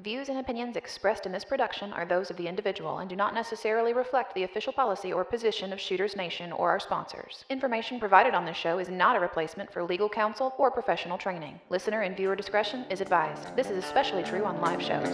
Views and opinions expressed in this production are those of the individual and do not necessarily reflect the official policy or position of Shooters Nation or our sponsors. Information provided on this show is not a replacement for legal counsel or professional training. Listener and viewer discretion is advised. This is especially true on live shows.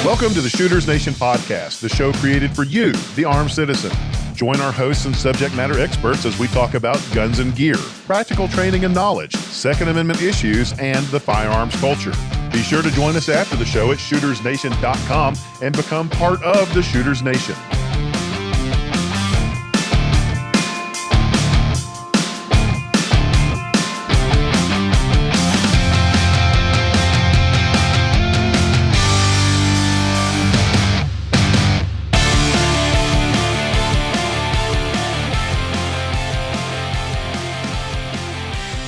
Welcome to the Shooters Nation podcast, the show created for you, the armed citizen. Join our hosts and subject matter experts as we talk about guns and gear, practical training and knowledge, Second Amendment issues, and the firearms culture. Be sure to join us after the show at shootersnation.com and become part of the Shooters Nation.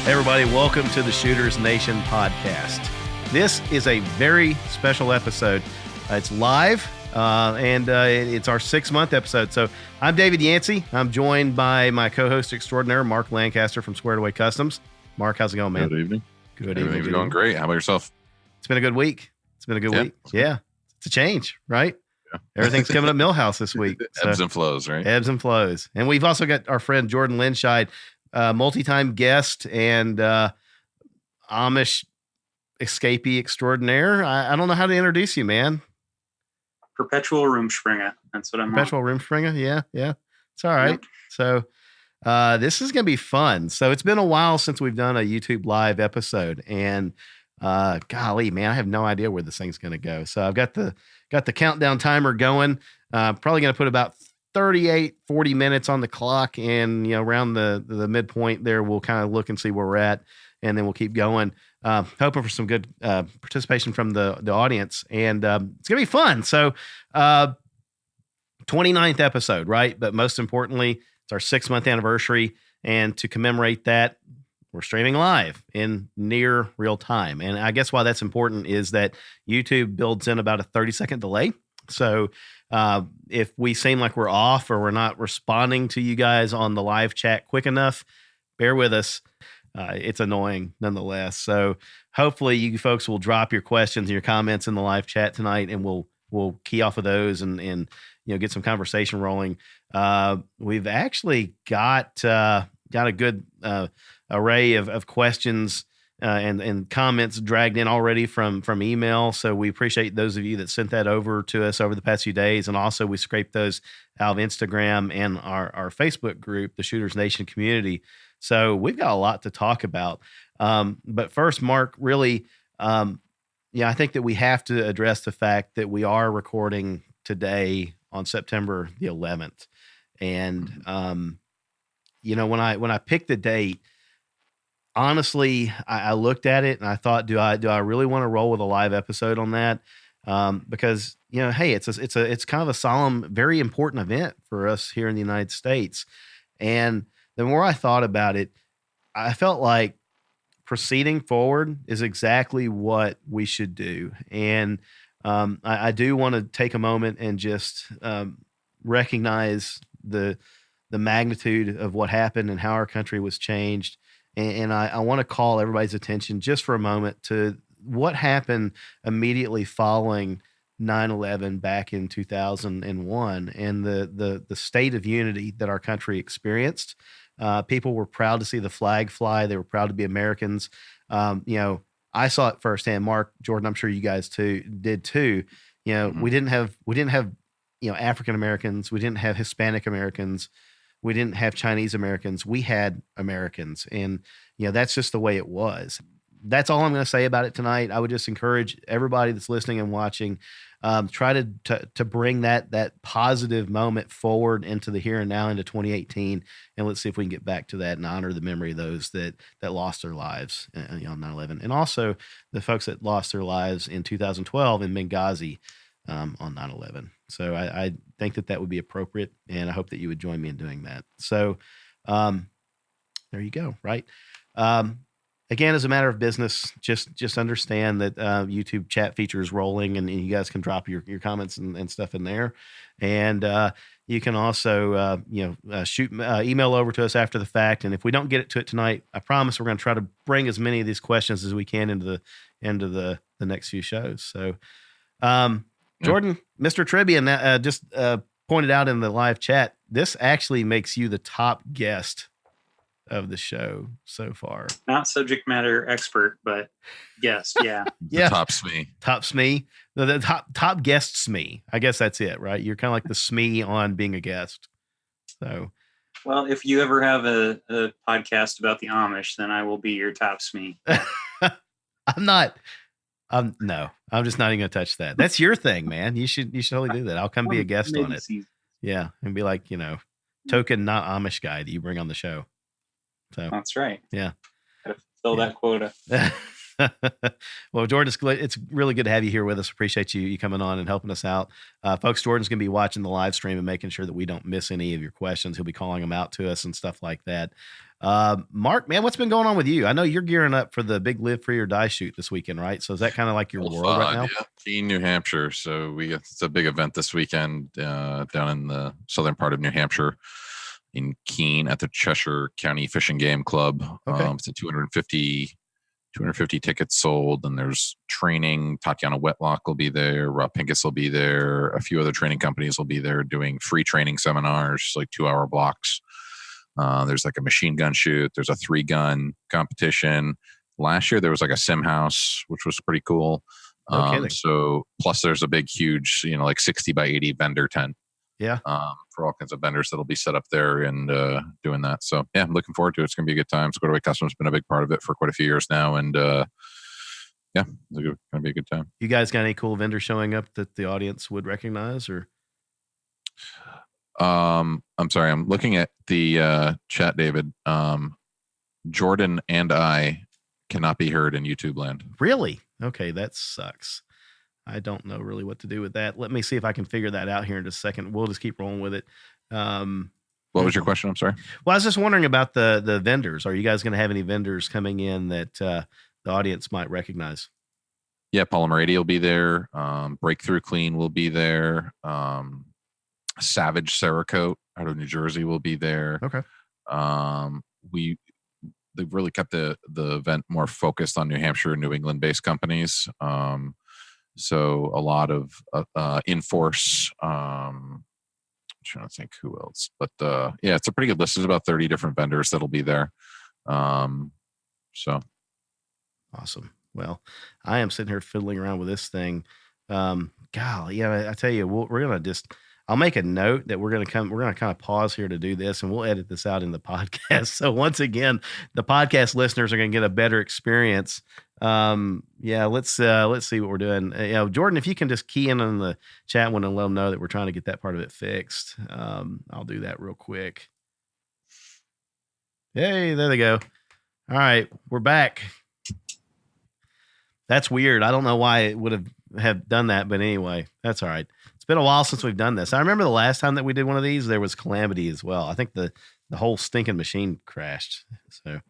Hey everybody, welcome to the Shooters Nation podcast. This is a very special episode. It's live, and it's our 6-month episode. So I'm David Yancey. I'm joined by my co-host extraordinaire, Mark Lancaster from Squared Away Customs. Mark, how's it going, man? Good evening. Good evening. Everything's going great. How about yourself? It's been a good week. Week. Yeah. It's a change, right? Yeah. Everything's coming up Millhouse this week. Ebbs and flows, right? Ebbs and flows. And we've also got our friend Jordan Linscheid, multi-time guest and Amish escapee extraordinaire. I don't know how to introduce you, man. Perpetual Rumspringa. That's what I'm Perpetual Rumspringa. Yeah. It's all right. Yep. So this is going to be fun. So it's been a while since we've done a YouTube live episode, and golly, man, I have no idea where this thing's going to go. So I've got the countdown timer going. Probably going to put about 40 minutes on the clock, and around the midpoint there, we'll kind of look and see where we're at, and then we'll keep going. Hoping for some good participation from the audience, and it's gonna be fun. So 29th episode, right? But most importantly, it's our 6-month anniversary, and to commemorate that, we're streaming live in near real time. And I guess why that's important is that YouTube builds in about a 30-second delay. So if we seem like we're off or we're not responding to you guys on the live chat quick enough, bear with us. It's annoying nonetheless. So hopefully you folks will drop your questions and your comments in the live chat tonight, and we'll key off of those and get some conversation rolling. We've actually got a good array of questions and comments dragged in already from email. So we appreciate those of you that sent that over to us over the past few days. And also we scraped those out of Instagram and our Facebook group, the Shooters Nation community. So we've got a lot to talk about. But first, Mark, really, I think that we have to address the fact that we are recording today on September the 11th. And, when I picked the date, honestly, I looked at it and I thought, do I really want to roll with a live episode on that? Because hey, it's kind of a solemn, very important event for us here in the United States. And the more I thought about it, I felt like proceeding forward is exactly what we should do. And I do want to take a moment and just recognize the magnitude of what happened and how our country was changed. And I want to call everybody's attention just for a moment to what happened immediately following 9/11 back in 2001 and the state of unity that our country experienced. People were proud to see the flag fly. They were proud to be Americans. I saw it firsthand. Mark, Jordan, I'm sure you guys did too. We didn't have African Americans. We didn't have Hispanic Americans. We didn't have Chinese Americans. We had Americans. And, that's just the way it was. That's all I'm going to say about it tonight. I would just encourage everybody that's listening and watching, try to bring that positive moment forward into the here and now, into 2018. And let's see if we can get back to that and honor the memory of those that lost their lives on 9/11. And also the folks that lost their lives in 2012 in Benghazi on 9/11. So I think that would be appropriate, and I hope that you would join me in doing that. So there you go, right? again, as a matter of business, just understand that YouTube chat feature is rolling, and you guys can drop your comments and stuff in there. And you can also shoot email over to us after the fact. And if we don't get to it tonight, I promise we're going to try to bring as many of these questions as we can into the next few shows. So, Jordan, Mr. Trivia, just pointed out in the live chat, this actually makes you the top guest of the show so far. Not subject matter expert, but guest. Yeah. Yeah. Top SME. Top SME. The top guest SME. I guess that's it, right? You're kind of like the SME on being a guest. So, well, if you ever have a podcast about the Amish, then I will be your top SME. No, I'm just not even gonna touch that. That's your thing, man. You should totally do that. I'll come be a guest on it. Yeah. And be like, token not Amish guy that you bring on the show. So that's right. Yeah. Gotta fill that quota. Well, Jordan, it's really good to have you here with us. Appreciate you coming on and helping us out. Folks, Jordan's going to be watching the live stream and making sure that we don't miss any of your questions. He'll be calling them out to us and stuff like that. Mark, man, what's been going on with you? I know you're gearing up for the big Live Free or Die shoot this weekend, right? So is that kind of like your world right now? Yeah, Keene, New Hampshire. So it's a big event this weekend down in the southern part of New Hampshire. In Keene at the Cheshire County Fish and Game Club. Okay. It's a 250 tickets sold, and there's training. Tatiana Wetlock will be there. Rob Pincus will be there. A few other training companies will be there doing free training seminars, like 2-hour blocks. There's like a machine gun shoot. There's a 3-gun competition. Last year there was like a sim house, which was pretty cool. So plus there's a big, huge, like 60 by 80 vendor tent. Yeah. For all kinds of vendors that'll be set up there and doing that. So yeah, I'm looking forward to it. It's going to be a good time. Squared Away Custom's been a big part of it for quite a few years now. And yeah, it's going to be a good time. You guys got any cool vendors showing up that the audience would recognize or? I'm sorry. I'm looking at the chat, David. Jordan and I cannot be heard in YouTube land. Really? Okay. That sucks. I don't know really what to do with that. Let me see if I can figure that out here in just a second. We'll just keep rolling with it. What was your question? I'm sorry. Well, I was just wondering about the vendors. Are you guys going to have any vendors coming in that the audience might recognize? Yeah, Polymer 80 will be there. Breakthrough Clean will be there. Savage Cerakote out of New Jersey will be there. Okay. They've really kept the event more focused on New Hampshire and New England based companies. So a lot of Inforce. I'm trying to think who else, but yeah, it's a pretty good list. There's about 30 different vendors that'll be there. So awesome. Well, I am sitting here fiddling around with this thing. Golly, yeah, I tell you, we're gonna I'll make a note that we're gonna kind of pause here to do this, and we'll edit this out in the podcast. So once again, the podcast listeners are gonna get a better experience. Yeah, let's see what we're doing. Jordan, if you can just key in on the chat one and let them know that we're trying to get that part of it fixed. I'll do that real quick. Hey, there they go. All right, we're back. That's weird. I don't know why it would have done that, but anyway, that's all right. It's been a while since we've done this. I remember the last time that we did one of these, there was calamity as well. I think the whole stinking machine crashed. So,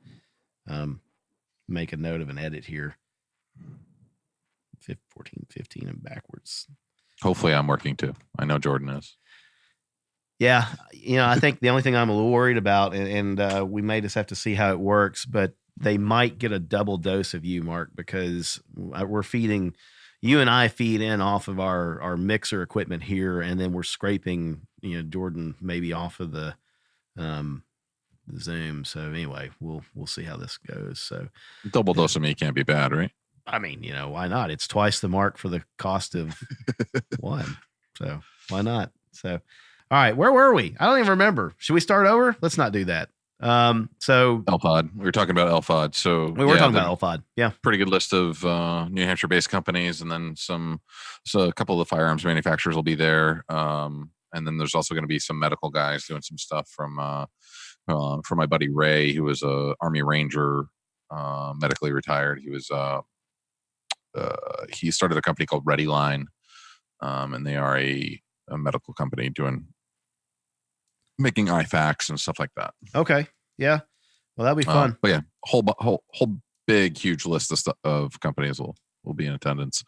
make a note of an edit here. 14, 15 and backwards. hopefully I'm working too. I know Jordan is. Yeah. I think the only thing I'm a little worried about, and we may just have to see how it works, but they might get a double dose of you, Mark, because we're feeding, you and I feed in off of our mixer equipment here, and then we're scraping, Jordan maybe off of the Zoom. So anyway, we'll see how this goes. So double dose of me can't be bad, right? I mean, why not? It's twice the mark for the cost of one. So why not? So, all right, where were we? I don't even remember. Should we start over? Let's not do that. So LFOD. We were talking about LFOD. So we were talking about LFOD. Yeah. Pretty good list of New Hampshire based companies, and then a couple of the firearms manufacturers will be there. And then there's also going to be some medical guys doing some stuff from my buddy Ray, who was a Army Ranger, medically retired. He was he started a company called Ready Line, and they are a medical company making IFAKs and stuff like that. Okay. Yeah. Well, that'll be fun. But yeah, whole huge list of companies will be in attendance.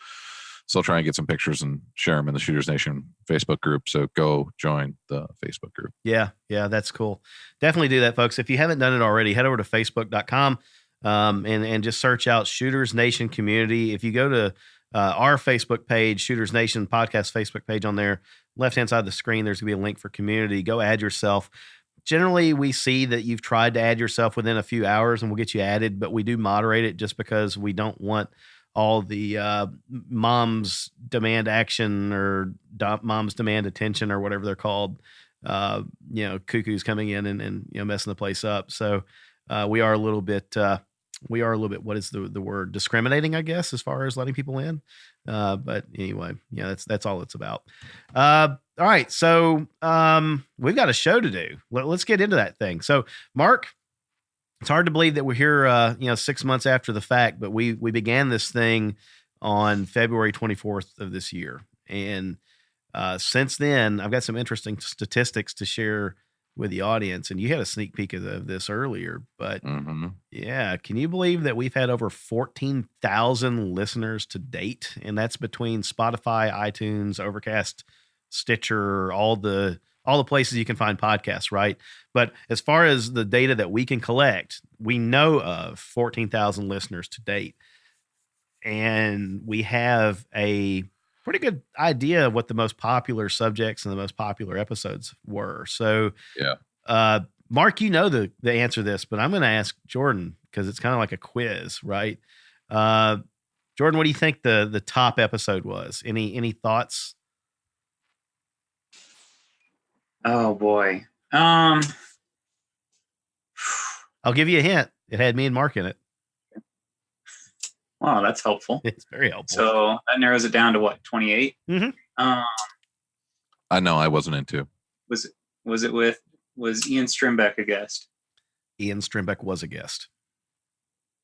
So I'll try and get some pictures and share them in the Shooters Nation Facebook group. So go join the Facebook group. Yeah, that's cool. Definitely do that, folks. If you haven't done it already, head over to facebook.com and just search out Shooters Nation Community. If you go to our Facebook page, Shooters Nation Podcast Facebook page, on there, left-hand side of the screen, there's going to be a link for community. Go add yourself. Generally, we see that you've tried to add yourself within a few hours and we'll get you added, but we do moderate it just because we don't want all the moms demand action or moms demand attention or whatever they're called, cuckoos coming in and messing the place up. So we are a little bit, what is the word? Discriminating, I guess, as far as letting people in. But anyway, that's all it's about. All right. So we've got a show to do. Let's get into that thing. So Mark, it's hard to believe that we're here, 6 months after the fact, but we began this thing on February 24th of this year. And since then, I've got some interesting statistics to share with the audience. And you had a sneak peek of this earlier, but yeah, can you believe that we've had over 14,000 listeners to date? And that's between Spotify, iTunes, Overcast, Stitcher, all the places you can find podcasts, right? But as far as the data that we can collect, we know of 14,000 listeners to date. And we have a pretty good idea of what the most popular subjects and the most popular episodes were. So, Mark, the answer to this, but I'm going to ask Jordan because it's kind of like a quiz, right? Jordan, what do you think the top episode was? Any thoughts? Oh boy. I'll give you a hint. It had me and Mark in it. Wow, that's helpful. It's very helpful. So that narrows it down to what, 28? Mm-hmm. I know I wasn't into. Was Ian Strimbeck a guest? Ian Strimbeck was a guest.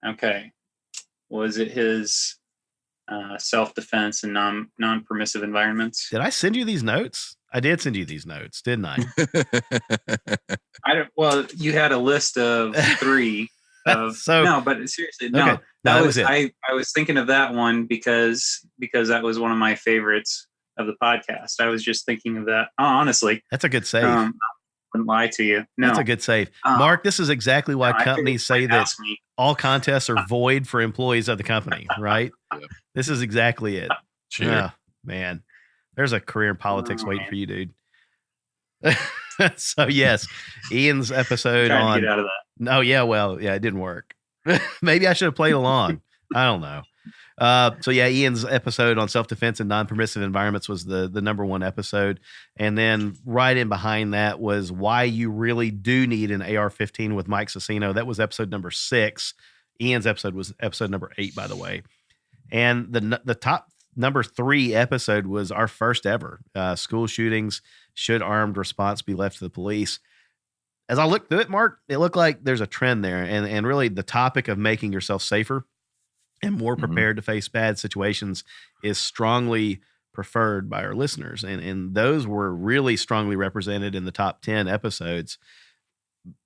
Okay. Was it his self-defense and non-permissive environments? Did I send you these notes? I did send you these notes, didn't I? Well, you had a list of 3. No, but seriously, no. Okay. That was it. I was thinking of that one because that was one of my favorites of the podcast. I was just thinking of that. Oh, honestly, that's a good save. I wouldn't lie to you. No, that's a good save. Mark, this is exactly why companies say that all contests are void for employees of the company, right? Yep. This is exactly it. Cheer. Oh, man, there's a career in politics waiting for you, dude. So yes, Ian's episode on. Get out of that. No, it didn't work. Maybe I should have played along. I don't know. So yeah, Ian's episode on self-defense and non-permissive environments was the number 1 episode. And then right in behind that was why you really do need an AR-15 with Mike Cicino. That was episode number 6. Ian's episode was episode number 8, by the way. And the top number 3 episode was our first ever school shootings. Should armed response be left to the police? As I looked through it, Mark, it looked like there's a trend there. And really the topic of making yourself safer and more prepared to face bad situations is strongly preferred by our listeners. And those were really strongly represented in the top 10 episodes.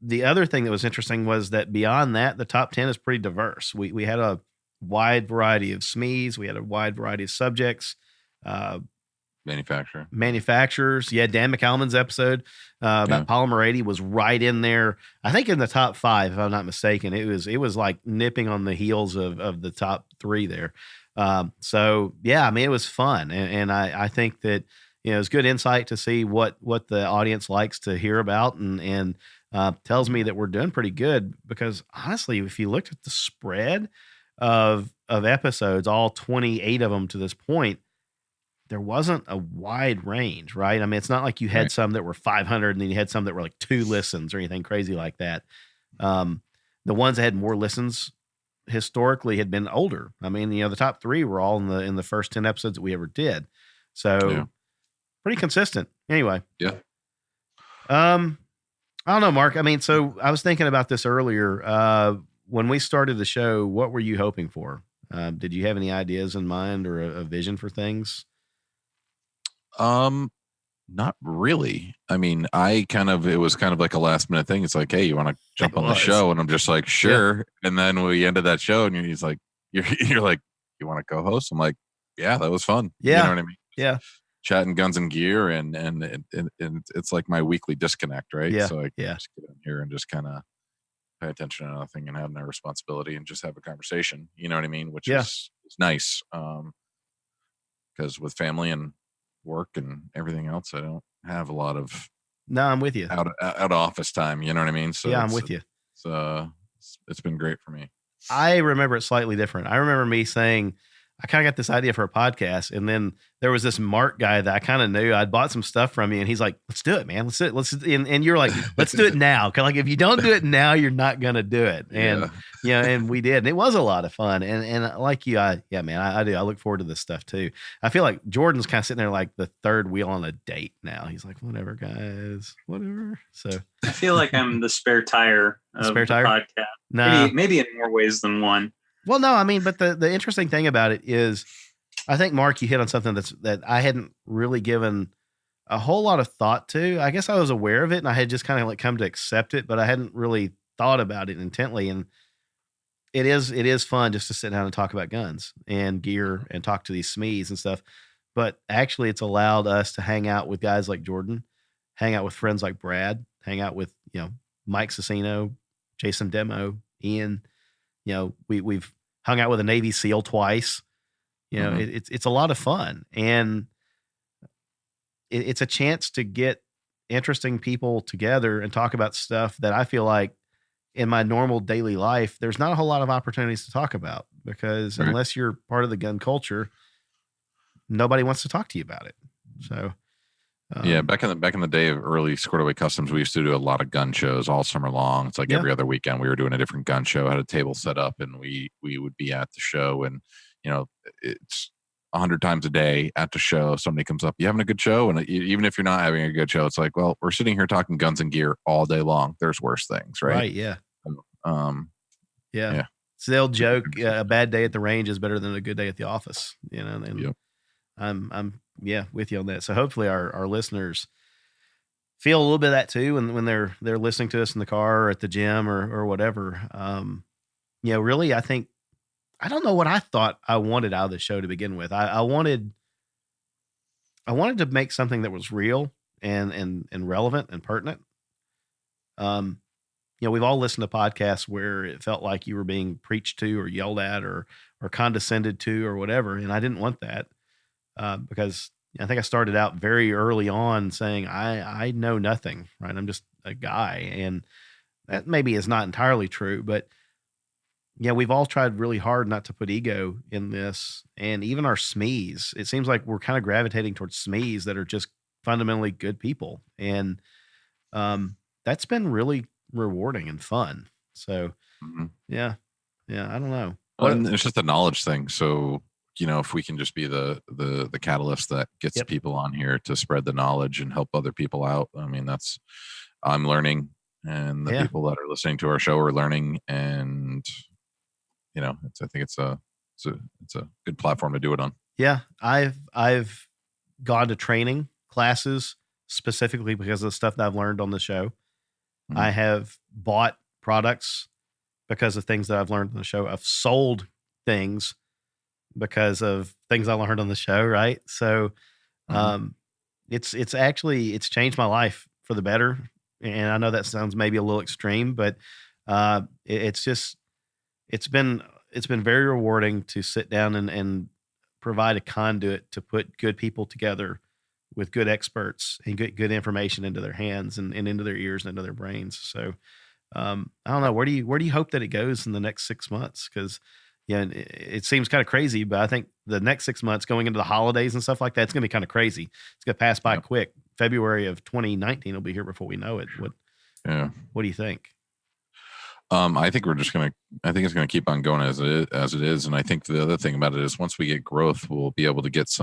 The other thing that was interesting was that beyond that, the top 10 is pretty diverse. We had a wide variety of SMEs. We had a wide variety of subjects. Manufacturers. Yeah, Dan McCalman's episode about polymer 80 was right in there. I think in the top 5, if I'm not mistaken. It was like nipping on the heels of the top 3 there. So yeah, I mean, it was fun, and I think that it was good insight to see what the audience likes to hear about, and tells me that we're doing pretty good because honestly, if you looked at the spread of episodes, all 28 of them to this point, there wasn't a wide range, right? I mean, it's not like you had some that were 500 and then you had some that were like 2 listens or anything crazy like that. The ones that had more listens historically had been older. I mean, the top 3 were all in the first 10 episodes that we ever did. So pretty consistent. Anyway. Yeah. I don't know, Mark. I mean, so I was thinking about this earlier. When we started the show, what were you hoping for? Did you have any ideas in mind or a vision for things? Not really. I mean, it was kind of like a last minute thing. It's like, hey, you want to jump on the show? And I'm just like, sure. Yeah. And then we ended that show and he's like, you're like, you want to co-host? I'm like, yeah, that was fun. Yeah. You know what I mean? Yeah. Chatting guns and gear and it's like my weekly disconnect, right? Yeah. So I can just get in here and just kind of pay attention to nothing and have no responsibility and just have a conversation. You know what I mean? Which is nice. Because with family and work and everything else, I don't have a lot of I'm with you out of office time. You know what I mean? So I'm with you. It's been great for me. I remember it slightly different. I remember me saying, I kind of got this idea for a podcast. And then there was this Mark guy that I kind of knew. I'd bought some stuff from you and he's like, let's do it, man. Let's do it. And you're like, let's do it now. Cause like, if you don't do it now, you're not going to do it. And, and we did. And it was a lot of fun. And like you, I do. I look forward to this stuff too. I feel like Jordan's kind of sitting there like the third wheel on a date now. He's like, whatever, guys, whatever. So I feel like I'm the spare tire of the podcast. No. Maybe in more ways than one. Well, no, I mean, but the interesting thing about it is, I think, Mark, you hit on something that I hadn't really given a whole lot of thought to. I guess I was aware of it and I had just kind of like come to accept it, but I hadn't really thought about it intently. And it is fun just to sit down and talk about guns and gear and talk to these SMEs and stuff. But actually, it's allowed us to hang out with guys like Jordan, hang out with friends like Brad, hang out with, Mike Cicino, Jason Demo, Ian. We've hung out with a Navy SEAL twice. It's a lot of fun, and it's a chance to get interesting people together and talk about stuff that I feel like in my normal daily life, there's not a whole lot of opportunities to talk about because unless you're part of the gun culture, nobody wants to talk to you about it. So. Back in the day of early Squared Away Customs, we used to do a lot of gun shows all summer long. It's like every other weekend we were doing a different gun show, had a table set up, and we would be at the show. And it's 100 times a day at the show. Somebody comes up, you having a good show? And even if you're not having a good show, it's like, well, we're sitting here talking guns and gear all day long. There's worse things, right? Right. Yeah. It's the old joke: a bad day at the range is better than a good day at the office. I'm with you on that. So hopefully our listeners feel a little bit of that too when they're listening to us in the car or at the gym or whatever. Really, I think I don't know what I thought I wanted out of the show to begin with. I wanted to make something that was real and relevant and pertinent. We've all listened to podcasts where it felt like you were being preached to or yelled at or condescended to or whatever, and I didn't want that. Because I think I started out very early on saying I know nothing, right? I'm just a guy, and that maybe is not entirely true, but we've all tried really hard not to put ego in this, and even our SMEs, it seems like we're kind of gravitating towards SMEs that are just fundamentally good people, and that's been really rewarding and fun. So, I don't know. Well, it's just a knowledge thing, so. If we can just be the catalyst that gets people on here to spread the knowledge and help other people out. I mean, I'm learning, and the people that are listening to our show are learning, and I think it's a good platform to do it on. Yeah. I've gone to training classes specifically because of the stuff that I've learned on the show. Mm-hmm. I have bought products because of things that I've learned on the show. I've sold things because of things I learned on the show. Right. So, it's changed my life for the better. And I know that sounds maybe a little extreme, but, it's been very rewarding to sit down and provide a conduit to put good people together with good experts and get good information into their hands and into their ears and into their brains. So, I don't know, where do you hope that it goes in the next 6 months? Cause it seems kind of crazy, but I think the next 6 months going into the holidays and stuff like that, it's going to be kind of crazy. It's going to pass by quick. February of 2019 will be here before we know it. What do you think? I think it's going to keep on going as it is. And I think the other thing about it is once we get growth, we'll be able to get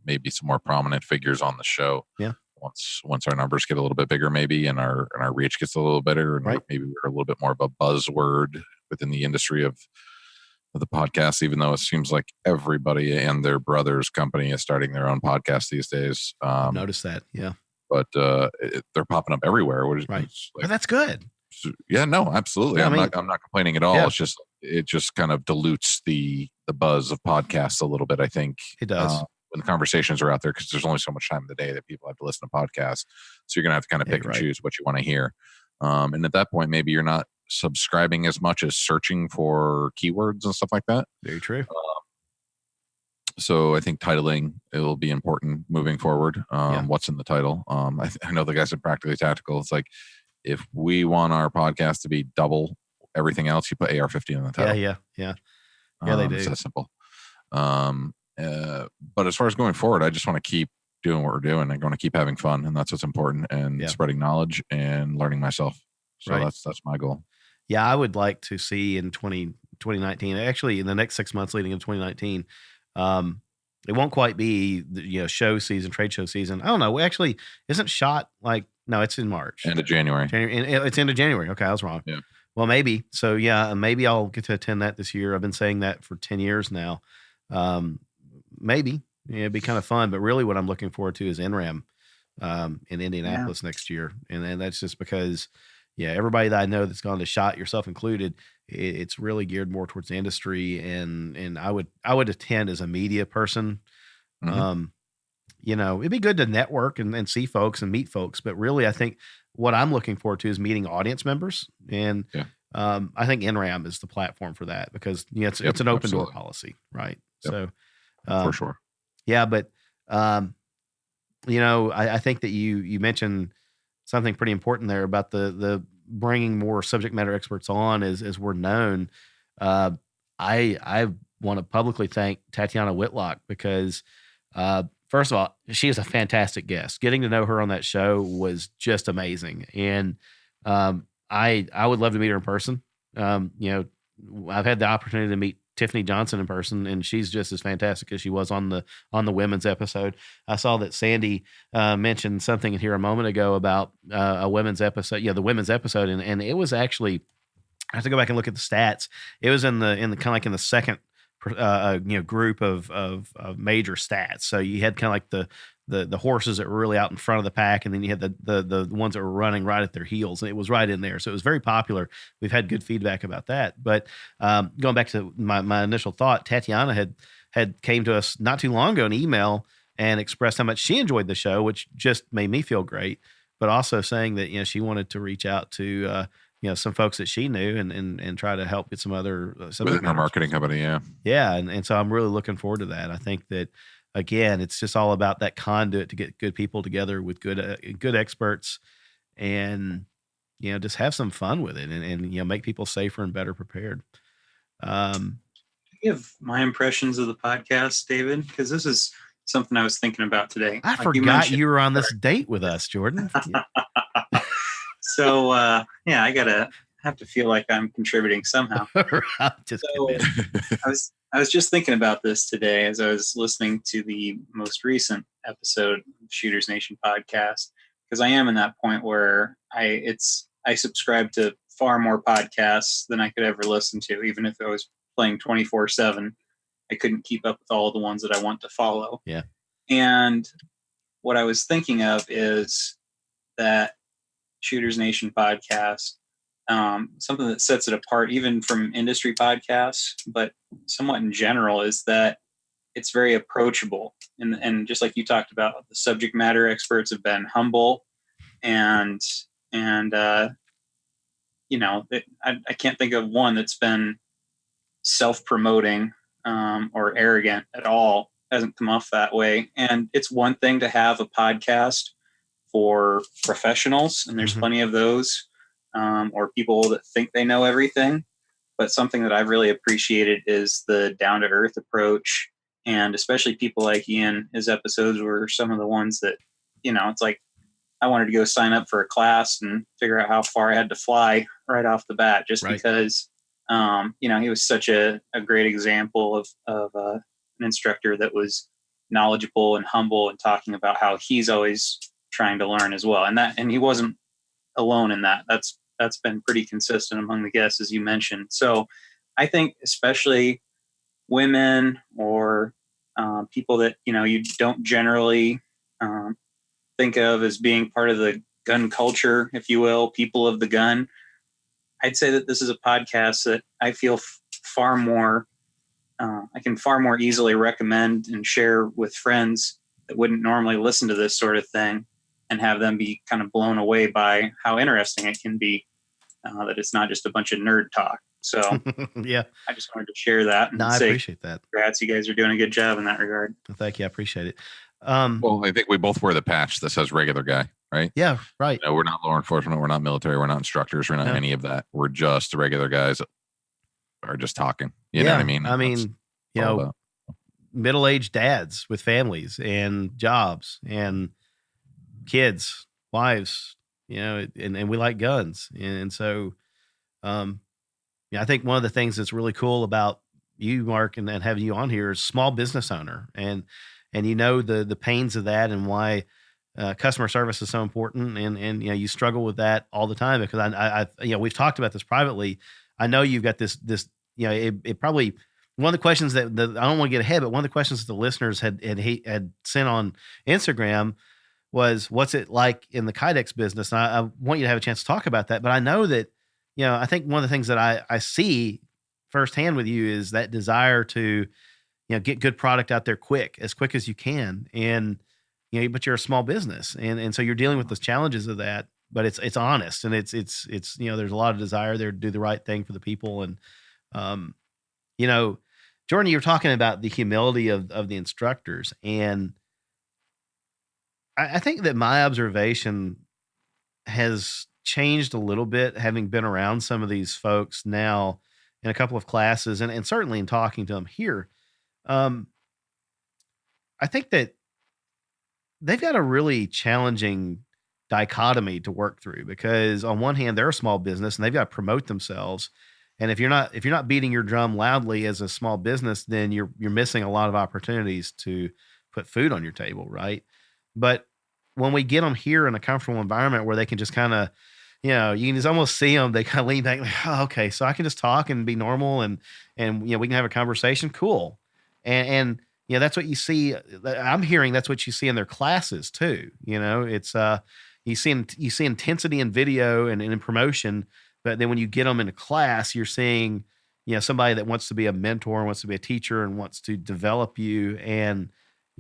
maybe some more prominent figures on the show. Yeah. Once our numbers get a little bit bigger, maybe, and our reach gets a little better, and maybe we're a little bit more of a buzzword within the industry of the podcast, even though it seems like everybody and their brother's company is starting their own podcast these days. I've noticed that. Yeah. but they're popping up everywhere. Right. Like, but that's good. Yeah, no, absolutely. Yeah, I'm not complaining at all. Yeah. It just kind of dilutes the buzz of podcasts a little bit, I think. It does. When the conversations are out there, because there's only so much time in the day that people have to listen to podcasts. So you're going to have to kind of pick and choose what you want to hear. And at that point, maybe you're not subscribing as much as searching for keywords and stuff like that. Very true. So I think titling, it'll be important moving forward. What's in the title? I know the guys at Practically Tactical. It's like, if we want our podcast to be double everything else, you put AR-15 in the title. Yeah, they do. It's that simple. But as far as going forward, I just want to keep doing what we're doing. I'm going to keep having fun, and that's what's important, and spreading knowledge and learning myself. So that's my goal. Yeah, I would like to see in 2019, actually in the next 6 months leading into 2019, it won't quite be the show season, trade show season. I don't know. Actually, isn't SHOT like, no, it's in March. End of January. It's end of January. Okay, I was wrong. Yeah. Well, maybe. So yeah, maybe I'll get to attend that this year. I've been saying that for 10 years now. Maybe it'd be kind of fun, but really what I'm looking forward to is NRAM in Indianapolis next year. And that's just because, everybody that I know that's gone to SHOT, yourself included, it's really geared more towards the industry. And I would attend as a media person. Mm-hmm. It'd be good to network and see folks and meet folks, but really I think what I'm looking forward to is meeting audience members. And I think NRAM is the platform for that, because it's an open door policy, right? Yep. So for sure. Yeah. But, I think that you mentioned something pretty important there about the bringing more subject matter experts on as we're known. I want to publicly thank Tatiana Whitlock, because, first of all, she is a fantastic guest. Getting to know her on that show was just amazing. And I would love to meet her in person. I've had the opportunity to meet Tiffany Johnson in person, and she's just as fantastic as she was on the women's episode. I saw that Sandy mentioned something here a moment ago about a women's episode. The women's episode, and it was actually, I have to go back and look at the stats. It was in the kind of like in the second group of major stats. So you had kind of like the horses that were really out in front of the pack, and then you had the ones that were running right at their heels, and it was right in there. So it was very popular. We've had good feedback about that. But going back to my initial thought, Tatiana had came to us not too long ago an email and expressed how much she enjoyed the show, which just made me feel great. But also saying that she wanted to reach out to some folks that she knew and try to help get some other within her marketing company. Yeah. And so I'm really looking forward to that. I think that, again, it's just all about that conduit to get good people together with good experts, and, just have some fun with it and make people safer and better prepared. Give my impressions of the podcast, David, because this is something I was thinking about today. I forgot you were on this date with us, Jordan. So, I have to feel like I'm contributing somehow. I was just thinking about this today as I was listening to the most recent episode of Shooters Nation podcast, because I am in that point where I subscribe to far more podcasts than I could ever listen to. Even if I was playing 24/7, I couldn't keep up with all the ones that I want to follow. Yeah. And what I was thinking of is that Shooters Nation podcast, something that sets it apart even from industry podcasts, but somewhat in general, is that it's very approachable. And just like you talked about, the subject matter experts have been humble and I can't think of one that's been self-promoting or arrogant at all. Hasn't come off that way. And it's one thing to have a podcast for professionals, and there's plenty of those, or people that think they know everything. But something that I've really appreciated is the down-to-earth approach, and especially people like Ian. His episodes were some of the ones that, it's like I wanted to go sign up for a class and figure out how far I had to fly right off the bat, just because, he was such a great example of an instructor that was knowledgeable and humble and talking about how he's always trying to learn as well. And he wasn't alone in that. That's been pretty consistent among the guests, as you mentioned. So I think especially women or people that, you don't generally think of as being part of the gun culture, if you will, people of the gun, I'd say that this is a podcast that I feel far more, I can far more easily recommend and share with friends that wouldn't normally listen to this sort of thing, and have them be kind of blown away by how interesting it can be, that it's not just a bunch of nerd talk. So yeah, I just wanted to share that. And I appreciate that. Congrats, you guys are doing a good job in that regard. Thank you. I appreciate it. Well, I think we both wear the patch that says regular guy, right? Yeah, right. We're not law enforcement. We're not military. We're not instructors. We're not any of that. We're just the regular guys that are just talking. You know what I mean? I mean, middle-aged dads with families and jobs and kids, wives, and we like guns. And so, I think one of the things that's really cool about you, Mark, and having you on here is small business owner. And the pains of that and why customer service is so important. And you struggle with that all the time, because I we've talked about this privately. I know you've got this, it probably, one of the questions that I don't want to get ahead, but one of the questions that the listeners had sent on Instagram was, what's it like in the Kydex business? And I want you to have a chance to talk about that. But I know that, I think one of the things that I see firsthand with you is that desire to, get good product out there as quick as you can. And, but you're a small business. And so you're dealing with the challenges of that, but it's honest, and it's, there's a lot of desire there to do the right thing for the people. And, Jordan, you were talking about the humility of the instructors. And I think that my observation has changed a little bit, having been around some of these folks now in a couple of classes, and certainly in talking to them here. I think that they've got a really challenging dichotomy to work through, because on one hand, they're a small business and they've got to promote themselves. And if you're not beating your drum loudly as a small business, then you're missing a lot of opportunities to put food on your table, right? But when we get them here in a comfortable environment where they can just kind of, you can just almost see them, they kind of lean back like, oh, okay, so I can just talk and be normal, and we can have a conversation. Cool. And that's what you see. I'm hearing that's what you see in their classes too. It's you see intensity in video and in promotion, but then when you get them in a class, you're seeing, somebody that wants to be a mentor, wants to be a teacher, and wants to develop you. And,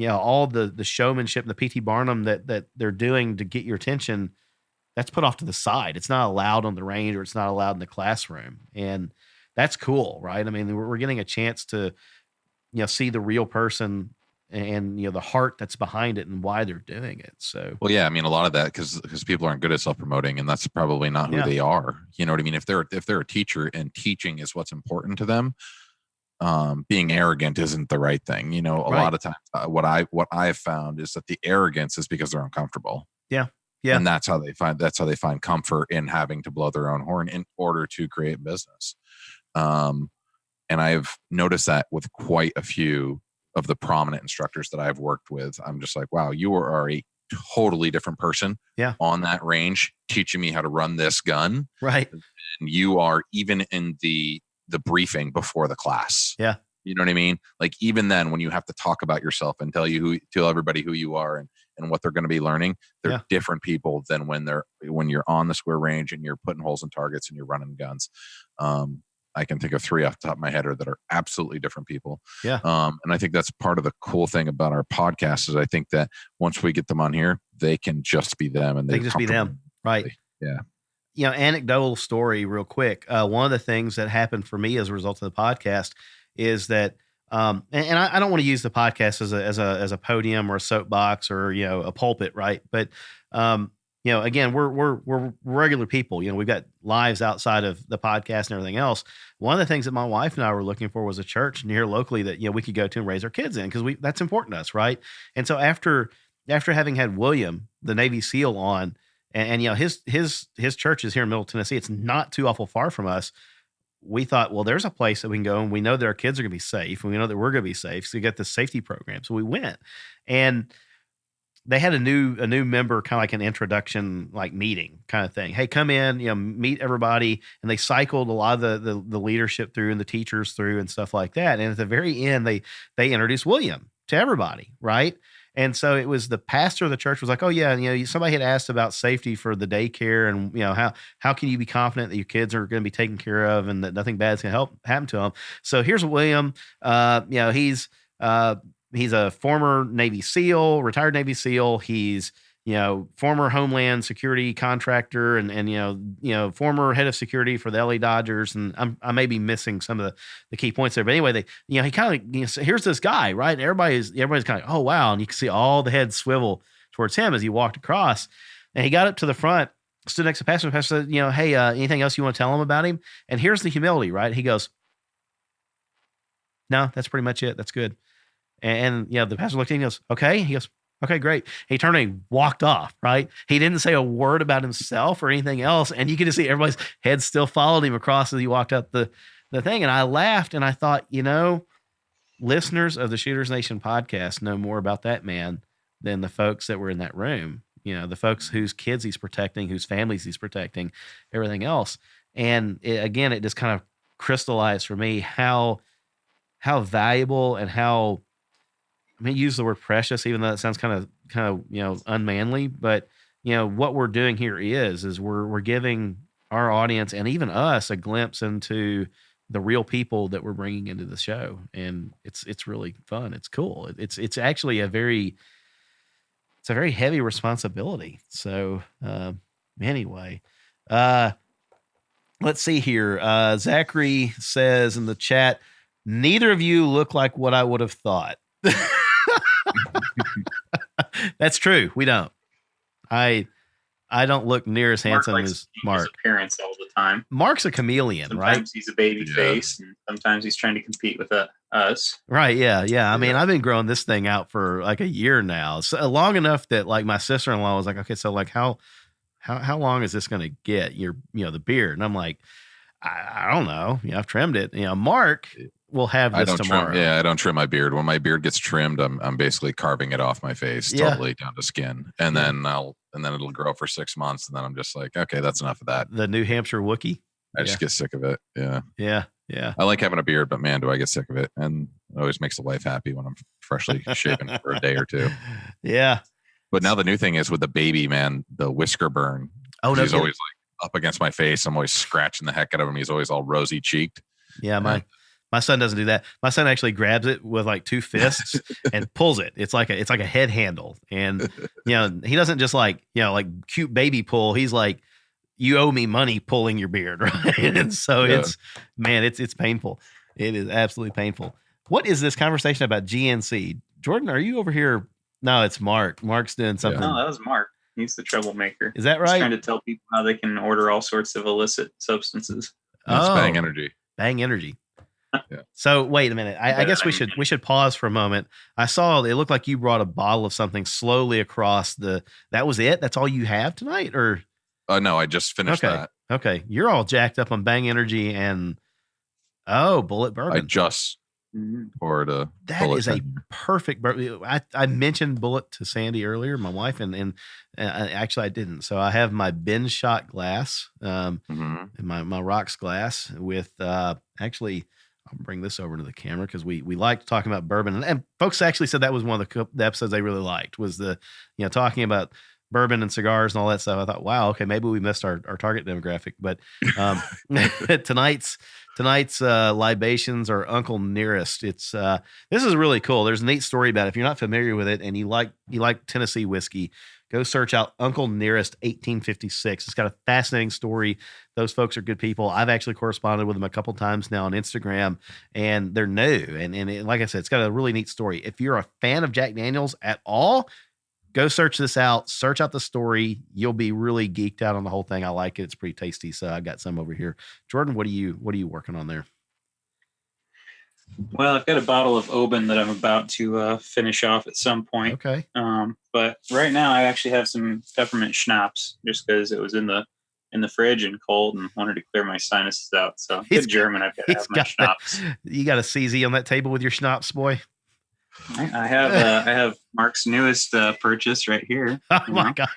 all the showmanship and the PT Barnum that they're doing to get your attention, that's put off to the side. It's not allowed on the range, or it's not allowed in the classroom. And that's cool, right? I mean, we're getting a chance to, see the real person and, the heart that's behind it and why they're doing it. So, well, yeah, I mean, a lot of that, because people aren't good at self-promoting, and that's probably not who they are. You know what I mean? If they're a teacher and teaching is what's important to them, being arrogant isn't the right thing. A lot of times, what I've found is that the arrogance is because they're uncomfortable. Yeah. Yeah. And that's how they find comfort in having to blow their own horn in order to create business. And I've noticed that with quite a few of the prominent instructors that I've worked with. I'm just like, wow, you are a totally different person on that range, teaching me how to run this gun. Right. And you are even in the briefing before the class. Yeah. You know what I mean? Like, even then, when you have to talk about yourself and tell everybody who you are and what they're going to be learning, they're different people than when you're on the square range and you're putting holes in targets and you're running guns. I can think of 3 off the top of my head that are absolutely different people. Yeah. And I think that's part of the cool thing about our podcast is I think that once we get them on here, they can just be them, and they can just be them. Right. Yeah. Anecdotal story real quick. One of the things that happened for me as a result of the podcast is that, and I don't want to use the podcast as a podium or a soapbox or, a pulpit. Right. But, again, we're regular people. We've got lives outside of the podcast and everything else. One of the things that my wife and I were looking for was a church near locally that, we could go to and raise our kids in, because that's important to us. Right. And so after having had William, the Navy SEAL, on, and his church is here in Middle Tennessee, it's not too awful far from us. We thought, well, there's a place that we can go, and we know that our kids are going to be safe, and we know that we're going to be safe. So we got this safety program. So we went, and they had a new member, kind of like an introduction, like meeting kind of thing. Hey, come in, meet everybody. And they cycled a lot of the leadership through and the teachers through and stuff like that. And at the very end, they introduced William to everybody. Right. And so it was the pastor of the church was like, oh yeah, somebody had asked about safety for the daycare, and how can you be confident that your kids are going to be taken care of and that nothing bad's going to happen to them. So here's William. He's a former Navy SEAL, retired Navy SEAL. He's former Homeland Security contractor and former head of security for the LA Dodgers. And I may be missing some of the key points there, but anyway, he kind of, here's this guy, right? And everybody's kind of, oh, wow. And you can see all the heads swivel towards him as he walked across, and he got up to the front, stood next to the pastor. The pastor said, hey, anything else you want to tell him about him? And here's the humility, right? He goes, no, that's pretty much it. That's good. And the pastor looked at him and goes, okay. He goes, okay, great. He turned and walked off, right? He didn't say a word about himself or anything else. And you could just see everybody's head still followed him across as he walked up the thing. And I laughed and I thought, listeners of the Shooters Nation podcast know more about that man than the folks that were in that room, the folks whose kids he's protecting, whose families he's protecting, everything else. And it just kind of crystallized for me how valuable and how, use the word precious, even though that sounds kind of unmanly, but what we're doing here is we're giving our audience and even us a glimpse into the real people that we're bringing into the show. And it's really fun. It's cool. It's actually a very heavy responsibility. So, anyway, let's see here. Zachary says in the chat, neither of you look like what I would have thought. That's true. We don't. I don't look near as handsome as Mark. His appearance all the time. Mark's a chameleon, right? Sometimes he's a baby face, and sometimes he's trying to compete with us. Right? Yeah. I mean, I've been growing this thing out for like a year now, so long enough that like my sister-in-law was like, "Okay, so like how long is this going to get your the beard?" And I'm like, I don't know. I've trimmed it. Mark will have this tomorrow. I don't trim my beard. When my beard gets trimmed, I'm basically carving it off my face totally down to skin, and then it'll grow for 6 months, and then I'm just like, okay, that's enough of that. The New Hampshire Wookiee. I just get sick of it. Yeah. I like having a beard, but man, do I get sick of it. And it always makes the wife happy when I'm freshly shaven for a day or two. Yeah. But now the new thing is with the baby, man, the whisker burn. Oh, no. He's always like up against my face. I'm always scratching the heck out of him. He's always all rosy cheeked. Yeah. My son doesn't do that. My son actually grabs it with like two fists and pulls it. It's like a head handle. And, he doesn't just like cute baby pull. He's like, you owe me money pulling your beard. Right. And so it's painful. It is absolutely painful. What is this conversation about GNC? Jordan, are you over here? No, it's Mark. Mark's doing something. No, that was Mark. He's the troublemaker. Is that right? He's trying to tell people how they can order all sorts of illicit substances. That's Bang Energy. Bang Energy. Yeah. So wait a minute. I guess we should pause for a moment. I saw it looked like you brought a bottle of something slowly across that was it? That's all you have tonight? Or no, I just finished that. Okay. You're all jacked up on Bang Energy and Bullet Bourbon. I just poured a that Bullet is a perfect bourbon. I mentioned Bullet to Sandy earlier, my wife, and actually I didn't. So I have my bin shot glass, and my rocks glass with actually. I'll bring this over to the camera because we liked talking about bourbon, and folks actually said that was one of the episodes they really liked was the talking about bourbon and cigars and all that stuff. I thought, wow, okay, maybe we missed our target demographic, but tonight's libations are Uncle Nearest. It's this is really cool. There's a neat story about it. If you're not familiar with it and you like Tennessee whiskey, go search out Uncle Nearest 1856. It's got a fascinating story. Those folks are good people. I've actually corresponded with them a couple times now on Instagram, and they're new. And like I said, it's got a really neat story. If you're a fan of Jack Daniels at all, go search this out. Search out the story. You'll be really geeked out on the whole thing. I like it. It's pretty tasty. So I've got some over here. Jordan, what are you working on there? Well, I've got a bottle of Oban that I'm about to finish off at some point. Okay. But right now I actually have some peppermint schnapps just because it was in the fridge and cold and wanted to clear my sinuses out. So good German, I've got to have my schnapps. You got a CZ on that table with your schnapps, boy. I have Mark's newest purchase right here. Oh my gosh.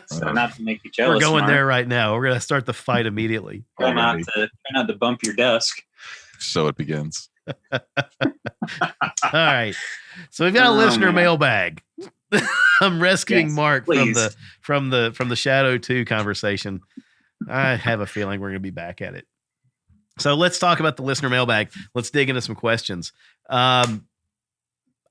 So not to make you jealous. We're going Mark. there right now. We're going to start the fight immediately. Try not to bump your desk. So it begins. All right. So we've got a listener mailbag. I'm rescuing Mark please. from the Shadow 2 conversation. I have a feeling we're going to be back at it. So let's talk about the listener mailbag. Let's dig into some questions. I'm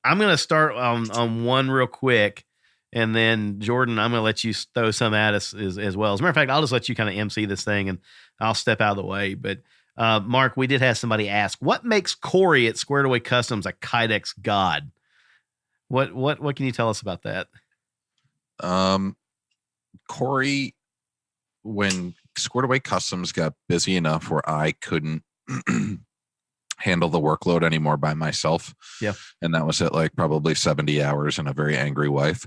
going to start on one real quick, and then Jordan, I'm going to let you throw some at us as well. As a matter of fact, I'll just let you kind of MC this thing, and I'll step out of the way. But Mark, we did have somebody ask, what makes Corey at Squared Away Customs a Kydex god? What can you tell us about that? Corey, when Squared Away Customs got busy enough where I couldn't handle the workload anymore by myself. Yeah. And that was at like probably 70 hours and a very angry wife.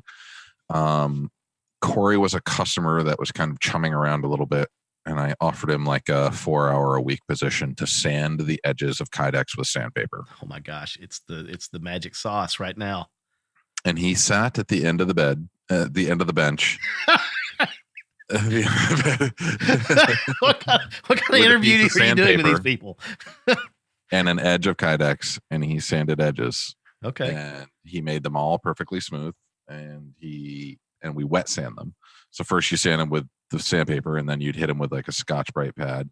Corey was a customer that was kind of chumming around a little bit. And I offered him like a 4-hour-a-week position to sand the edges of Kydex with sandpaper. Oh my gosh. It's the magic sauce right now. And he sat at the end of the bed, the end of the bench. what kind of interview are you doing with these people? And an edge of Kydex, and he sanded edges. Okay. And he made them all perfectly smooth, and we wet sand them. So first you sand them with the sandpaper, and then you'd hit them with like a Scotch Brite pad.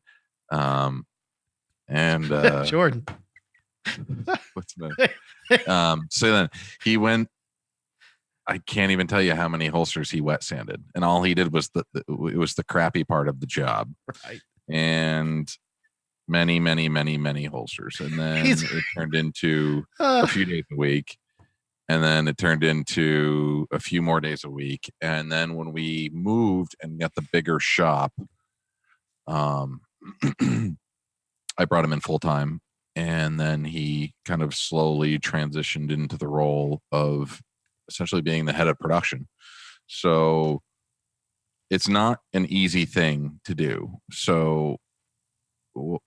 Jordan. What's that? So then he went. I can't even tell you how many holsters he wet sanded, and all he did was it was the crappy part of the job, right? And many holsters, and then it turned into a few days a week, and then it turned into a few more days a week, and then when we moved and got the bigger shop, I brought him in full time, and then he kind of slowly transitioned into the role of essentially being the head of production. So it's not an easy thing to do. So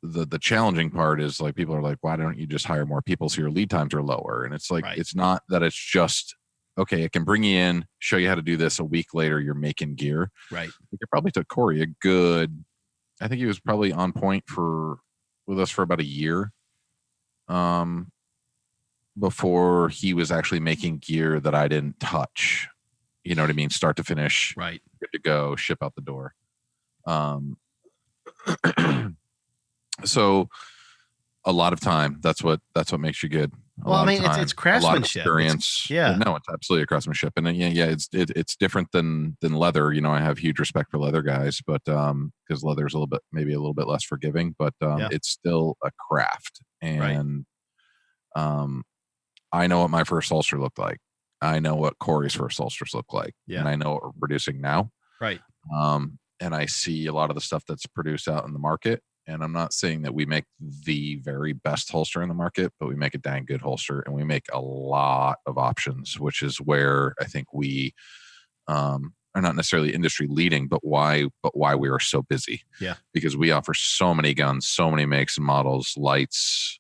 the challenging part is like, people are like, why don't you just hire more people so your lead times are lower? And it's like, right. It's not that it's just, okay, I can bring you in, show you how to do this. A week later, you're making gear. Right. It probably took Corey I think he was probably on point with us for about a year. Before he was actually making gear that I didn't touch, you know what I mean? Start to finish, right? Good to go, ship out the door. So a lot of time. That's what makes you good. Well, I mean, it's craftsmanship. A lot of experience. No, it's absolutely a craftsmanship, and then, it's different than leather. You know, I have huge respect for leather guys, but because leather's maybe a little bit less forgiving, but it's still a craft, and I know what my first holster looked like. I know what Corey's first holsters look like, and I know what we're producing now. Right. And I see a lot of the stuff that's produced out in the market. And I'm not saying that we make the very best holster in the market, but we make a dang good holster, and we make a lot of options, which is where I think we are not necessarily industry leading, but why we are so busy. Yeah. Because we offer so many guns, so many makes and models, lights,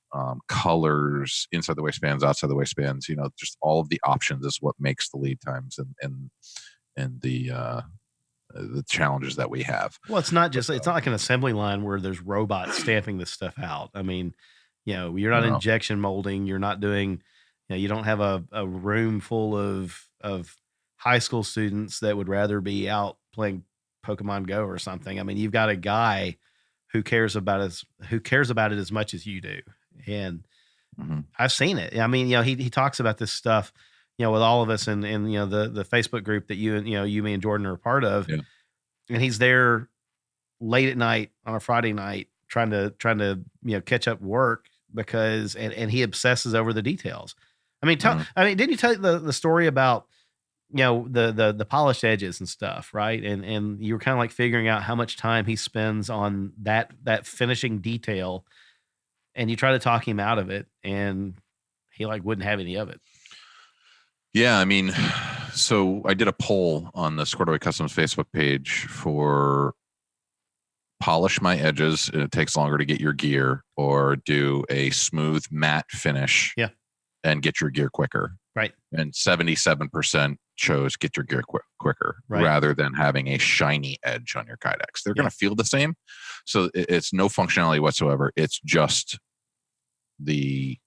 colors, inside the waistbands, outside the waistbands, just all of the options is what makes the lead times and the challenges that we have. Well, it's not like an assembly line where there's robots stamping this stuff out. I mean, you're not injection molding. You're not doing, you don't have a room full of high school students that would rather be out playing Pokemon Go or something. I mean, you've got a guy who cares about it as much as you do. And I've seen it. I mean, he talks about this stuff, with all of us in the Facebook group that you, me and Jordan are a part of. Yeah. And he's there late at night on a Friday night trying to catch up work because he obsesses over the details. I mean, didn't you tell the story about the polished edges and stuff, right? And you were kind of like figuring out how much time he spends on that finishing detail, and you try to talk him out of it, and he wouldn't have any of it. Yeah, I mean, so I did a poll on the Squared Away Customs Facebook page for polish my edges, and it takes longer to get your gear, or do a smooth matte finish. Yeah. And get your gear quicker. Right. And 77% chose get your gear quicker, right, rather than having a shiny edge on your Kydex. They're going to feel the same. So it's no functionality whatsoever. It's just the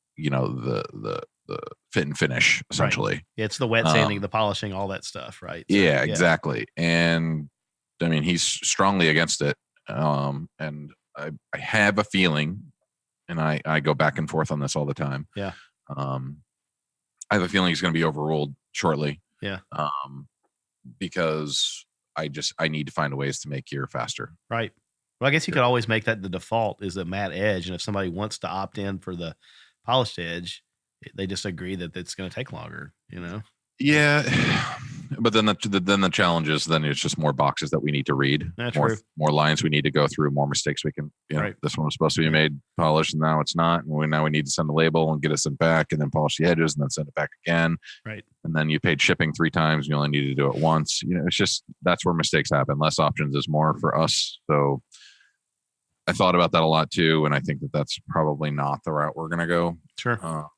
fit and finish essentially. Right. It's the wet sanding, the polishing, all that stuff, right? So, yeah, exactly. And I mean, he's strongly against it. And I have a feeling, and I go back and forth on this all the time. Yeah. I have a feeling he's going to be overruled shortly. Yeah. Because I need to find ways to make gear faster. Right. Well, I guess you could always make that the default is a matte edge. And if somebody wants to opt in for the polished edge, they just agree that it's going to take longer, Yeah. But then the challenge is then it's just more boxes that we need to read, That's more true. More lines we need to go through, more mistakes we can, Right. This one was supposed to be made polished and now it's not. And now we need to send a label and get it sent back and then polish the edges and then send it back again. Right. And then you paid shipping 3 times. You only need to do it once. It's just, that's where mistakes happen. Less options is more for us. So I thought about that a lot too. And I think that that's probably not the route we're going to go. Sure.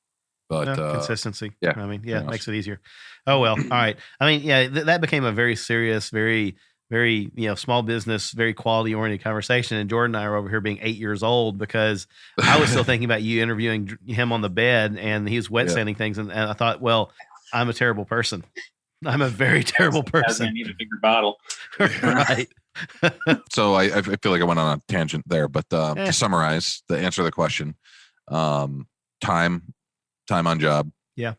But consistency. yeah. I mean, yeah, makes it easier. Oh, well. All right. I mean, yeah, that became a very serious, very, very, small business, very quality oriented conversation. And Jordan and I are over here being 8 years old because I was still thinking about you interviewing him on the bed and he was wet sanding things. And I thought, well, I'm a terrible person. I'm a very terrible person. I need a bigger bottle. Right. So I feel like I went on a tangent there, but to summarize, the answer to the question, time on job. Yeah.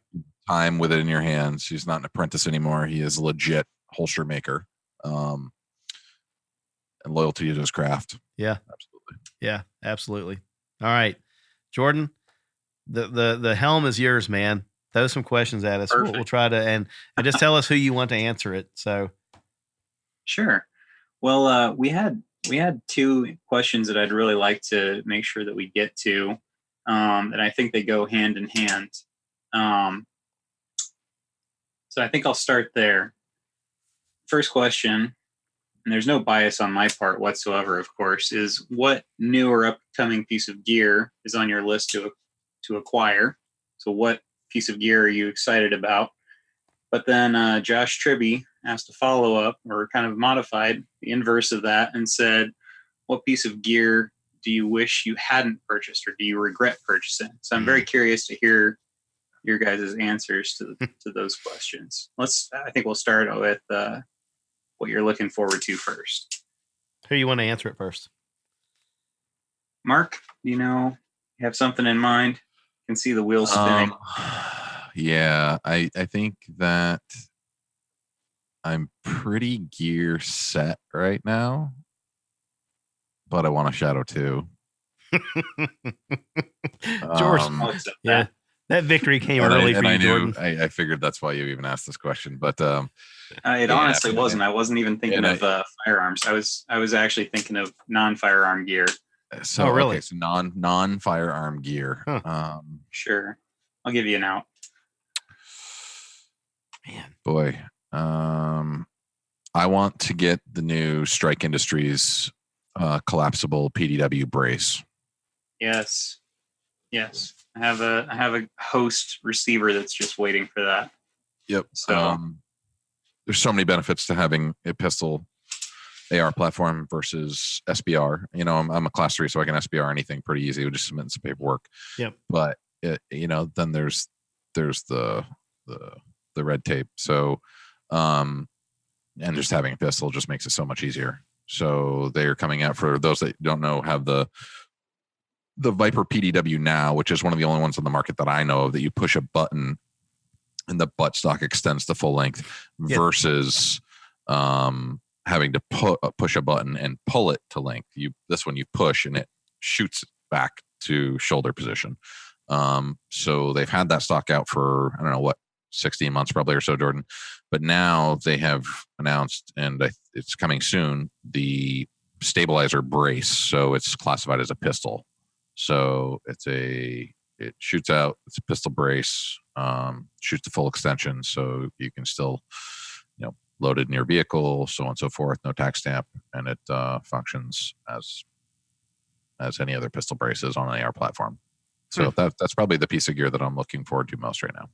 Time with it in your hands. He's not an apprentice anymore. He is a legit holster maker. And loyalty to his craft. Yeah. Absolutely. Yeah, absolutely. All right. Jordan, the helm is yours, man. Throw some questions at us. We'll try to and just tell us who you want to answer it. So Sure. Well, we had 2 questions that I'd really like to make sure that we get to. And I think they go hand in hand. So I think I'll start there. First question, and there's no bias on my part whatsoever, of course, is what new or upcoming piece of gear is on your list to acquire? So what piece of gear are you excited about? But then Josh Tribby asked a follow-up, or kind of modified the inverse of that, and said, what piece of gear do you wish you hadn't purchased, or do you regret purchasing? So I'm very curious to hear your guys' answers to those questions. I think we'll start with what you're looking forward to first. who you want to answer it first? Mark, you have something in mind? You can see the wheels spinning. Yeah, I think that I'm pretty gear set right now, but I want a Shadow 2. George, Yeah. that victory came early for you, Jordan. I figured that's why you even asked this question, but It honestly wasn't. I wasn't even thinking of firearms. I was actually thinking of non-firearm gear. So really? Okay, so non-firearm gear. Huh. Sure, I'll give you an out. Man, Boy, I want to get the new Strike Industries collapsible PDW brace. Yes. I have a host receiver that's just waiting for that. Yep. So there's so many benefits to having a pistol AR platform versus SBR. I'm a class 3, so I can SBR anything pretty easy. We just submit some paperwork. Yep. But then there's the red tape. So, and just having a pistol just makes it so much easier. So they are coming out, for those that don't know, have the Viper PDW now, which is one of the only ones on the market that I know of that you push a button and the buttstock extends to full length, versus having to push a button and pull it to length. This one you push and it shoots back to shoulder position. So they've had that stock out for, I don't know what, 16 months probably or so, Jordan. But now they have announced, and it's coming soon, the stabilizer brace. So it's classified as a pistol. So it shoots out, it's a pistol brace, shoots the full extension. So you can still, load it in your vehicle, so on and so forth, no tax stamp. And it functions as any other pistol braces on an AR platform. So that's probably the piece of gear that I'm looking forward to most right now.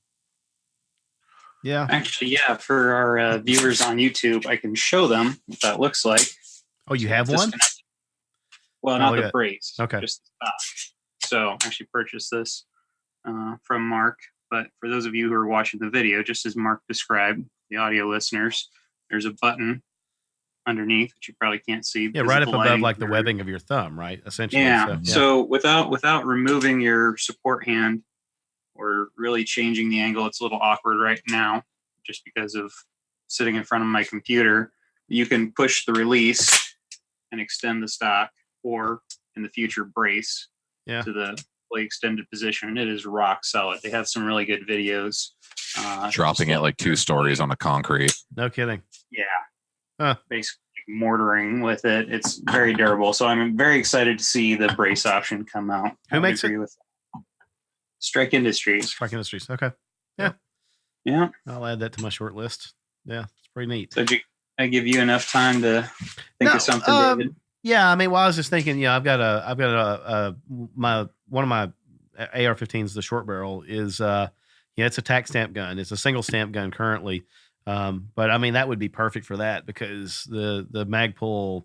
Yeah. Actually, for our viewers on YouTube, I can show them what that looks like. Oh, you have one? Well, not the brace. Okay. Just the stock. So I actually purchased this from Mark. But for those of you who are watching the video, just as Mark described, the audio listeners, there's a button underneath that you probably can't see. Yeah, right up above like the webbing of your thumb, right? Essentially. Yeah. So without removing your support hand or really changing the angle, it's a little awkward right now just because of sitting in front of my computer. You can push the release and extend the stock, or in the future brace to the fully extended position. It is rock solid. They have some really good videos. Dropping it like 2 stories on the concrete. No kidding. Yeah. Basically mortaring with it. It's very durable. So I'm very excited to see the brace option come out. Who makes it? With Strike Industries. Strike Industries. Okay. Yeah. Yeah. I'll add that to my short list. Yeah. It's pretty neat. So did I give you enough time to think of something, David? Yeah. I mean, well, I was just thinking, I've got one of my AR-15s, the short barrel is, it's a tack stamp gun. It's a single stamp gun currently. But I mean, that would be perfect for that because the Magpul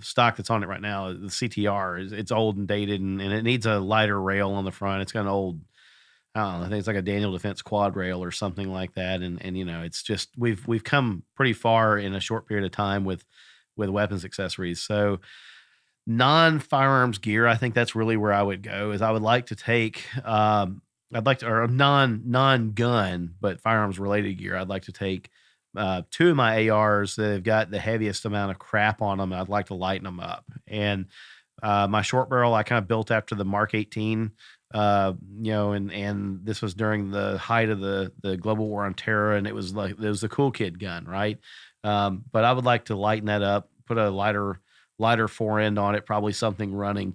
stock that's on it right now, the CTR, it's old and dated and it needs a lighter rail on the front. It's got an old, I don't know, I think it's like a Daniel Defense quad rail or something like that. And it's just, we've come pretty far in a short period of time with weapons accessories. So non-firearms gear, I think that's really where I would go is I would like to take, or non-gun, but firearms related gear. I'd like to take 2 of my ARs that have got the heaviest amount of crap on them. I'd like to lighten them up. And my short barrel, I kind of built after the Mark 18, and this was during the height of the global war on terror. And it was the cool kid gun. Right. But I would like to lighten that up, put a lighter forend on it, probably something running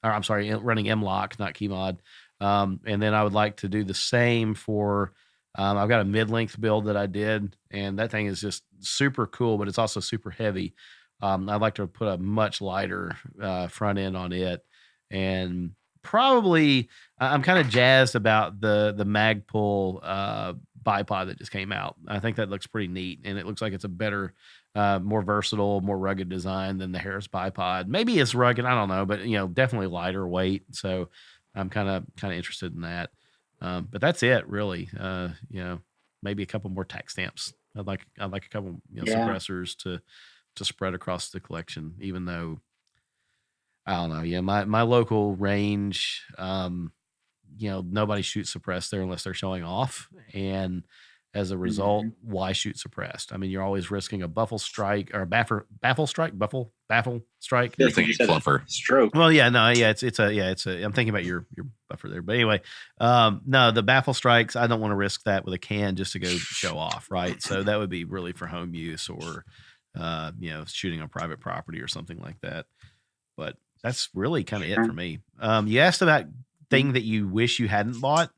running M-Lock, not key mod. And then I would like to do the same for, I've got a mid-length build that I did, and that thing is just super cool, but it's also super heavy. I'd like to put a much lighter front end on it. And probably I'm kind of jazzed about the Magpul bipod that just came out. I think that looks pretty neat, and it looks like it's a better, more versatile, more rugged design than the Harris bipod. Maybe it's rugged, I don't know, but definitely lighter weight. So I'm kind of interested in that. But that's it really. Maybe a couple more tack stamps. I'd like a couple suppressors to spread across the collection, even though I don't know. Yeah. My local range, nobody shoots suppressed there unless they're showing off. And as a result, why shoot suppressed? I mean, you're always risking a baffle strike or baffle strike. You're thinking fluffer stroke. Well, yeah, no, yeah, it's a. I'm thinking about your buffer there, but anyway, no, the baffle strikes. I don't want to risk that with a can just to go show off, right? So that would be really for home use or, shooting on private property or something like that. But that's really kind of it for me. You asked about thing that you wish you hadn't bought.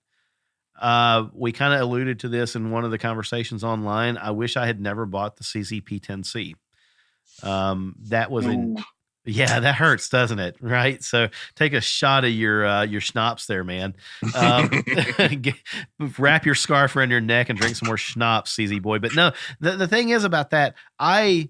We kind of alluded to this in one of the conversations online. I wish I had never bought the CZP-10C. That was that hurts, doesn't it? Right. So take a shot of your schnapps there, man. Wrap your scarf around your neck and drink some more schnapps, CZ boy. But no, the thing is about that. So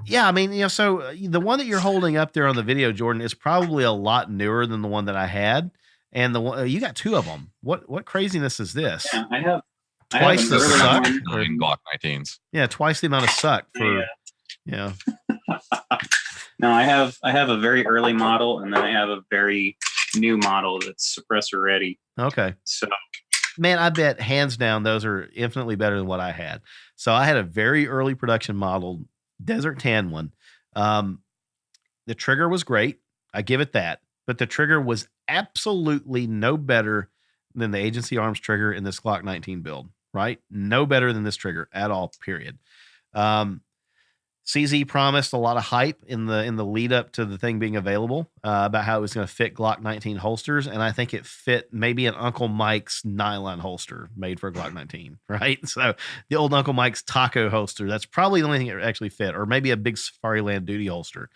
the one that you're holding up there on the video, Jordan, is probably a lot newer than the one that I had. And the one you got 2 of them. What craziness is this? Yeah, I have twice the suck. Glock 19s. Yeah, twice the amount of suck for. Yeah. No, I have a very early model, and then I have a very new model that's suppressor ready. Okay. So, man, I bet hands down those are infinitely better than what I had. So I had a very early production model, Desert Tan one. The trigger was great. I give it that. But the trigger was absolutely no better than the Agency Arms trigger in this Glock 19 build, right? No better than this trigger at all, period. CZ promised a lot of hype in the lead up to the thing being available about how it was going to fit Glock 19 holsters. And I think it fit maybe an Uncle Mike's nylon holster made for a Glock 19, right? So the old Uncle Mike's taco holster, that's probably the only thing it actually fit, or maybe a big Safariland duty holster.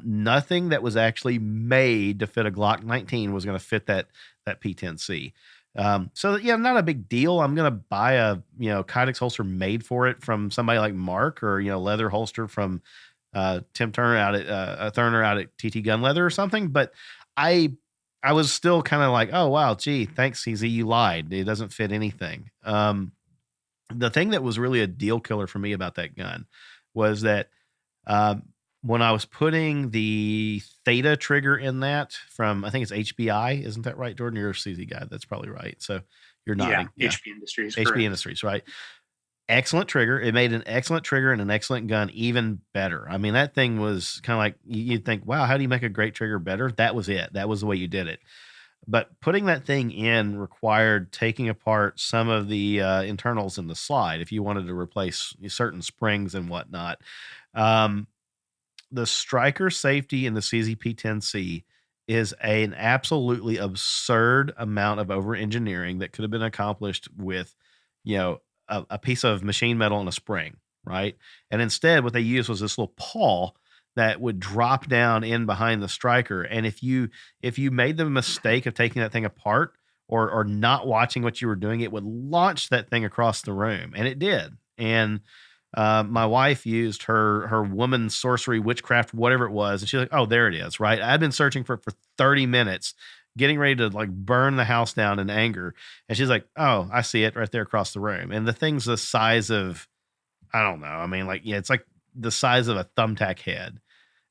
Nothing that was actually made to fit a Glock 19 was going to fit that P10C. So yeah, not a big deal. I'm going to buy a, Kydex holster made for it from somebody like Mark, or, leather holster from, Tim Turner out at, TT Gun Leather or something. But I I was still kind of like, oh, wow, gee, thanks, CZ, you lied. It doesn't fit anything. The thing that was really a deal killer for me about that gun was that when I was putting the Theta trigger in that from, I think it's HBI, isn't that right, Jordan? You're a CZ guy. That's probably right. So you're nodding. Yeah, HP Industries. HP correct. Industries, right? Excellent trigger. It made an excellent trigger and an excellent gun even better. I mean, that thing was kind of like, you'd think, wow, how do you make a great trigger better? That was it. That was the way you did it. But putting that thing in required taking apart some of the internals in the slide if you wanted to replace certain springs and whatnot. The striker safety in the CZP-10C is an absolutely absurd amount of over engineering that could have been accomplished with, a piece of machine metal and a spring, right? And instead, what they used was this little pawl that would drop down in behind the striker. And if you made the mistake of taking that thing apart or not watching what you were doing, it would launch that thing across the room, and it did. And my wife used her woman sorcery, witchcraft, whatever it was. And she's like, oh, there it is. Right. I'd been searching for it for 30 minutes, getting ready to like burn the house down in anger. And she's like, oh, I see it right there across the room. And the thing's the size of, I don't know. I mean, it's like the size of a thumbtack head.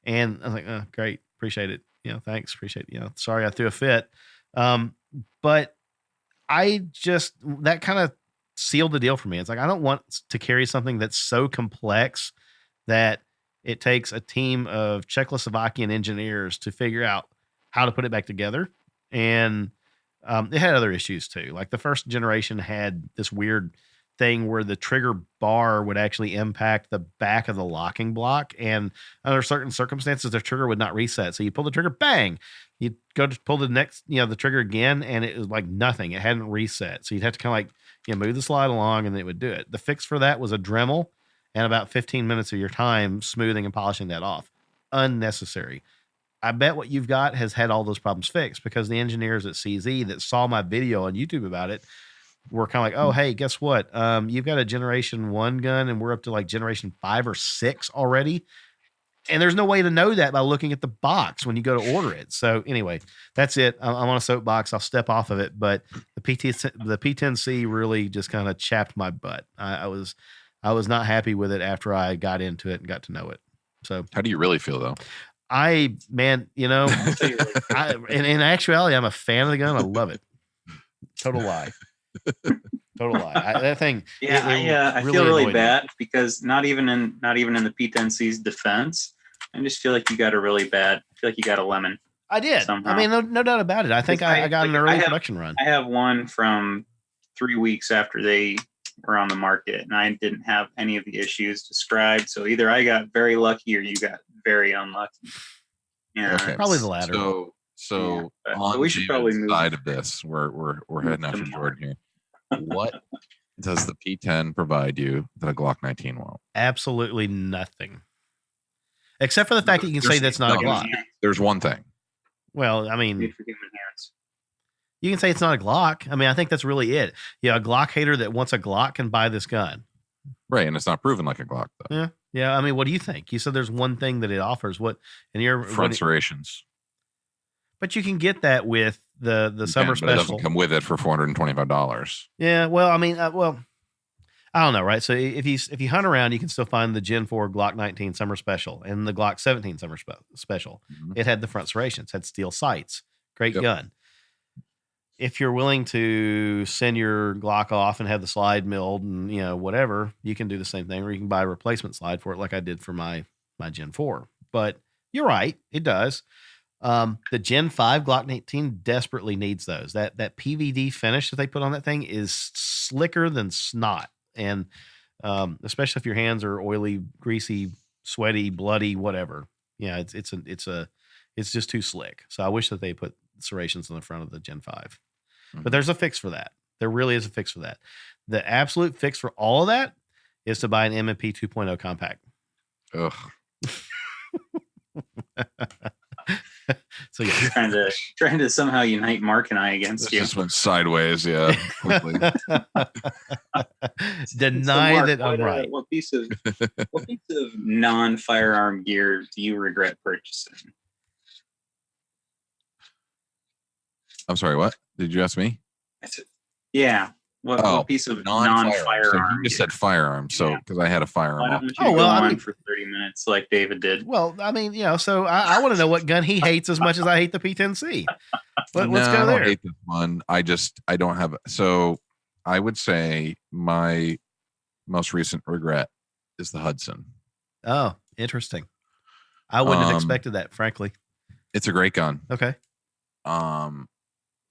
And I was like, oh, great. Appreciate it. Thanks. Appreciate it. Sorry I threw a fit. But that kind of sealed the deal for me. It's like, I don't want to carry something that's so complex that it takes a team of Czechoslovakian engineers to figure out how to put it back together. And it had other issues too. Like the first generation had this weird thing where the trigger bar would actually impact the back of the locking block. And under certain circumstances, the trigger would not reset. So you pull the trigger, bang, you'd go to pull the next, the trigger again. And it was like nothing. It hadn't reset. So you'd have to kind of like, move the slide along and it would do it. The fix for that was a Dremel and about 15 minutes of your time smoothing and polishing that off. Unnecessary. I bet what you've got has had all those problems fixed because the engineers at CZ that saw my video on YouTube about it were kind of like, oh, hey, guess what? You've got a generation 1 gun and we're up to like generation 5 or 6 already. And there's no way to know that by looking at the box when you go to order it. So anyway, that's it. I'm on a soapbox. I'll step off of it. But the P10C really just kind of chapped my butt. I was not happy with it after I got into it and got to know it. So how do you really feel though? In actuality, I'm a fan of the gun. I love it. Total lie. Total lie. That thing. Yeah, I feel really bad because not even in the P10C's defense, I just feel like you got a lemon. I did. Somehow. I mean, no doubt about it. I think I got an early production run. I have one from 3 weeks after they were on the market, and I didn't have any of the issues described. So either I got very lucky or you got very unlucky. Yeah, okay. Probably the latter. So on we should probably move side of this, we're heading after Jordan here. What does the P10 provide you that a Glock 19 won't? Absolutely nothing, except for the fact that you can say that's not a Glock. There's one thing. Well, I mean, you can say it's not a Glock. I mean, I think that's really it. Yeah, a Glock hater that wants a Glock can buy this gun. Right, and it's not proven like a Glock though. Yeah. I mean, what do you think? You said there's one thing that it offers. What? And your front serrations. But you can get that with the summer special. But it doesn't come with it for $425. Yeah, well, I mean, I don't know, right? So if you hunt around, you can still find the Gen 4 Glock 19 summer special and the Glock 17 summer special. Mm-hmm. It had the front serrations, had steel sights, great gun. If you're willing to send your Glock off and have the slide milled and whatever, you can do the same thing, or you can buy a replacement slide for it, like I did for my Gen 4. But you're right, it does. The Gen 5 Glock 19 desperately needs those. That PVD finish that they put on that thing is slicker than snot. And especially if your hands are oily, greasy, sweaty, bloody, whatever. Yeah, it's just too slick. So I wish that they put serrations on the front of the Gen 5. Mm-hmm. But there's a fix for that. There really is a fix for that. The absolute fix for all of that is to buy an M&P 2.0 compact. Ugh. So yeah, trying to somehow unite Mark and I against you. Just went sideways, yeah. Deny Mark, that I'm right. What piece of non-firearm gear do you regret purchasing? I'm sorry, what? Did you ask me? Yeah. What piece of non-firearm? So you just said firearm. So because I had a firearm. Why don't you go on for 30 minutes like David did? Well, I mean, so I want to know what gun he hates as much as I hate the P10C. Let's go there. I don't hate this one. I don't have. So I would say my most recent regret is the Hudson. Oh, interesting. I wouldn't have expected that, frankly. It's a great gun. Okay.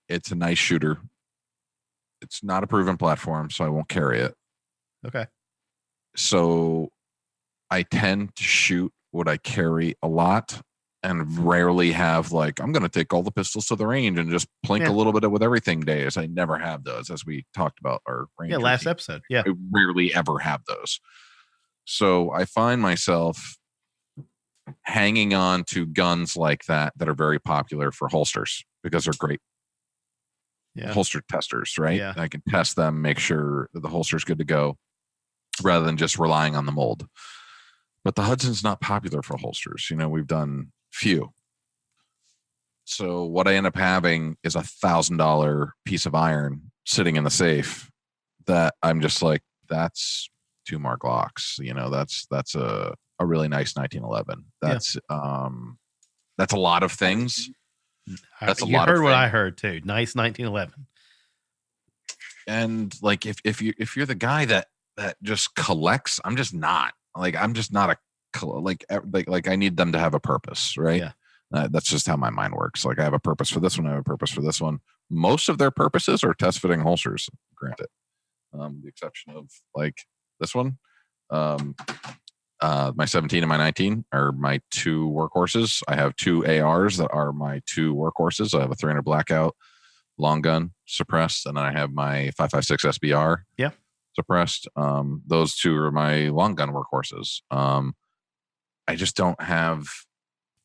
It's a nice shooter. It's not a proven platform, so I won't carry it. Okay. So I tend to shoot what I carry a lot and rarely have I'm going to take all the pistols to the range and just plink a little bit with everything days. I never have those, as we talked about our range. Yeah, last episode. Yeah. I rarely ever have those. So I find myself hanging on to guns like that are very popular for holsters because they're great holster testers, right? Yeah. I can test them, make sure that the holster's good to go rather than just relying on the mold. But the Hudson's not popular for holsters. We've done few. So what I end up having is $1,000 piece of iron sitting in the safe that I'm just like, that's 2 more Glocks. That's a really nice 1911. That's a lot of things. That's a lot. You heard what I heard too. Nice 1911. And if you're the guy that just collects, I'm just not. I'm just not I need them to have a purpose, right? Yeah. That's just how my mind works. I have a purpose for this one. I have a purpose for this one. Most of their purposes are test fitting holsters, granted. The exception of this one. My 17 and my 19 are my 2 workhorses. I have 2 ARs that are my 2 workhorses. I have a 300 Blackout long gun suppressed, and then I have my 5.56 SBR suppressed. Those 2 are my long gun workhorses. I just don't have.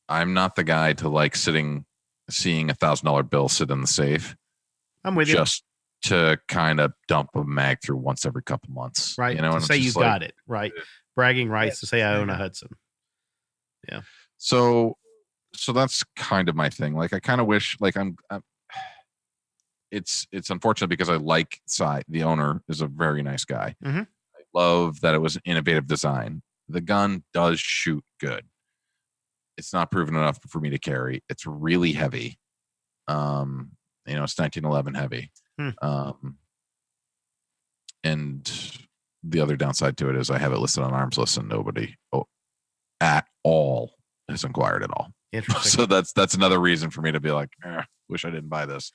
I'm not the guy to seeing $1,000 bill sit in the safe. I'm with you. Just to kind of dump a mag through once every couple months, right? To say you got it, right? Bragging rights to say I own a Hudson. Yeah. So that's kind of my thing. I kind of wish it's unfortunate because I like Cy. The owner is a very nice guy. Mm-hmm. I love that it was an innovative design. The gun does shoot good. It's not proven enough for me to carry. It's really heavy. It's 1911 heavy. And the other downside to it is I have it listed on arms list and nobody at all has inquired at all. Interesting. So that's another reason for me to be like, wish I didn't buy this.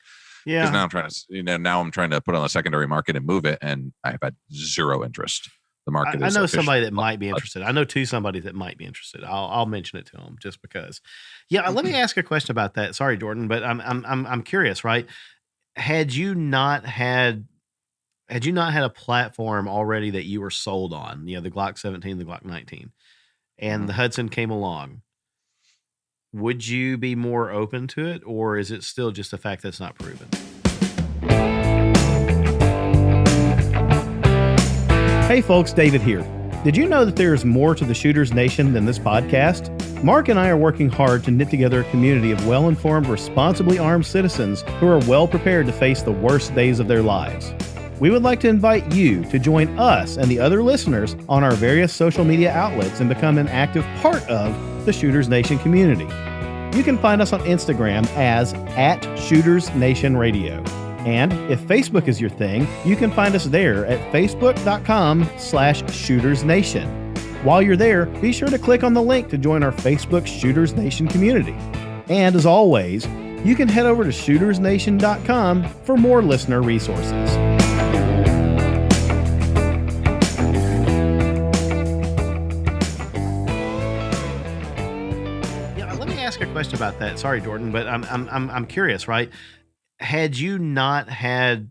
Yeah. Because now I'm trying to put it on the secondary market and move it, and I've had zero interest. The market. I know somebody that might be interested. I know somebody that might be interested. I'll mention it to them just because. Yeah. Let me ask a question about that. Sorry, Jordan, but I'm curious, right? Had you not had a platform already that you were sold on, the Glock 17, the Glock 19, and the Hudson came along, would you be more open to it, or is it still just a fact that's not proven? Hey folks, David here. Did you know that there is more to the Shooters Nation than this podcast? Mark and I are working hard to knit together a community of well-informed, responsibly armed citizens who are well prepared to face the worst days of their lives. We would like to invite you to join us and the other listeners on our various social media outlets and become an active part of the Shooters Nation community. You can find us on Instagram as @ShootersNationRadio. And if Facebook is your thing, you can find us there at facebook.com/ShootersNation. While you're there, be sure to click on the link to join our Facebook Shooters Nation community. And as always, you can head over to shootersnation.com for more listener resources. Yeah, let me ask a question about that. Sorry, Jordan, but I'm curious, right? Had you not had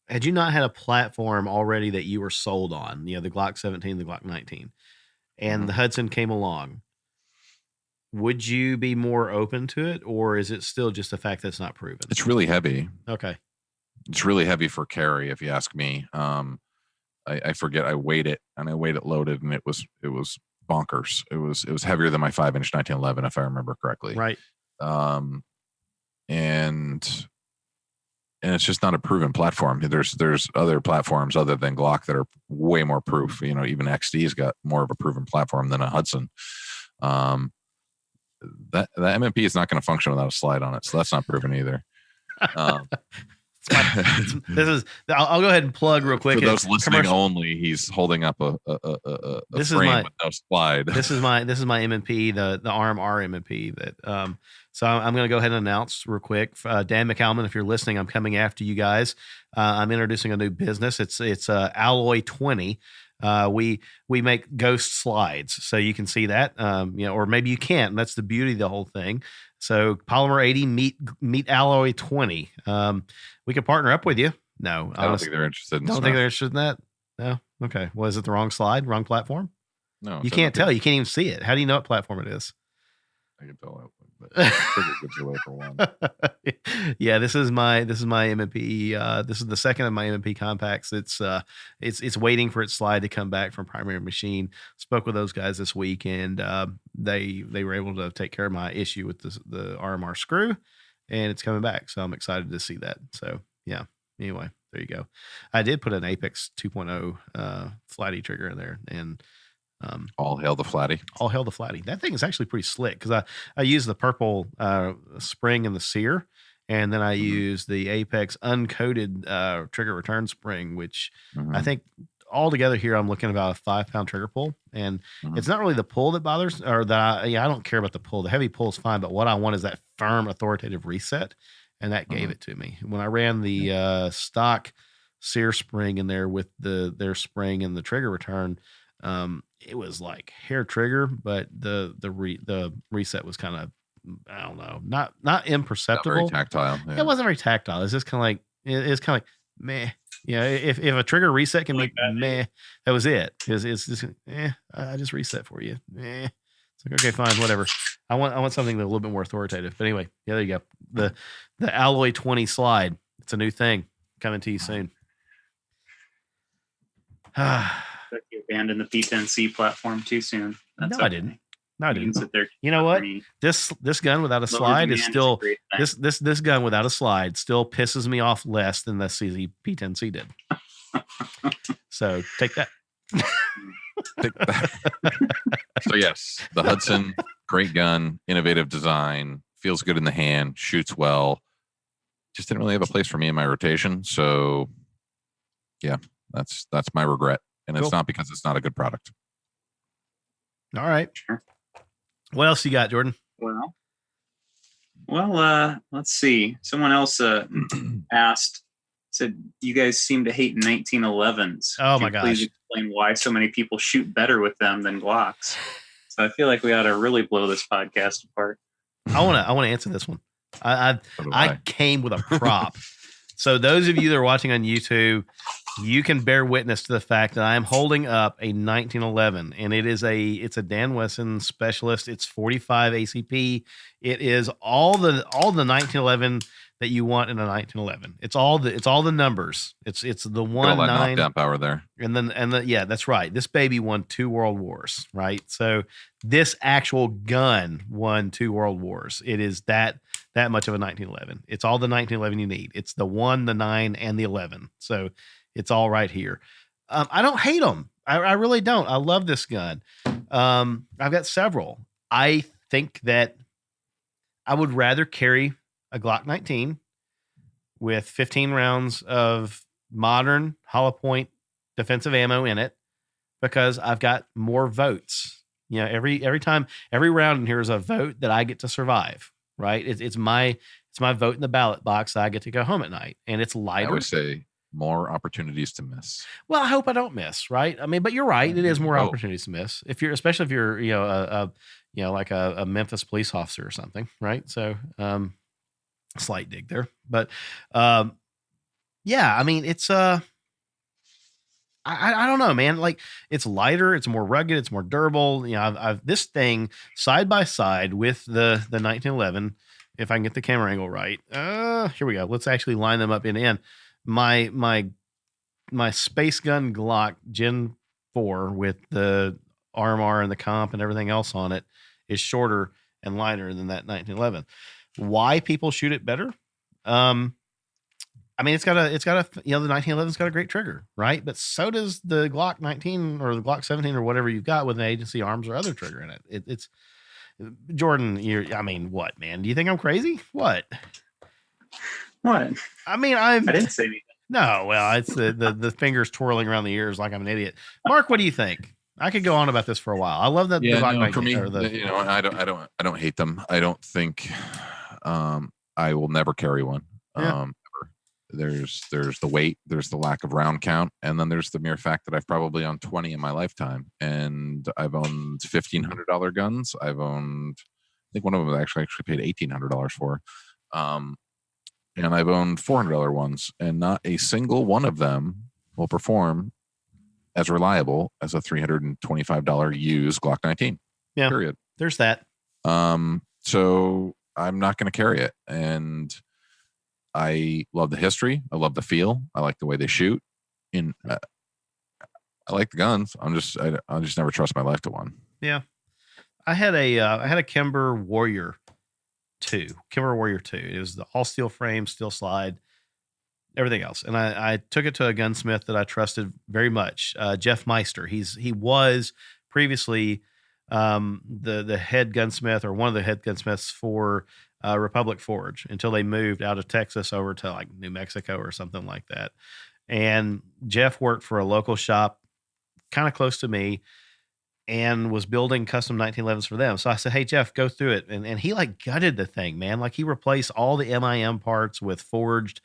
a platform already that you were sold on, the Glock 17, the Glock 19, and the Hudson came along, would you be more open to it, or is it still just a fact that's not proven? It's really heavy. Okay. It's really heavy for carry, if you ask me. I forget. I weighed it loaded, and it was bonkers. It was heavier than my 5-inch 1911, if I remember correctly. Right. And and it's just not a proven platform. There's other platforms other than Glock that are way more proof. Even XD's got more of a proven platform than a Hudson. That MMP is not going to function without a slide on it, so that's not proven either. I'll go ahead and plug real quick. For those listening only, he's holding up a frame with no slide. This is my MMP, the ARM R MMP. So I'm going to go ahead and announce real quick. Dan McAlman, if you're listening, I'm coming after you guys. I'm introducing a new business. It's Alloy 20. We make ghost slides, so you can see that, or maybe you can't. That's the beauty of the whole thing. So Polymer 80 meet Alloy 20. We can partner up with you. No, I don't think they're interested. Don't think they're interested in that. No. Okay. Well, is it the wrong slide, wrong platform? No, you can't tell. You can't even see it. How do you know what platform it is? I can tell that. But I think it gives away for one. Yeah, this is my MMP. This is the second of my MMP compacts. It's waiting for its slide to come back from Primary Machine. Spoke with those guys this week, and they were able to take care of my issue with the RMR screw, and it's coming back. So I'm excited to see that. So yeah. Anyway, there you go. I did put an Apex 2.0 flatty trigger in there, and all hail the flatty. All hail the flatty. That thing is actually pretty slick because I use the purple spring and the sear, and then I use the Apex uncoated trigger return spring, which I think altogether here I'm looking at about a 5-pound trigger pull, and it's not really the pull that bothers, or that I don't care about the pull. The heavy pull is fine, but what I want is that firm, authoritative reset, and that gave it to me. When I ran the stock sear spring in there with their spring and the trigger return, it was like hair trigger, but the reset was kind of, I don't know, not imperceptible. Not very tactile. Yeah. It wasn't very tactile. It's just kind of like it's kind of like meh. If a trigger reset can make meh, that was it. It's just I just reset for you. It's like, okay, fine, whatever. I want something a little bit more authoritative. But anyway, yeah, there you go. The Alloy 20 slide. It's a new thing coming to you soon. You abandoned the P10C platform too soon. No, I didn't. Sit there. You know what? This gun without a slide is still this gun without a slide still pisses me off less than the CZ P10C did. So take that. So yes, the Hudson, great gun, innovative design, feels good in the hand, shoots well. Just didn't really have a place for me in my rotation. So yeah, that's my regret. And It's not because it's not a good product. All right. Sure. What else you got, Jordan? Well, let's see. Someone else said, you guys seem to hate 1911s. Oh my gosh. Please explain why so many people shoot better with them than Glocks. So I feel like we ought to really blow this podcast apart. I want to answer this one. I came with a prop. So those of you that are watching on YouTube, you can bear witness to the fact that I am holding up a 1911, and it's a Dan Wesson Specialist. It's 45 ACP. It is all the 1911 that you want in a 1911. It's all the numbers. It's the 1 9 knockdown power there. Yeah, that's right. This baby won 2 world wars, right? So this actual gun won 2 world wars. It is that much of a 1911. It's all the 1911 you need. It's the 1, the 9, and the 11. So it's all right here. I don't hate them. I really don't. I love this gun. I've got several. I think that I would rather carry a Glock 19 with 15 rounds of modern hollow point defensive ammo in it because I've got more votes. You know, every round in here is a vote that I get to survive, right? It's my vote in the ballot box that I get to go home at night, and it's lighter. I would say more opportunities to miss. Well, I hope I don't miss, right? I mean, but you're right. It is more opportunities to miss especially if you're, like a Memphis police officer or something, right? So, slight dig there, but, yeah, I mean, it's, I don't know, man. Like, it's lighter, it's more rugged, it's more durable. You know, I've this thing side by side with the 1911. If I can get the camera angle right, here we go. Let's actually line them up in the end. My Space Gun Glock Gen 4 with the RMR and the comp and everything else on it is shorter and lighter than that 1911. Why people shoot it better? I mean, it's got a, the 1911's got a great trigger, right? But so does the Glock 19 or the Glock 17 or whatever you've got with an agency arms or other trigger in it. It's Jordan. I mean, what, man? Do you think I'm crazy? What? What? I mean, I didn't say anything. No, well, it's the fingers twirling around the ears like I'm an idiot. Mark, what do you think? I could go on about this for a while. I love that. Yeah, the Glock no, 19, for me, or the, you know, I don't hate them. I don't think I will never carry one. Yeah. Ever. There's the weight, there's the lack of round count, and then there's the mere fact that I've probably owned 20 in my lifetime, and I've owned $1,500 guns. I've owned, I think one of them I actually paid $1,800 for, and I've owned $400 ones, and not a single one of them will perform as reliable as a $325 used Glock 19. Yeah, period. There's that. So I'm not going to carry it, and I love the history. I love the feel. I like the way they shoot. I like the guns. I just never trust my life to one. Yeah, I had a Kimber Warrior 2. It was the all steel frame, steel slide, everything else. And I took it to a gunsmith that I trusted very much, Jeff Meister. He was previously the head gunsmith, or one of the head gunsmiths for Republic Forge, until they moved out of Texas over to like New Mexico or something like that. And Jeff worked for a local shop kind of close to me and was building custom 1911s for them. So I said, hey, Jeff, go through it. And he like gutted the thing, man. Like he replaced all the MIM parts with forged,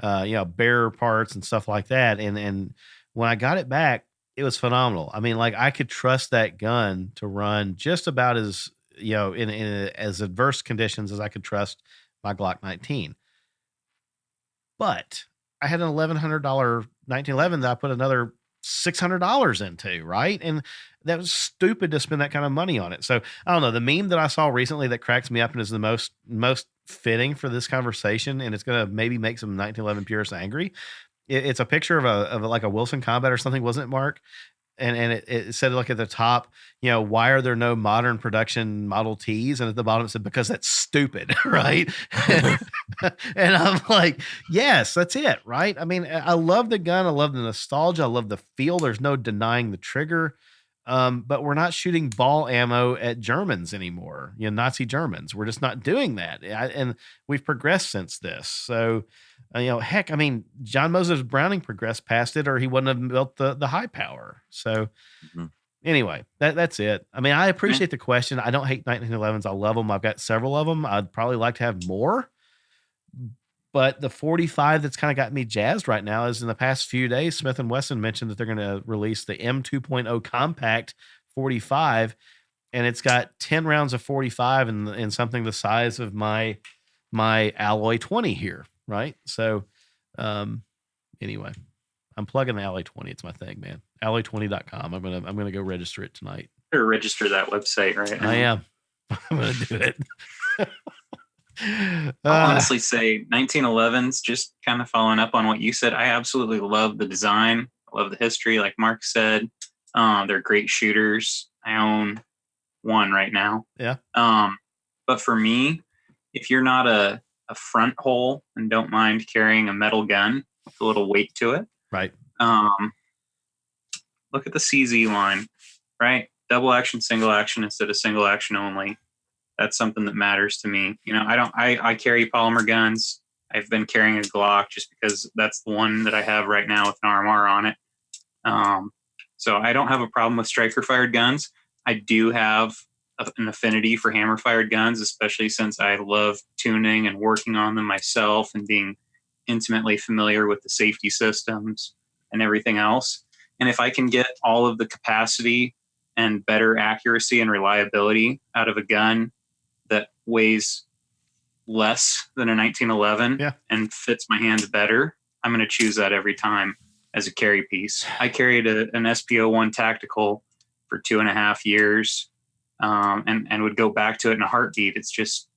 bearer parts and stuff like that. And when I got it back, it was phenomenal. I mean, like I could trust that gun to run just about as, in as adverse conditions as I could trust my Glock 19. But I had an $1,100 1911 that I put another $600 into, right? And that was stupid to spend that kind of money on it. So I don't know. The meme that I saw recently that cracks me up and is the most fitting for this conversation, and it's going to maybe make some 1911 purists angry. It's a picture of like a Wilson Combat or something, wasn't it, Mark? And it said, like at the top, why are there no modern production Model Ts? And at the bottom it said, because that's stupid, right? And I'm like, yes, that's it, right? I mean, I love the gun. I love the nostalgia. I love the feel. There's no denying the trigger. But we're not shooting ball ammo at Germans anymore, Nazi Germans. We're just not doing that. And we've progressed since this. So, heck, I mean, John Moses Browning progressed past it, or he wouldn't have built the high power. So anyway, that's it. I mean, I appreciate the question. I don't hate 1911s. I love them. I've got several of them. I'd probably like to have more. But the 45 that's kind of got me jazzed right now is in the past few days, Smith & Wesson mentioned that they're going to release the M2.0 Compact 45, and it's got 10 rounds of 45 and something the size of my Alloy 20 here, right? So anyway, I'm plugging the Alloy 20. It's my thing, man. Alloy20.com. I'm gonna go register it tonight. You're register that website, right? I am. I'm gonna do it. I'll honestly say 1911s, just kind of following up on what you said. I absolutely love the design. I love the history. Like Mark said, they're great shooters. I own one right now. Yeah. But for me, if you're not a front hole and don't mind carrying a metal gun with a little weight to it, right. Look at the CZ line, right? Double action, single action instead of single action only. That's something that matters to me. I carry polymer guns. I've been carrying a Glock just because that's the one that I have right now with an RMR on it. So I don't have a problem with striker fired guns. I do have an affinity for hammer fired guns, especially since I love tuning and working on them myself and being intimately familiar with the safety systems and everything else. And if I can get all of the capacity and better accuracy and reliability out of a gun that weighs less than a 1911 and fits my hands better, I'm going to choose that every time as a carry piece. I carried an SPO1 tactical for 2.5 years and would go back to it in a heartbeat. It's just,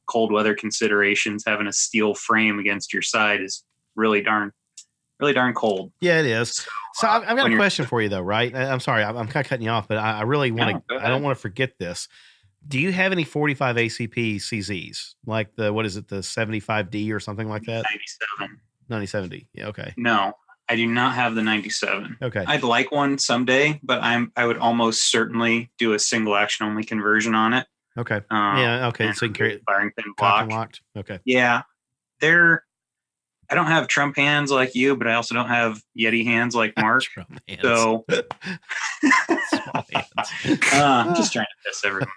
cold weather considerations, having a steel frame against your side is really darn cold. Yeah, it is. So I've got a question for you though, right? I'm sorry, I'm kind of cutting you off, but I really want to, I don't want to forget this. Do you have any 45 ACP CZs? Like the 75D or something like that? 97. 9070. Yeah. Okay. No, I do not have the 97. Okay. I'd like one someday, but I would almost certainly do a single action only conversion on it. Okay. Yeah. Okay. And So you can carry it firing pin cocked and block. locked. Okay. Yeah, I don't have Trump hands like you, but I also don't have Yeti hands like Mark. Trump hands. So Small hands. I'm just trying to piss everyone.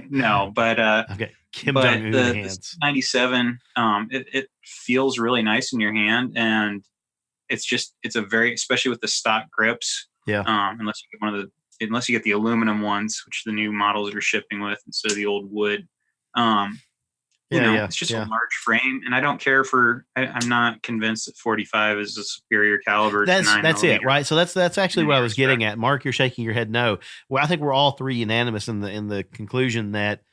No, but Okay. Kim Jong-un the hands. 97, it feels really nice in your hand, and it's a very, especially with the stock grips. Yeah. Unless you get the aluminum ones, which the new models are shipping with instead of the old wood. It's just a large frame, and I don't care for. I'm not convinced that 45 is a superior caliber. That's it, right? So that's actually what I was getting at. Mark, you're shaking your head no. Well, I think we're all three unanimous in the conclusion that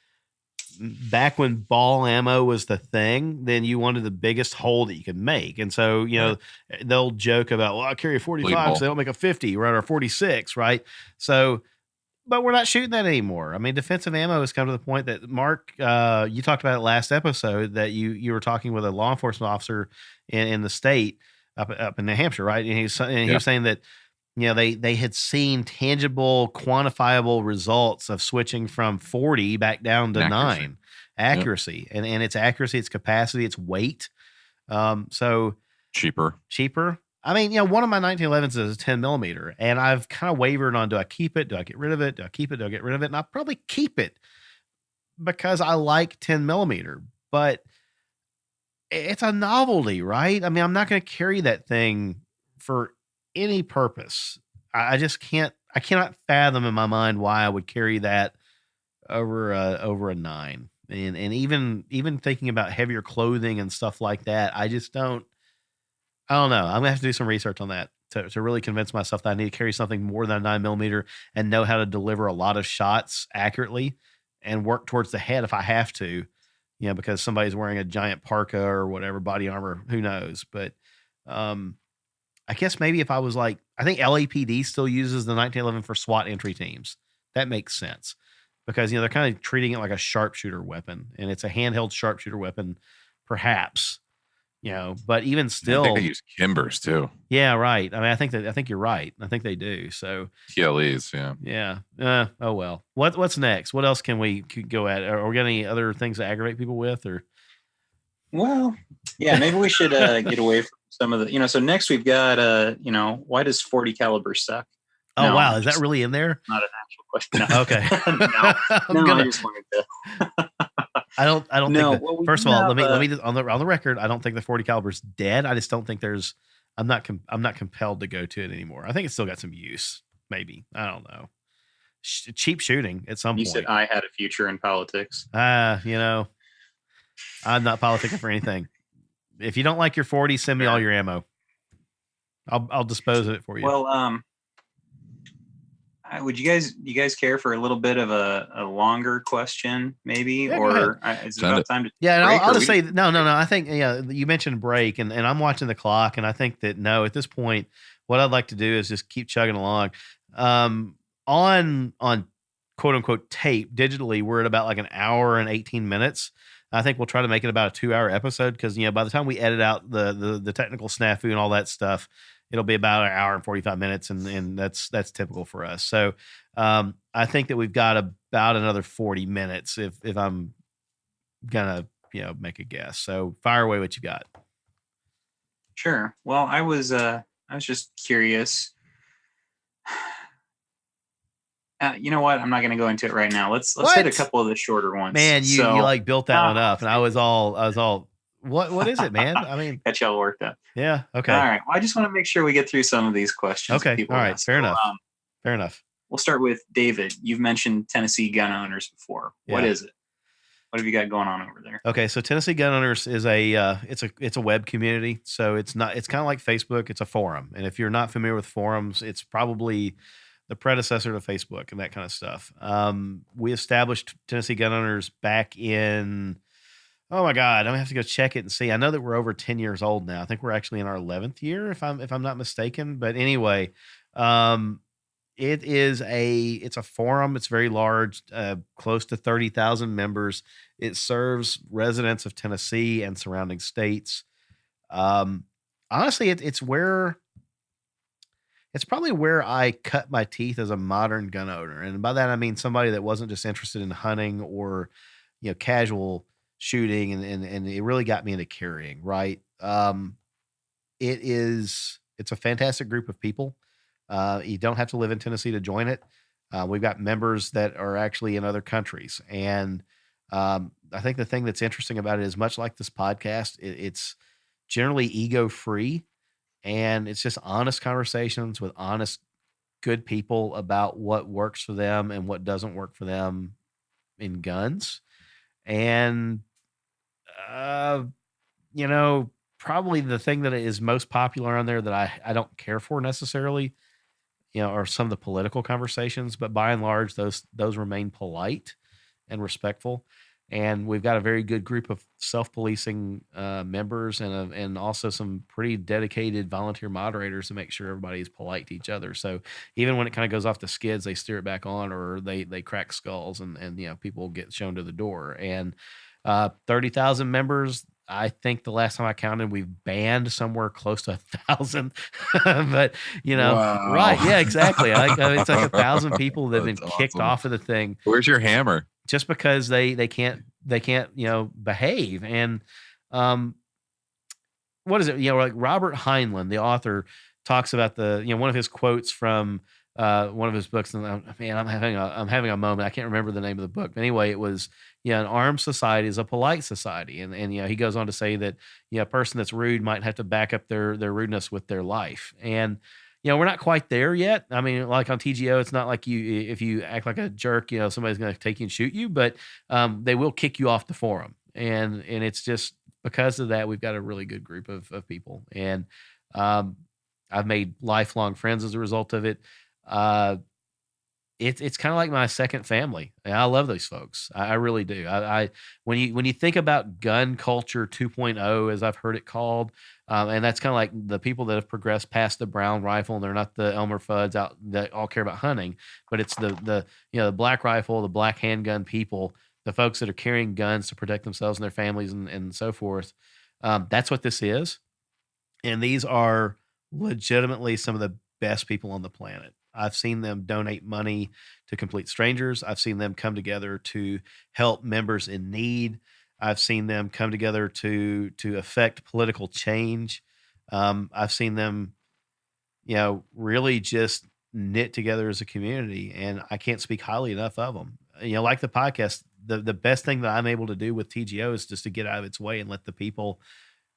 back when ball ammo was the thing, then you wanted the biggest hole that you could make, and so they'll joke about, well, I carry a 45, so they don't make a 50, right, or 46, right? So. But we're not shooting that anymore. I mean, defensive ammo has come to the point that Mark, you talked about it last episode that you were talking with a law enforcement officer in the state up in New Hampshire, right? And he was saying that they had seen tangible, quantifiable results of switching from 40 back down to 9 accuracy, and its accuracy, its capacity, its weight. So cheaper. I mean, one of my 1911s is a 10 millimeter, and I've kind of wavered on, do I keep it? Do I get rid of it? Do I keep it? Do I get rid of it? And I'll probably keep it because I like 10 millimeter, but it's a novelty, right? I mean, I'm not going to carry that thing for any purpose. I just can't, I cannot fathom in my mind why I would carry that over a 9. And even thinking about heavier clothing and stuff like that, I just don't. I don't know. I'm gonna have to do some research on that to really convince myself that I need to carry something more than a 9 millimeter and know how to deliver a lot of shots accurately and work towards the head if I have to, because somebody's wearing a giant parka or whatever, body armor, who knows? But I guess maybe if I was like, I think LAPD still uses the 1911 for SWAT entry teams. That makes sense because they're kind of treating it like a sharpshooter weapon, and it's a handheld sharpshooter weapon, perhaps. But even still, I think they use Kimbers too. Yeah, right. I mean, I think you're right. I think they do. So TLEs, yeah. Oh well. What's next? What else can we go at? Or we got any other things to aggravate people with? Or well, yeah, maybe we should get away from some of the. So next we've got why does 40 caliber suck? Oh no, wow, is that really in there? Not an actual question. No. Okay. I just wanted to. I don't think that, first of all, let me just, on the record, I don't think the 40 caliber's dead. I just don't think I'm not compelled to go to it anymore. I think it's still got some use. Maybe. I don't know. Cheap shooting at some point. You said I had a future in politics. I'm not politicking for anything. If you don't like your 40, send me all your ammo. I'll dispose of it for you. Well, would you guys care for a little bit of a longer question, maybe, or is it about time to? Yeah, and I'll just say no. I think you mentioned break, and I'm watching the clock, and I think that no, at this point, what I'd like to do is just keep chugging along. On quote unquote tape digitally, we're at about like an hour and 18 minutes. I think we'll try to make it about a 2-hour episode because by the time we edit out the technical snafu and all that stuff, it'll be about an hour and 45 minutes, and that's typical for us. So I think that we've got about another 40 minutes if I'm gonna make a guess. So fire away what you got. Sure. Well, I was just curious. You know what? I'm not going to go into it right now. Let's hit a couple of the shorter ones. Man, you like built that one up, and I was all. What is it, man? I mean, got y'all worked up. Yeah. Okay. All right. Well, I just want to make sure we get through some of these questions. Okay. All right. Fair enough. Fair enough. We'll start with David. You've mentioned Tennessee gun owners before. Yeah. What is it? What have you got going on over there? Okay. So Tennessee gun owners is it's a web community. So it's kind of like Facebook. It's a forum. And if you're not familiar with forums, it's probably the predecessor to Facebook and that kind of stuff. We established Tennessee gun owners back in, oh my God, I'm gonna have to go check it and see. I know that we're over 10 years old now. I think we're actually in our 11th year, if I'm not mistaken. But anyway, it's a forum. It's very large, close to 30,000 members. It serves residents of Tennessee and surrounding states. honestly, it's probably where I cut my teeth as a modern gun owner. And by that, I mean somebody that wasn't just interested in hunting or, casual shooting. And it really got me into carrying, right? It's a fantastic group of people. You don't have to live in Tennessee to join it. We've got members that are actually in other countries. And I think the thing that's interesting about it is much like this podcast, it's generally ego free. And it's just honest conversations with honest, good people about what works for them and what doesn't work for them in guns. And, uh, probably the thing that is most popular on there that I don't care for necessarily, are some of the political conversations, but by and large, those remain polite and respectful. And we've got a very good group of self-policing members and also some pretty dedicated volunteer moderators to make sure everybody is polite to each other. So even when it kind of goes off the skids, they steer it back on, or they crack skulls and people get shown to the door. And 30,000 members. I think the last time I counted, we've banned somewhere close to 1,000. But Wow. right? Yeah, exactly. I mean, it's like 1,000 people that have been kicked off of the thing. Where's your hammer? Just because they can't behave. And what is it? Like Robert Heinlein, the author, talks about one of his quotes from one of his books. And I'm having a moment. I can't remember the name of the book. But anyway, it was an armed society is a polite society, and he goes on to say that a person that's rude might have to back up their rudeness with their life. And we're not quite there yet. I mean, like on TGO, it's not like if you act like a jerk, somebody's going to take you and shoot you, but they will kick you off the forum. And it's just because of that, we've got a really good group of people. And I've made lifelong friends as a result of it. It's kind of like my second family. And I love those folks. I really do. When you think about gun culture 2.0, as I've heard it called, and that's kind of like the people that have progressed past the brown rifle, and they're not the Elmer Fuds out that all care about hunting, but it's the black rifle, the black handgun people, the folks that are carrying guns to protect themselves and their families and so forth. That's what this is. And these are legitimately some of the best people on the planet. I've seen them donate money to complete strangers. I've seen them come together to help members in need. I've seen them come together to affect political change. I've seen them, really just knit together as a community, and I can't speak highly enough of them. Like the podcast, the best thing that I'm able to do with TGO is just to get out of its way and let the people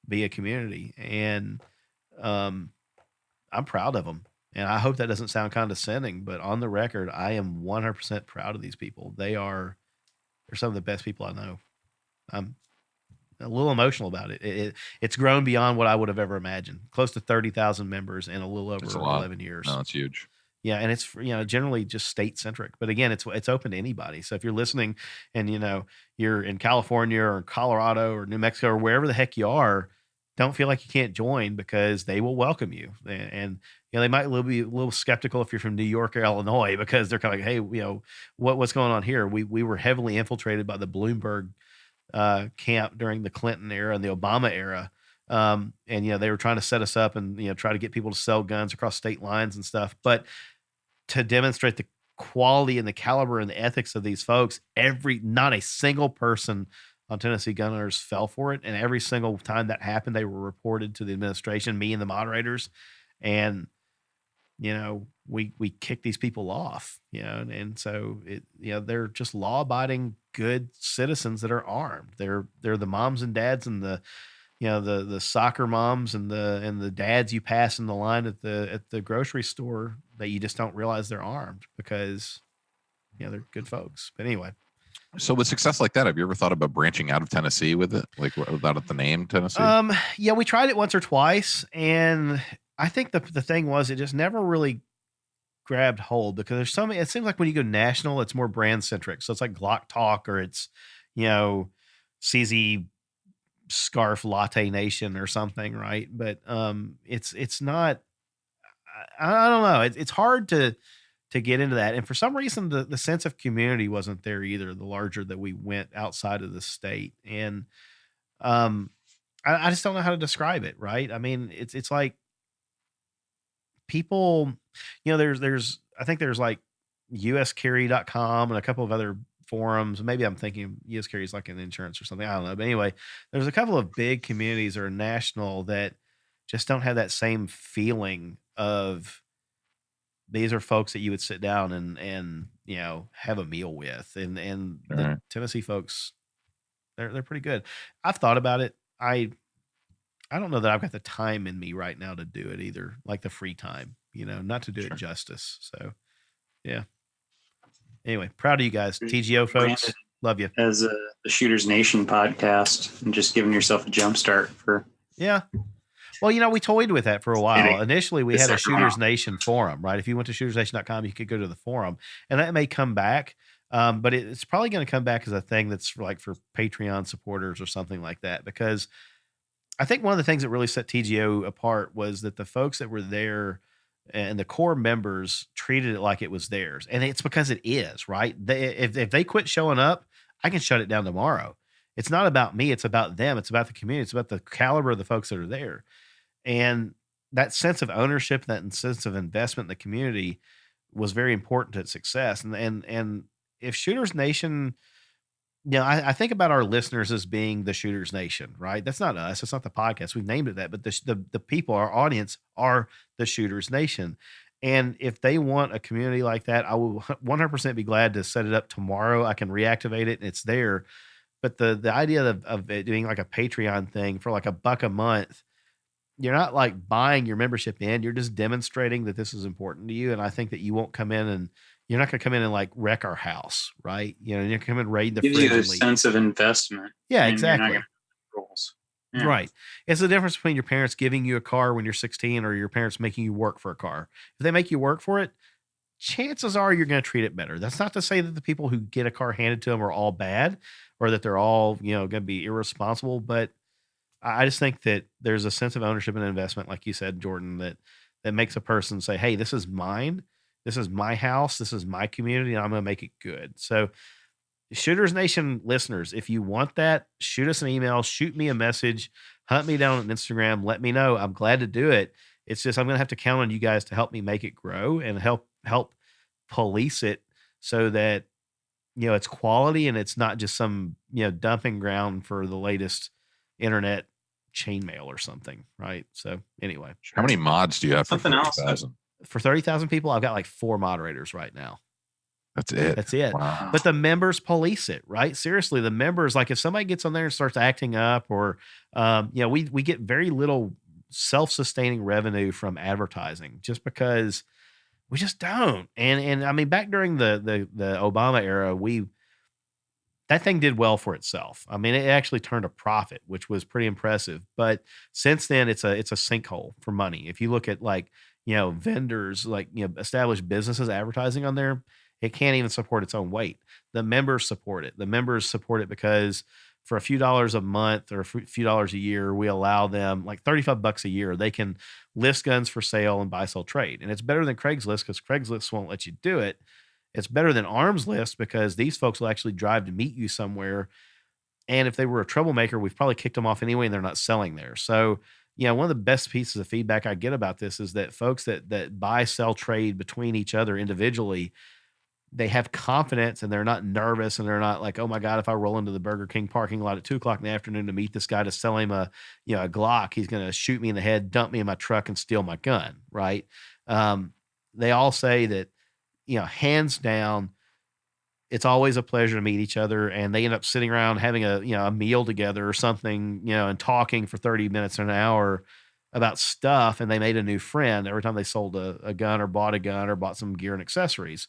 be a community. And I'm proud of them. And I hope that doesn't sound condescending, but on the record, I am 100% proud of these people. They're some of the best people I know. I'm a little emotional about it. It's grown beyond what I would have ever imagined. Close to 30,000 members in a little over 11 years. No, it's huge. Yeah, and it's generally just state centric, but again, it's open to anybody. So if you're listening and you're in California or Colorado or New Mexico or wherever the heck you are, don't feel like you can't join, because they will welcome you. And they might be a little skeptical if you're from New York or Illinois, because they're kind of like, hey, what's going on here? We were heavily infiltrated by the Bloomberg camp during the Clinton era and the Obama era. And they were trying to set us up and try to get people to sell guns across state lines and stuff. But to demonstrate the quality and the caliber and the ethics of these folks, not a single person on Tennessee Gun Owners fell for it. And every single time that happened, they were reported to the administration, me and the moderators. And, we kick these people off, and so they're just law abiding, good citizens that are armed. They're the moms and dads and the soccer moms and the dads you pass in the line at the grocery store that you just don't realize they're armed, because they're good folks. But anyway. So with success like that, have you ever thought about branching out of Tennessee with it, like without the name Tennessee? Yeah, we tried it once or twice, and I think the thing was it just never really grabbed hold, because there's so many. It seems like when you go national, it's more brand centric. So it's like Glock Talk, or it's CZ Scarf Latte Nation or something, right? But it's not. I don't know. It's hard to get into that. And for some reason, the sense of community wasn't there either, the larger that we went outside of the state. And I I just don't know how to describe it. Right. I mean, it's like people, I think there's like uscarry.com and a couple of other forums. Maybe I'm thinking uscarry is like an insurance or something. I don't know. But anyway, there's a couple of big communities that are national that just don't have that same feeling of these are folks that you would sit down and have a meal with. And the Right. Tennessee folks, they're pretty good. I've thought about it. I don't know that I've got the time in me right now to do it either, like the free time, not to do it justice. So, yeah. Anyway, proud of you guys. TGO folks, love you. As the Shooters Nation podcast and just giving yourself a jump start for. Yeah. Well, we toyed with that for a while. Initially, we had a Shooters Nation forum, right? If you went to shootersnation.com, you could go to the forum, and that may come back. But it's probably going to come back as a thing that's like for Patreon supporters or something like that, because I think one of the things that really set TGO apart was that the folks that were there and the core members treated it like it was theirs. And it's because it is, right? If they quit showing up, I can shut it down tomorrow. It's not about me. It's about them. It's about the community. It's about the caliber of the folks that are there. And that sense of ownership, that sense of investment in the community was very important to its success. And if Shooters Nation, I think about our listeners as being the Shooters Nation, right? That's not us. It's not the podcast. We've named it that, but the people, our audience, are the Shooters Nation. And if they want a community like that, I will 100% be glad to set it up tomorrow. I can reactivate it and it's there. But the idea of it doing like a Patreon thing for like $1 a month, you're not like buying your membership in. You're just demonstrating that this is important to you. And I think that you won't come in and you're not going to come in and like wreck our house, right? You're going to come in, raid the fridge. Gives you a sense of investment. Yeah, exactly. Rules. Yeah. Right. It's the difference between your parents giving you a car when you're 16 or your parents making you work for a car. If they make you work for it, chances are you're going to treat it better. That's not to say that the people who get a car handed to them are all bad or that they're all, going to be irresponsible. But I just think that there's a sense of ownership and investment, like you said, Jordan, that makes a person say, hey, this is mine. This is my house. This is my community. And I'm going to make it good. So Shooters Nation listeners, if you want that, shoot us an email, shoot me a message, hunt me down on Instagram. Let me know. I'm glad to do it. It's just, I'm going to have to count on you guys to help me make it grow and help police it so that, it's quality and it's not just some, dumping ground for the latest internet chainmail or something. Right. So anyway, how many mods do you have for Something else. 30,000? For 30,000 people, I've got like 4 moderators right now. That's it. That's it. Wow. But the members police it, right? Seriously, the members, like if somebody gets on there and starts acting up or, we get very little self-sustaining revenue from advertising just because we just don't. And I mean, back during the Obama era, that thing did well for itself. I mean, it actually turned a profit, which was pretty impressive. But since then, it's a sinkhole for money. If you look at like, vendors, like, established businesses advertising on there, it can't even support its own weight. The members support it. The members support it because for a few dollars a month or a few dollars a year, we allow them like $35 a year. They can list guns for sale and buy, sell, trade. And it's better than Craigslist because Craigslist won't let you do it. It's better than Arms List because these folks will actually drive to meet you somewhere. And if they were a troublemaker, we've probably kicked them off anyway and they're not selling there. So, one of the best pieces of feedback I get about this is that folks that buy, sell, trade between each other individually, they have confidence and they're not nervous and they're not like, oh my God, if I roll into the Burger King parking lot at 2:00 in the afternoon to meet this guy to sell him a Glock, he's going to shoot me in the head, dump me in my truck and steal my gun. Right. They all say that, hands down, it's always a pleasure to meet each other, and they end up sitting around having a meal together or something, and talking for 30 minutes or an hour about stuff. And they made a new friend every time they sold a gun or bought a gun or bought some gear and accessories.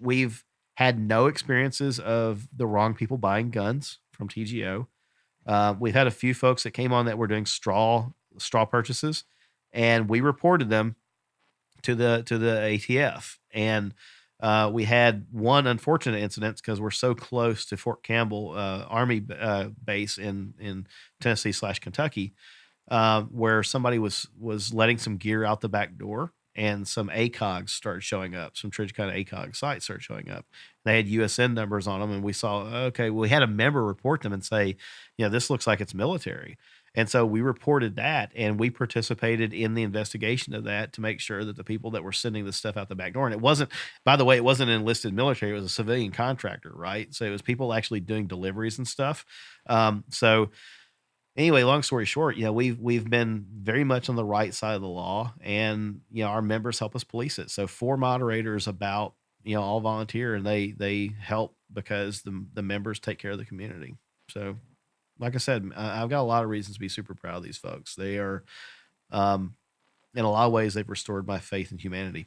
We've had no experiences of the wrong people buying guns from TGO. We've had a few folks that came on that were doing straw purchases, and we reported them to the ATF. And we had one unfortunate incident because we're so close to Fort Campbell Army base in Tennessee / Kentucky, where somebody was letting some gear out the back door, and some ACOGs started showing up. Some Trijicon ACOG sites started showing up. They had USN numbers on them, and we saw, okay, we had a member report them and say, this looks like it's military. And so we reported that, and we participated in the investigation of that to make sure that the people that were sending this stuff out the back door, and it wasn't, by the way, it wasn't enlisted military, it was a civilian contractor, right? So it was people actually doing deliveries and stuff. So anyway, long story short, we've been very much on the right side of the law, and our members help us police it. So 4 moderators about all volunteer, and they help because the members take care of the community. So, like I said, I've got a lot of reasons to be super proud of these folks. They are, in a lot of ways, they've restored my faith in humanity.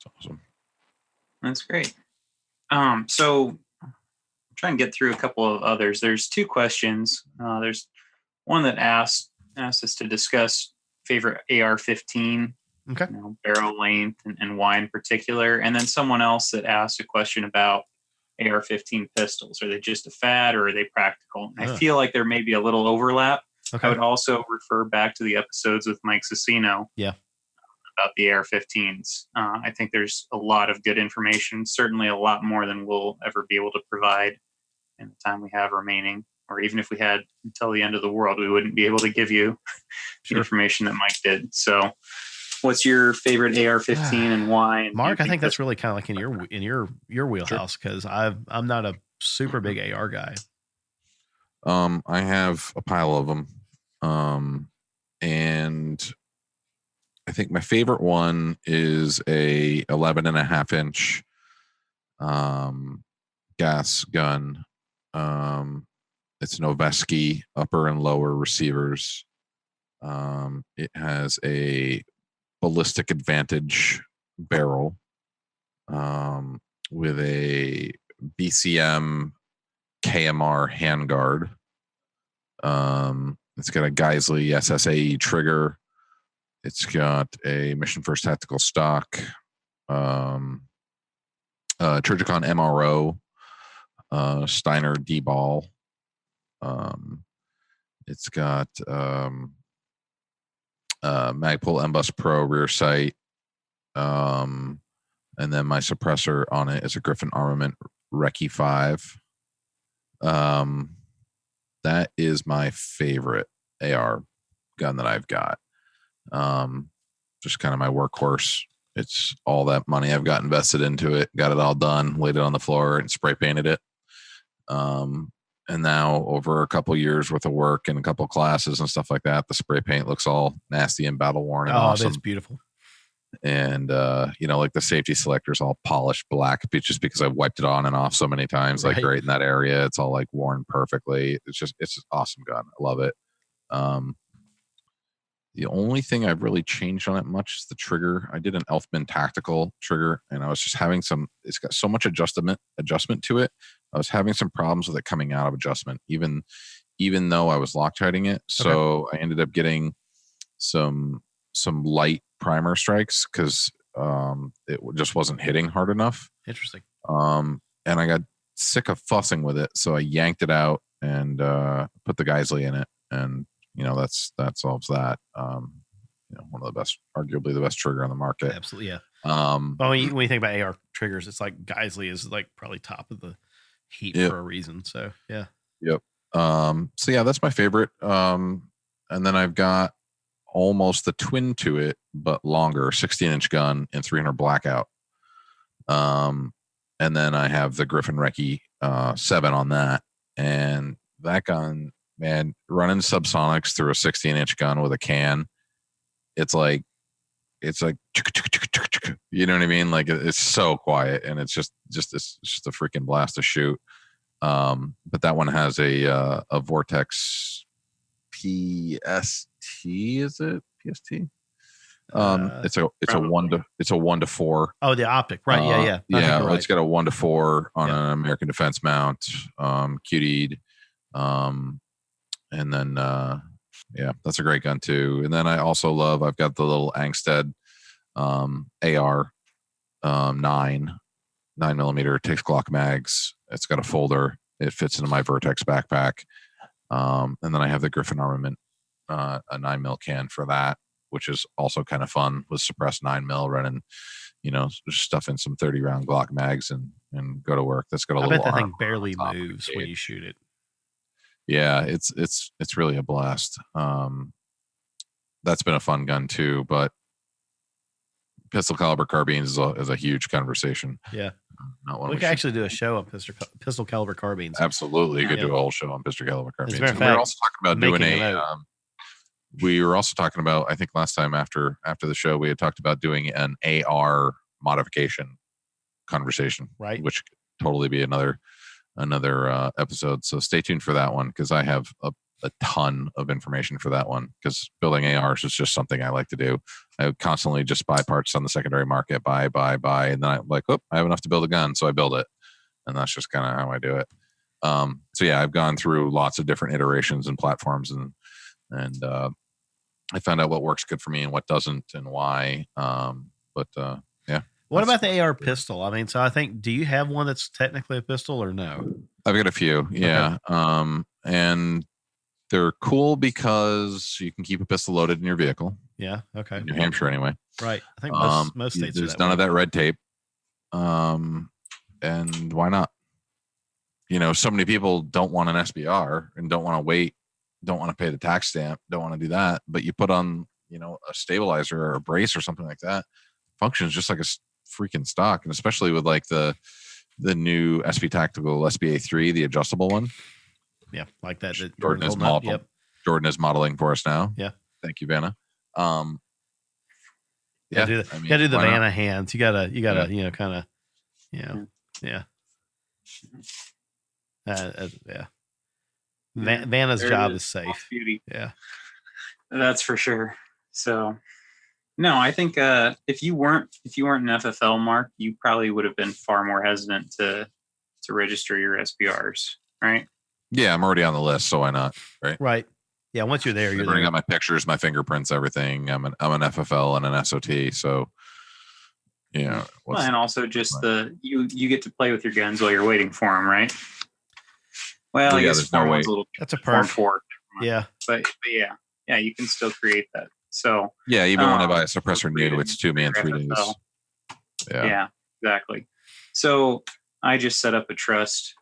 That's awesome. That's great. So try and get through a couple of others. There's 2 questions. There's one that asked us to discuss favorite AR-15, okay, barrel length and why in particular. And then someone else that asked a question about AR-15 pistols. Are they just a fad or are they practical? I feel like there may be a little overlap. Okay. I would also refer back to the episodes with Mike Cicino. Yeah. About the AR-15s. I think there's a lot of good information, certainly a lot more than we'll ever be able to provide in the time we have remaining, or even if we had until the end of the world, we wouldn't be able to give you the information that Mike did. So what's your favorite AR-15 and why? And Mark, I think that's really kind of like in your wheelhouse, because I'm not a super big AR guy. I have a pile of them. And I think my favorite one is a 11.5 inch gas gun. It's Noveski upper and lower receivers. It has a ballistic advantage barrel with a BCM KMR handguard. It's got a Geisley SSAE trigger. It's got a Mission First tactical stock, Trijicon MRO, Steiner D-ball. It's got Magpul M-Bus Pro rear sight, and then my suppressor on it is a Griffin Armament Recce 5. That is my favorite AR gun that I've got. Just kind of my workhorse. It's all that money I've got invested into it, got it all done, laid it on the floor and spray painted it. And now over a couple years worth of work and a couple classes and stuff like that, the spray paint looks all nasty and battle worn and awesome. That's beautiful. And, like the safety selector's all polished black, just because I've wiped it on and off so many times, like right in that area. It's all like worn perfectly. It's an awesome gun. I love it. The only thing I've really changed on it much is the trigger. I did an Elfman tactical trigger, and I was just having it's got so much adjustment to it. I was having some problems with it coming out of adjustment, even though I was Loctiting it. So I ended up getting some light primer strikes because it just wasn't hitting hard enough. Interesting. And I got sick of fussing with it, so I yanked it out and put the Geisley in it, and that solves that. One of the best, arguably the best trigger on the market. Absolutely, yeah. But when you think about AR triggers, it's like Geisley is like probably top of the heap for a reason. So yeah. Yep. So yeah, that's my favorite. And then I've got almost the twin to it, but longer, 16-inch gun in 300 blackout. And then I have the Griffin Recce 7 on that, and that gun, man, running subsonics through a 16-inch gun with a can, it's like, you know what I mean? Like it's so quiet, and it's just a freaking blast to shoot. But that one has a Vortex PST, is it PST? It's a 1-4. Oh, the optic, right? Yeah. Yeah. It's got a 1-4 on an American Defense mount, QD'd. And then, that's a great gun too. And then I also I've got the little Angstead AR 9mm, takes Glock mags. It's got a folder. It fits into my Vertex backpack. And then I have the Griffin Armament a 9mm can for that, which is also kind of fun with suppressed 9mm running, just stuff in some 30-round Glock mags and go to work. That's got a little. I bet that armor thing barely on top moves when you shoot it. Yeah, it's really a blast. That's been a fun gun too, but pistol caliber carbines is a huge conversation. Yeah. Not one we could actually do a show on pistol caliber carbines. Absolutely. You could do a whole show on pistol caliber carbines. As a matter of We were fact, also talking about doing we were also talking about, I think last time after the show, we had talked about doing an AR modification conversation, right? Which could totally be another episode. So stay tuned for that one, because I have a ton of information for that one, because building ARs is just something I like to do. I would constantly just buy parts on the secondary market, buy, and then I'm like, oh, I have enough to build a gun, so I build it. And that's just kind of how I do it. So yeah, I've gone through lots of different iterations and platforms, and I found out what works good for me and what doesn't, and why. Yeah. What about the AR pistol? I mean, so I think, do you have one that's technically a pistol or no? I've got a few, yeah. Okay. And they're cool because you can keep a pistol loaded in your vehicle. Yeah. Okay. In New Hampshire, anyway. Right. I think most states. There's none of that red tape. And why not? So many people don't want an SBR and don't want to wait, don't want to pay the tax stamp, don't want to do that. But you put on, a stabilizer or a brace or something like that, functions just like a freaking stock. And especially with like the new SP Tactical SBA3, the adjustable one. Yeah, like that. Jordan is modeling for us now. Yeah. Thank you, Vanna. Yeah, gotta do the Vanna hands. You gotta, kind of, yeah. Yeah. Vanna's job is safe. Beauty. Yeah, that's for sure. So, no, I think if you weren't an FFL, Mark, you probably would have been far more hesitant to register your SBRs, right? Yeah, I'm already on the list, so why not? Right. Right. Yeah. Once you're there, I've already got my pictures, my fingerprints, everything. I'm an FFL and an SOT, so and also just you get to play with your guns while you're waiting for them, right? Well, I guess no way. That's a perk. Yeah. But yeah, you can still create that. So yeah, even when I buy a suppressor new, it's 2 me in 3 days. Yeah, exactly. So I just set up a trust.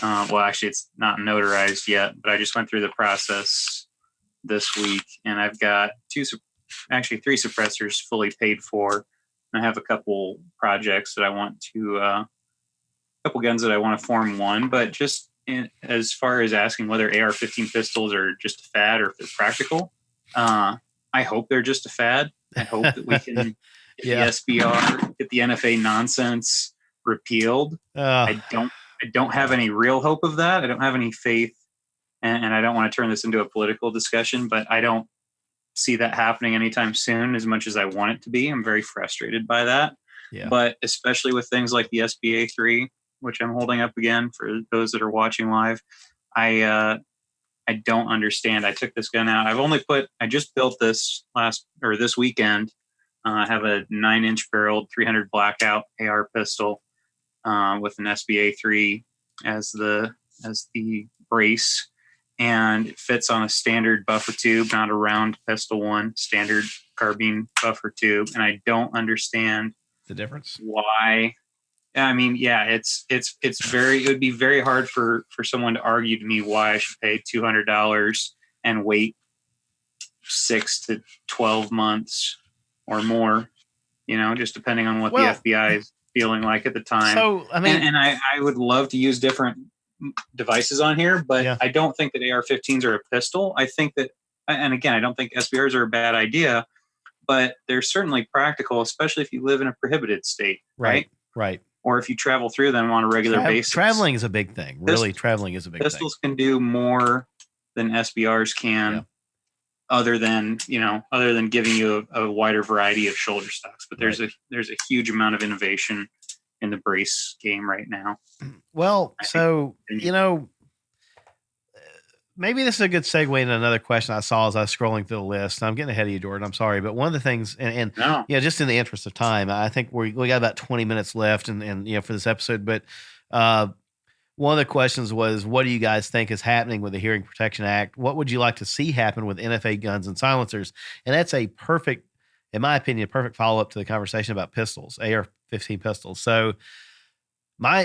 Well, actually, it's not notarized yet, but I just went through the process this week, and I've got 3 suppressors fully paid for. And I have a couple projects that I want to, a couple guns that I want to form one, but just as far as asking whether AR-15 pistols are just a fad or if they're practical, I hope they're just a fad. I hope that we can get the SBR, get the NFA nonsense repealed. I don't have any real hope of that. I don't have any faith, and I don't want to turn this into a political discussion, but I don't see that happening anytime soon as much as I want it to be. I'm very frustrated by that. Yeah. But especially with things like the SBA3, which I'm holding up again for those that are watching live, I don't understand. I took this gun out. I just built this this weekend. I have a 9-inch barreled 300 blackout AR pistol with an SBA3 as the brace, and it fits on a standard buffer tube, not a round pistol one, standard carbine buffer tube. And I don't understand the difference. Why? I mean, yeah, it would be very hard for someone to argue to me why I should pay $200 and wait 6 to 12 months or more, just depending on what the FBI is feeling like at the time. So, I mean, and I would love to use different devices on here, but I don't think that AR-15s are a pistol. I think that, and again, I don't think SBRs are a bad idea, but they're certainly practical, especially if you live in a prohibited state, right? Right. Or if you travel through them on a regular basis. Traveling is a big thing. Really, traveling is a big thing. Pistols can do more than SBRs can, other than giving you a wider variety of shoulder stocks. But there's a huge amount of innovation in the brace game right now. Well, maybe this is a good segue into another question I saw as I was scrolling through the list. I'm getting ahead of you, Jordan. I'm sorry. But one of the things, just in the interest of time, I think we got about 20 minutes left and for this episode. But one of the questions was, what do you guys think is happening with the Hearing Protection Act? What would you like to see happen with NFA guns and silencers? And that's a perfect, in my opinion, a perfect follow-up to the conversation about pistols, AR-15 pistols. So my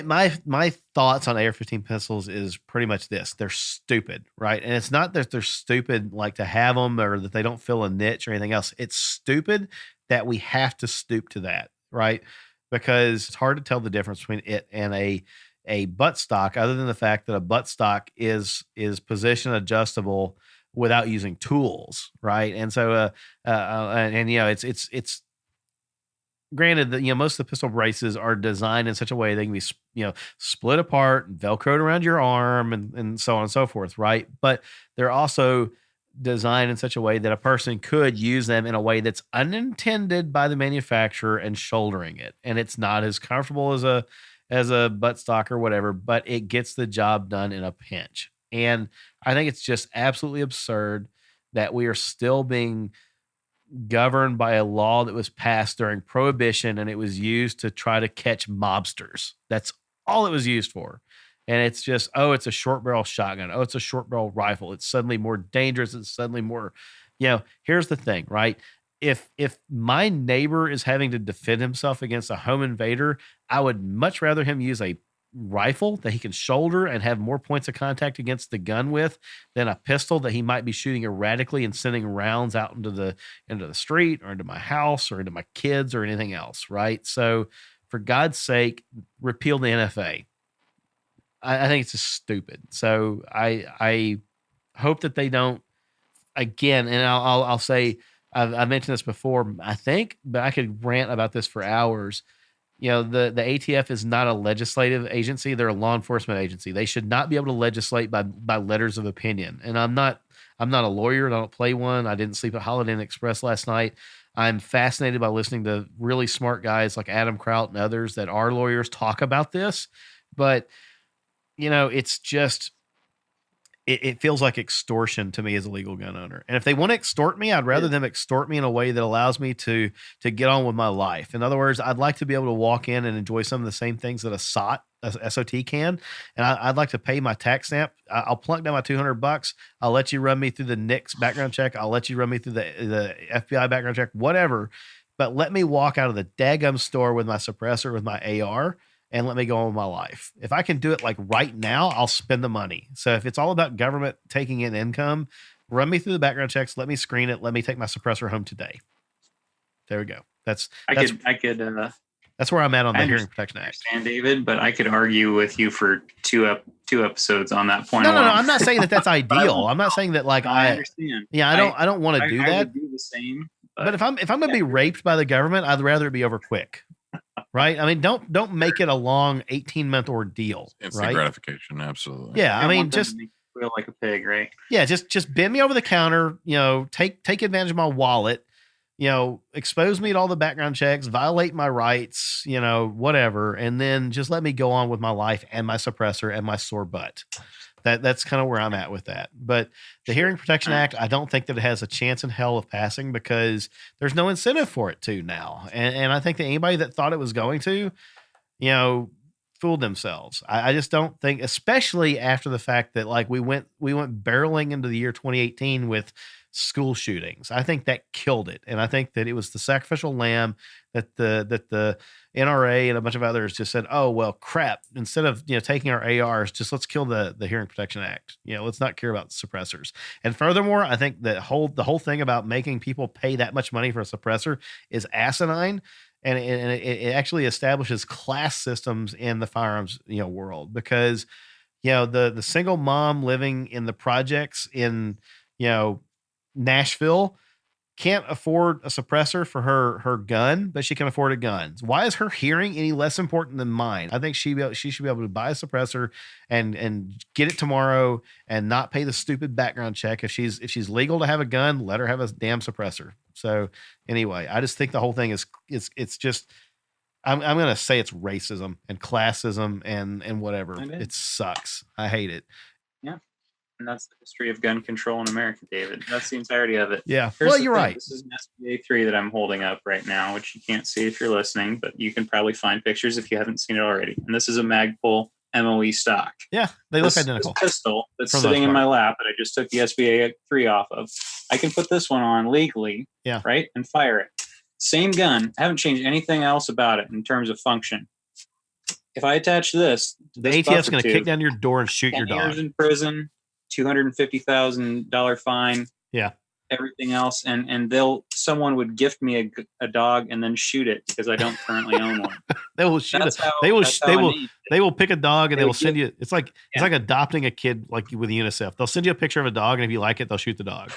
thoughts on AR-15 pistols is pretty much this. They're stupid, right? And it's not that they're stupid like to have them or that they don't fill a niche or anything else. It's stupid that we have to stoop to that, right? Because it's hard to tell the difference between it and a buttstock, other than the fact that a buttstock is position adjustable without using tools, right? And so, it's granted that, most of the pistol braces are designed in such a way they can be, split apart and Velcroed around your arm and so on and so forth, right? But they're also designed in such a way that a person could use them in a way that's unintended by the manufacturer and shouldering it. And it's not as comfortable as a buttstock or whatever, but it gets the job done in a pinch. And I think it's just absolutely absurd that we are still being governed by a law that was passed during Prohibition, and it was used to try to catch mobsters. That's all it was used for. And it's just, it's a short barrel shotgun. Oh, it's a short barrel rifle. It's suddenly more dangerous. It's suddenly more, here's the thing, right? If my neighbor is having to defend himself against a home invader, I would much rather him use a rifle that he can shoulder and have more points of contact against the gun with than a pistol that he might be shooting erratically and sending rounds out into the street or into my house or into my kids or anything else, right? So for God's sake, repeal the NFA. I think it's just stupid. So I hope that they don't, again, and I'll say, I've mentioned this before, I think, but I could rant about this for hours. The ATF is not a legislative agency. They're a law enforcement agency. They should not be able to legislate by letters of opinion. And I'm not a lawyer. I don't play one. I didn't sleep at Holiday Inn Express last night. I'm fascinated by listening to really smart guys like Adam Kraut and others that are lawyers talk about this. But, it's just, it feels like extortion to me as a legal gun owner. And if they want to extort me, I'd rather them extort me in a way that allows me to get on with my life. In other words, I'd like to be able to walk in and enjoy some of the same things that a SOT can. And I'd like to pay my tax stamp. I'll plunk down my $200. I'll let you run me through the NICS background check. I'll let you run me through the FBI background check, whatever. But let me walk out of the daggum store with my suppressor, with my AR, and let me go on with my life. If I can do it like right now, I'll spend the money. So if it's all about government taking in income, run me through the background checks, let me screen it, let me take my suppressor home today. There we go. That's where I'm at on the Hearing Protection Act. I understand, David, but I could argue with you for two episodes on that point. No. I'm not saying that that's ideal. I'm not saying that I understand. Yeah, I don't want to do that. I would do the same. But if I'm going to be raped by the government, I'd rather it be over quick. Right. I mean, don't make it a long 18-month ordeal. Instant gratification. Absolutely. Yeah. I mean, just feel like a pig, right? Yeah. Just bend me over the counter, take advantage of my wallet, expose me to all the background checks, violate my rights, whatever. And then just let me go on with my life and my suppressor and my sore butt. That's kind of where I'm at with that. But the Hearing Protection Act, I don't think that it has a chance in hell of passing because there's no incentive for it to now. And I think that anybody that thought it was going to, fooled themselves. I just don't think, especially after the fact that we went barreling into the year 2018 with school shootings. I think that killed it. And I think that it was the sacrificial lamb that the NRA and a bunch of others just said, oh, well, crap. Instead of, taking our ARs, just let's kill the Hearing Protection Act. Let's not care about suppressors. And furthermore, I think the whole thing about making people pay that much money for a suppressor is asinine. And it actually establishes class systems in the firearms, world because, the single mom living in the projects in, Nashville can't afford a suppressor for her gun, but she can afford a gun. Why is her hearing any less important than mine? I think she should be able to buy a suppressor and get it tomorrow and not pay the stupid background check. If she's legal to have a gun, let her have a damn suppressor. So anyway, I just think the whole thing it's just, I'm going to say it's racism and classism and whatever. It sucks. I hate it. Yeah. And that's the history of gun control in America, David. That's the entirety of it. Yeah. Well, you're right. This is an SBA 3 that I'm holding up right now, which you can't see if you're listening, but you can probably find pictures if you haven't seen it already. And this is a Magpul MOE stock. Yeah, they look This identical. pistol that's For the sitting most in my part. lap that I just took the SBA 3 off of, I can put this one on legally, Yeah. right, and fire it. Same gun. I haven't changed anything else about it in terms of function. If I attach this, The this ATF's buffer going to tube, kick down your door and shoot 10 your years dog. in prison, $250,000 fine. Yeah. Everything else, and someone would gift me a dog and then shoot it because I don't currently own one. They will shoot That's it. how They will pick a dog and They they will would send you. It's like Yeah. adopting a kid, like with UNICEF. They'll send you a picture of a dog, and if you like it, they'll shoot the dog.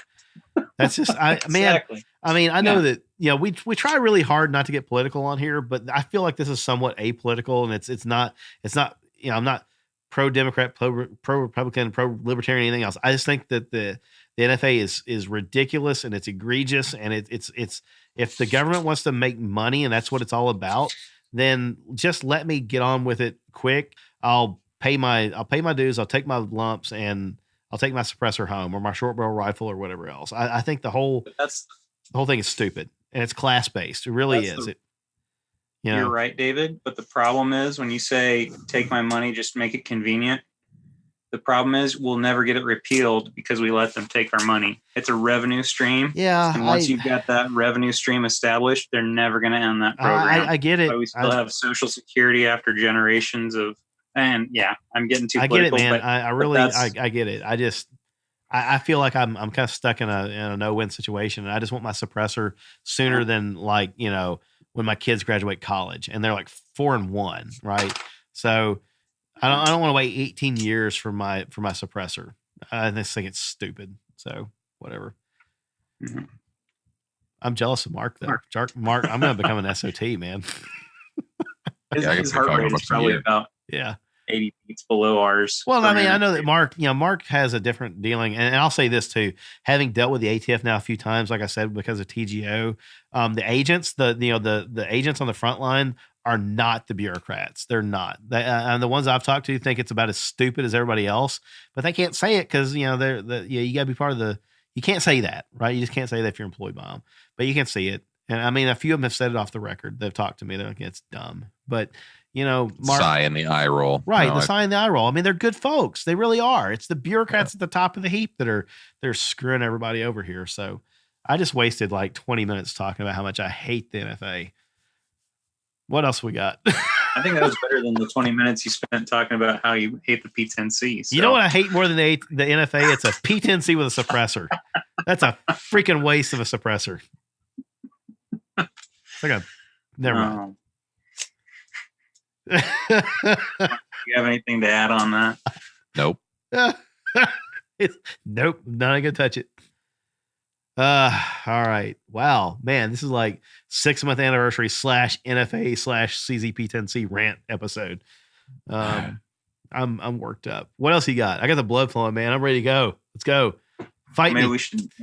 That's just, man. Exactly. I mean, I know Yeah. that we try really hard not to get political on here, but I feel like this is somewhat apolitical, and it's not. I'm not pro Democrat, pro Republican, pro Libertarian, anything else. I just think that the NFA is ridiculous and it's egregious, and it's if the government wants to make money and that's what it's all about, then just let me get on with it quick. I'll pay my dues. I'll take my lumps, and I'll take my suppressor home or my short barrel rifle or whatever else. I think the whole thing is stupid, and it's class based. It really is. You're right, David. But the problem is when you say take my money, just make it convenient. The problem is we'll never get it repealed because we let them take our money. It's a revenue stream. Yeah. And once you've got that revenue stream established, they're never going to end that program. I get it. But we still have Social Security after generations of, and yeah, I'm getting too I get it, political. man. But I really get it. I feel like I'm kind of stuck in a no-win situation, and I just want my suppressor sooner than when my kids graduate college and they're like 4 and 1, right? So I don't want to wait 18 years for my suppressor. I just think it's stupid. So whatever. Mm-hmm. I'm jealous of Mark though. Mark, I'm going to become an SOT, man. His heart rate is probably about 80 beats below ours. Well, I mean, I know that Mark has a different dealing, and I'll say this too, having dealt with the ATF now a few times, like I said, because of TGO, the agents, the agents on the front line are not the bureaucrats. They're not. And the ones I've talked to think it's about as stupid as everybody else, but they can't say it because you got to be part of the. You can't say that, right? You just can't say that if you're employed by them, but you can see it. And I mean, a few of them have said it off the record. They've talked to me. They're like, it's dumb, but. Mark, sigh and the eye roll. Right, the sigh and the eye roll. I mean, they're good folks. They really are. It's the bureaucrats at the top of the heap that they're screwing everybody over here. So I just wasted like 20 minutes talking about how much I hate the NFA. What else we got? I think that was better than the 20 minutes you spent talking about how you hate the P10C. So. You know what I hate more than the NFA? It's a P10C with a suppressor. That's a freaking waste of a suppressor. Never mind. Do you have anything to add on that? Nope. Nope. Not gonna touch it. All right. Wow, man, this is like 6-month anniversary /NFA/CZP10C rant episode. I'm worked up. What else you got? I got the blood flowing, man. I'm ready to go. Let's go. Fight maybe me.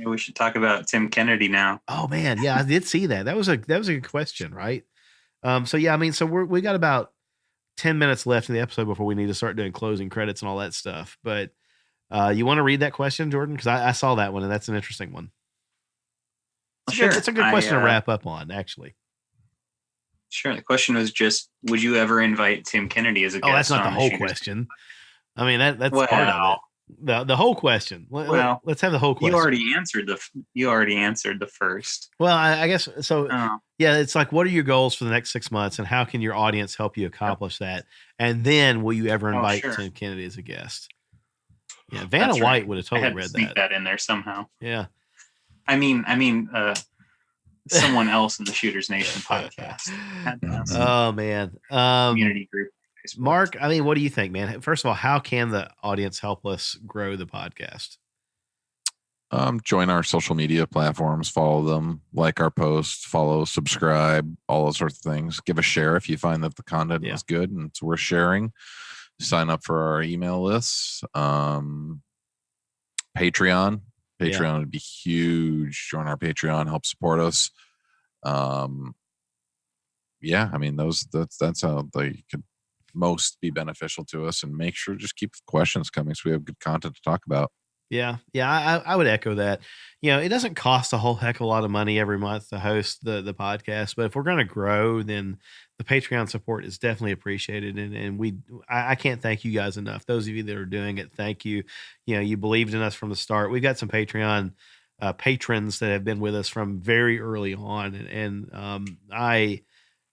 we should talk about Tim Kennedy now. Oh man, yeah, I did see that. That was a good question, right? So yeah, I mean, so we got about 10 minutes left in the episode before we need to start doing closing credits and all that stuff. But you want to read that question, Jordan? Because I saw that one, and that's an interesting one. It's a good question to wrap up on, actually. Sure. The question was just, would you ever invite Tim Kennedy as a guest? Oh, that's not the whole Shooters? question. I mean, that's part of it. The whole question. Let's have the whole question. You already answered the first. Well, I guess so. Yeah, it's like, what are your goals for the next 6 months, and how can your audience help you accomplish that? And then, will you ever invite Tim Kennedy as a guest? Yeah, Vanna White would have totally read that in there somehow. Yeah, I mean, someone else in the Shooters Nation podcast. Oh man, community group. Facebook. Mark, I mean, what do you think, man? First of all, how can the audience help us grow the podcast? Join our social media platforms, follow them, like our posts, follow, subscribe, all those sorts of things. Give a share if you find that the content is good and it's worth sharing. Sign up for our email lists. Patreon would be huge. Join our Patreon, help support us. I mean, that's how they could most be beneficial to us, and make sure just keep questions coming so we have good content to talk about. Yeah. I would echo that. It doesn't cost a whole heck of a lot of money every month to host the podcast, but if we're going to grow, then the Patreon support is definitely appreciated. And I can't thank you guys enough. Those of you that are doing it, thank you. You believed in us from the start. We've got some Patreon patrons that have been with us from very early on.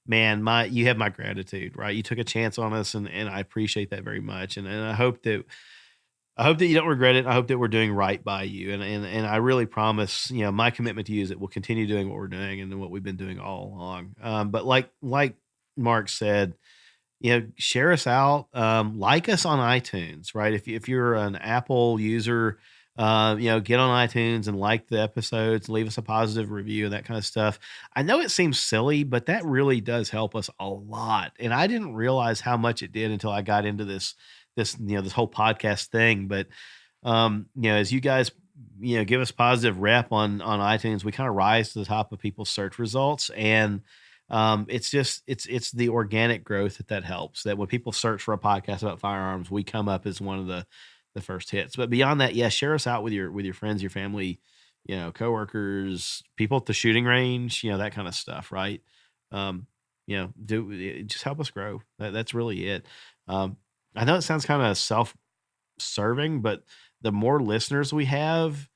You have my gratitude, right? You took a chance on us and I appreciate that very much. And I hope that you don't regret it. I hope that we're doing right by you. And I really promise, my commitment to you is that we'll continue doing what we're doing and what we've been doing all along. But like Mark said, share us out, like us on iTunes, right? If you're an Apple user, get on iTunes and like the episodes, leave us a positive review and that kind of stuff. I know it seems silly, but that really does help us a lot. And I didn't realize how much it did until I got into this whole podcast thing. But, as you guys, give us positive rep on iTunes, we kind of rise to the top of people's search results. And, it's the organic growth that helps, that when people search for a podcast about firearms, we come up as one of the first hits. But beyond that, share us out with your friends, your family, coworkers, people at the shooting range, that kind of stuff. Right. Just help us grow. That's really it. I know it sounds kind of self-serving, but the more listeners we have,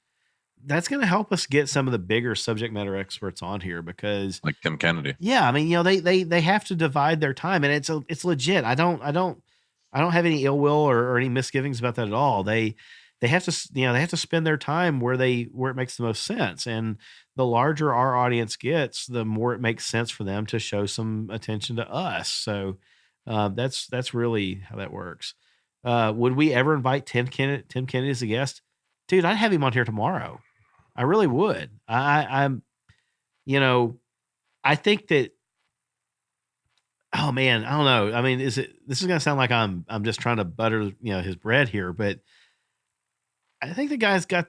that's going to help us get some of the bigger subject matter experts on here, because like Tim Kennedy. Yeah. I mean, they have to divide their time, and it's legit. I don't have any ill will or any misgivings about that at all. They have to, they have to spend their time where it makes the most sense. And the larger our audience gets, the more it makes sense for them to show some attention to us. So, that's really how that works. Would we ever invite Tim Kennedy as a guest? Dude, I'd have him on here tomorrow. I really would. I think that, oh man, I don't know. I mean, this is going to sound like I'm just trying to butter, his bread here, but I think the guy's got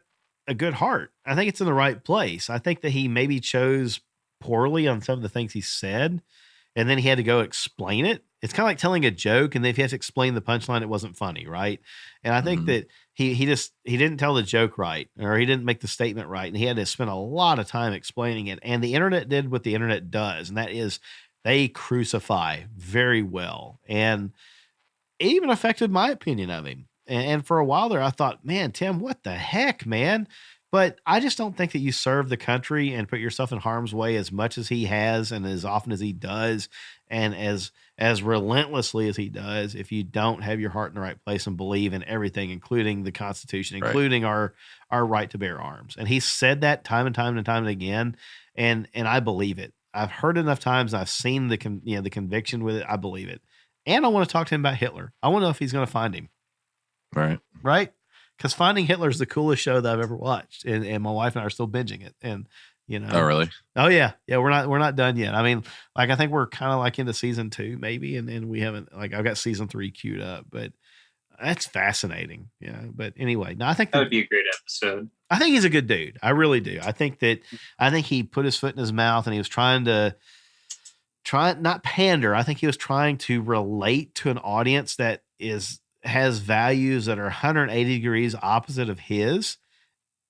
a good heart. I think it's in the right place. I think that he maybe chose poorly on some of the things he said, and then he had to go explain it. It's kind of like telling a joke, and if you have to explain the punchline, it wasn't funny, right? And I think that he didn't tell the joke right, or he didn't make the statement right, and he had to spend a lot of time explaining it. And the internet did what the internet does, and that is they crucify very well. And it even affected my opinion of him. And for a while there, I thought, man, Tim, what the heck, man? But I just don't think that you serve the country and put yourself in harm's way as much as he has, and as often as he does, and as relentlessly as he does, if you don't have your heart in the right place and believe in everything, including the Constitution, including our right to bear arms. And he said that time and time and time and again, and I believe it. I've heard it enough times. I've seen the conviction with it. I believe it. And I want to talk to him about Hitler. I want to know if he's going to find him. Right. Because Finding Hitler is the coolest show that I've ever watched, and my wife and I are still binging it. And oh really? Oh yeah, we're not done yet. I mean, like I think we're kind of like into season 2 maybe, and we haven't, like I've got season 3 queued up, but that's fascinating. Yeah, but anyway, no, I think that would be a great episode. I think he's a good dude. I really do. I think he put his foot in his mouth, and he was trying not pander. I think he was trying to relate to an audience that has values that are 180 degrees opposite of his.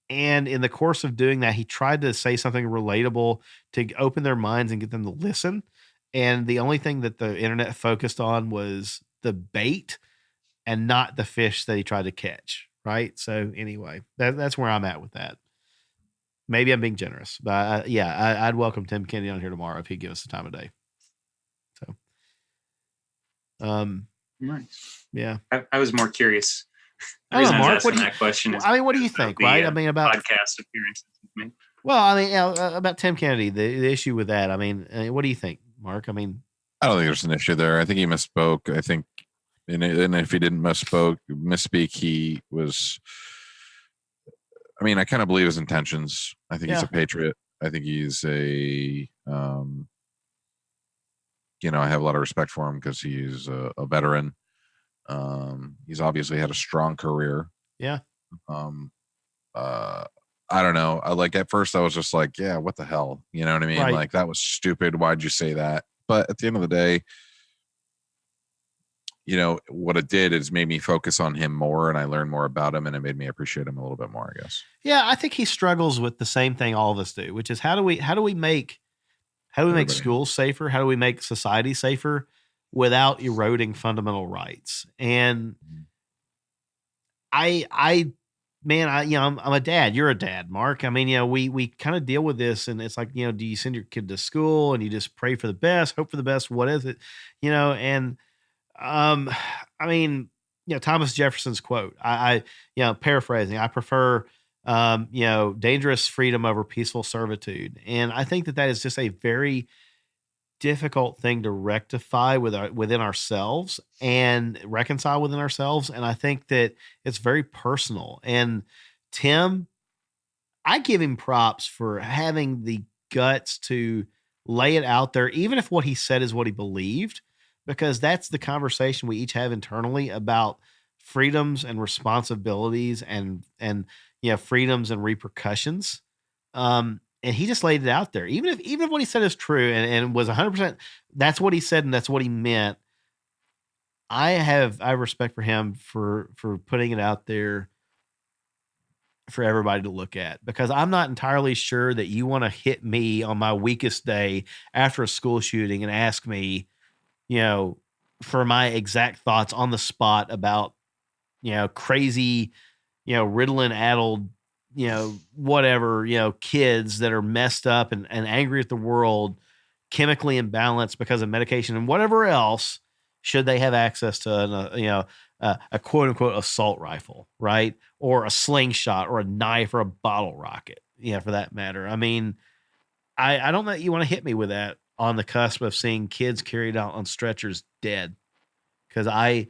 And in the course of doing that, he tried to say something relatable to open their minds and get them to listen. And the only thing that the internet focused on was the bait and not the fish that he tried to catch. Right. So anyway, that's where I'm at with that. Maybe I'm being generous, but I'd welcome Tim Kennedy on here tomorrow if he'd give us the time of day. So, nice. Yeah. I was more curious. I don't know, Mark, what do you think, right? I mean, about podcast appearances with me. Well, I mean, about Tim Kennedy, the issue with that. I mean, what do you think, Mark? I mean, I don't think there's an issue there. I think he misspoke. I think, and if he didn't misspeak, he was. I mean, I kind of believe his intentions. I think he's a patriot. I think he's a. I have a lot of respect for him because he's a veteran. He's obviously had a strong career. Yeah. I don't know. At first I was just like, yeah, what the hell? You know what I mean? Right. Like, that was stupid. Why'd you say that? But at the end of the day, what it did is made me focus on him more, and I learned more about him, and it made me appreciate him a little bit more, I guess. Yeah, I think he struggles with the same thing all of us do, which is how do we make Everybody. schools safer? How do we make society safer without eroding fundamental rights? And I'm a dad. You're a dad, Mark. I mean, we kind of deal with this, and it's like, do you send your kid to school and you just pray for the best, hope for the best? What is it? And I mean, Thomas Jefferson's quote, I paraphrasing, I prefer, dangerous freedom over peaceful servitude. And I think that is just a very difficult thing to rectify within ourselves and reconcile within ourselves. And I think that it's very personal. And Tim, I give him props for having the guts to lay it out there, even if what he said is what he believed, because that's the conversation we each have internally about freedoms and responsibilities and freedoms and repercussions. And he just laid it out there. Even if what he said is true and was 100%, that's what he said and that's what he meant. I have respect for him for putting it out there for everybody to look at, because I'm not entirely sure that you want to hit me on my weakest day after a school shooting and ask me, for my exact thoughts on the spot about, crazy, Ritalin addled, whatever, kids that are messed up and angry at the world, chemically imbalanced because of medication and whatever else, should they have access to a quote unquote assault rifle, right? Or a slingshot or a knife or a bottle rocket, for that matter. I mean, I don't know that you want to hit me with that on the cusp of seeing kids carried out on stretchers dead. Cause I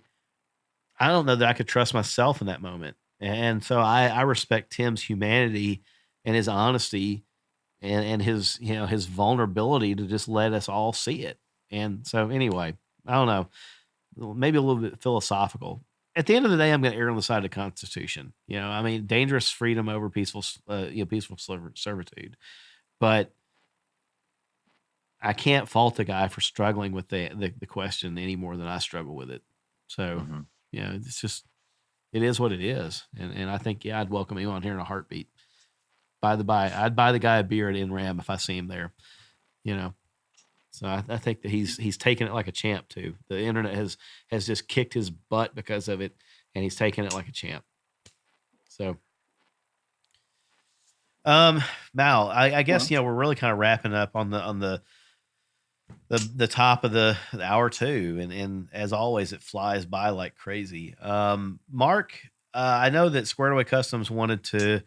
don't know that I could trust myself in that moment. And so I respect Tim's humanity and his honesty and his, his vulnerability to just let us all see it. And so anyway, I don't know, maybe a little bit philosophical. At the end of the day, I'm going to err on the side of the Constitution. I mean, dangerous freedom over peaceful servitude. But I can't fault the guy for struggling with the question any more than I struggle with it. So, it's just, it is what it is. And I think, I'd welcome him on here in a heartbeat. By the by, I'd buy the guy a beer at NRAM if I see him there, So I think that he's taken it like a champ too. The internet has just kicked his butt because of it, and he's taken it like a champ. So, Mal, I guess we're really kind of wrapping up on the top of the hour too, and as always, it flies by like crazy. Mark, I know that Squared Away Customs wanted to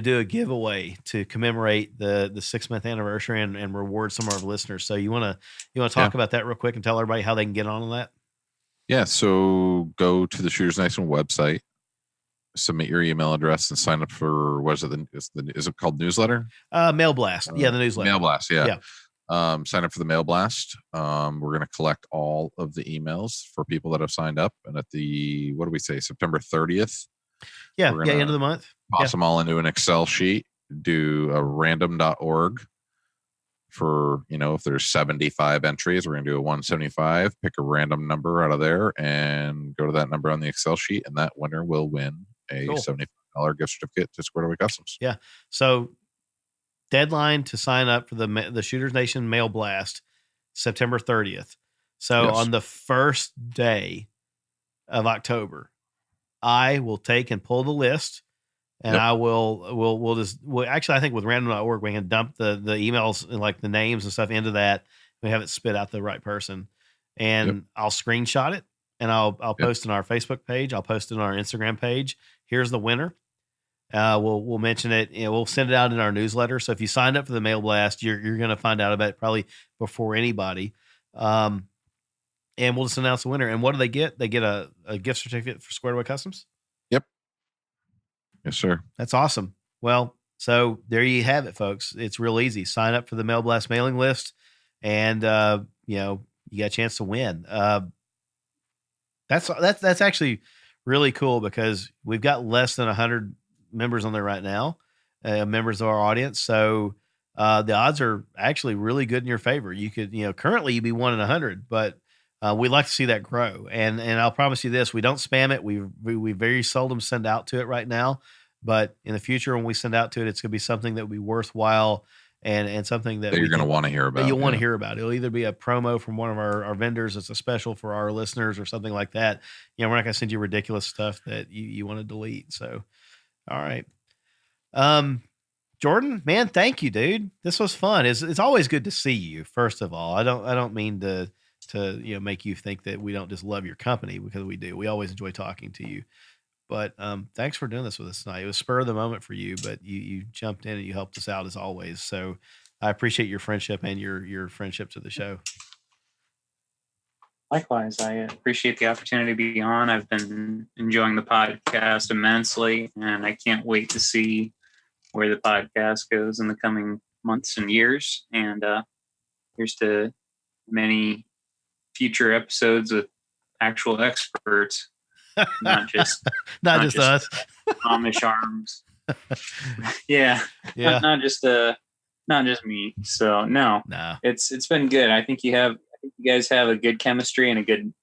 do a giveaway to commemorate the 6-month anniversary and reward some of our listeners. So you want to talk about that real quick and tell everybody how they can get on that? Yeah. So go to the Shooters Nation website, submit your email address, and sign up for, what is it? Is it called newsletter? Mail Blast. The newsletter. Mail Blast. Yeah. Sign up for the Mail Blast. We're going to collect all of the emails for people that have signed up. And at the, what do we say, September 30th? End of the month. Toss them all into an Excel sheet, do a random.org for, if there's 75 entries, we're going to do a 175, pick a random number out of there and go to that number on the Excel sheet. And that winner will win a $75 gift certificate to Squared Away Customs. Yeah. So deadline to sign up for the Shooters Nation Mail Blast, September 30th. So on the first day of October, I will take and pull the list, and I we'll actually, I think with random.org, we can dump the emails and like the names and stuff into that. We have it spit out the right person, and I'll screenshot it and I'll post it on our Facebook page. I'll post it on our Instagram page. Here's the winner. We'll mention it. We'll send it out in our newsletter. So if you signed up for the Mail Blast, you're going to find out about it probably before anybody. And we'll just announce the winner. And what do they get? They get a gift certificate for Squared Away Customs. Yep. Yes, sir. That's awesome. Well, so there you have it, folks. It's real easy. Sign up for the Mail Blast mailing list, and you got a chance to win. That's actually really cool, because we've got less than 100 members on there right now, members of our audience. So the odds are actually really good in your favor. You could, currently you'd be 1 in 100, but we'd like to see that grow. And I'll promise you this, we don't spam it. We very seldom send out to it right now, but in the future, when we send out to it, it's going to be something that will be worthwhile and something that you're going to want to hear that about. you'll want to hear about. It'll either be a promo from one of our vendors. It's a special for our listeners or something like that. We're not going to send you ridiculous stuff that you want to delete. So, all right. Jordan, man, thank you, dude. This was fun. It's always good to see you. First of all, I don't mean to make you think that we don't just love your company, because we do. We always enjoy talking to you. But thanks for doing this with us tonight. It was spur of the moment for you, but you jumped in and you helped us out as always. So I appreciate your friendship and your friendship to the show. Likewise, I appreciate the opportunity to be on. I've been enjoying the podcast immensely, and I can't wait to see where the podcast goes in the coming months and years. And here's to many future episodes with actual experts, not just us. Amish arms. Yeah. Not just me. So no. It's been good. I think you guys have a good chemistry and a good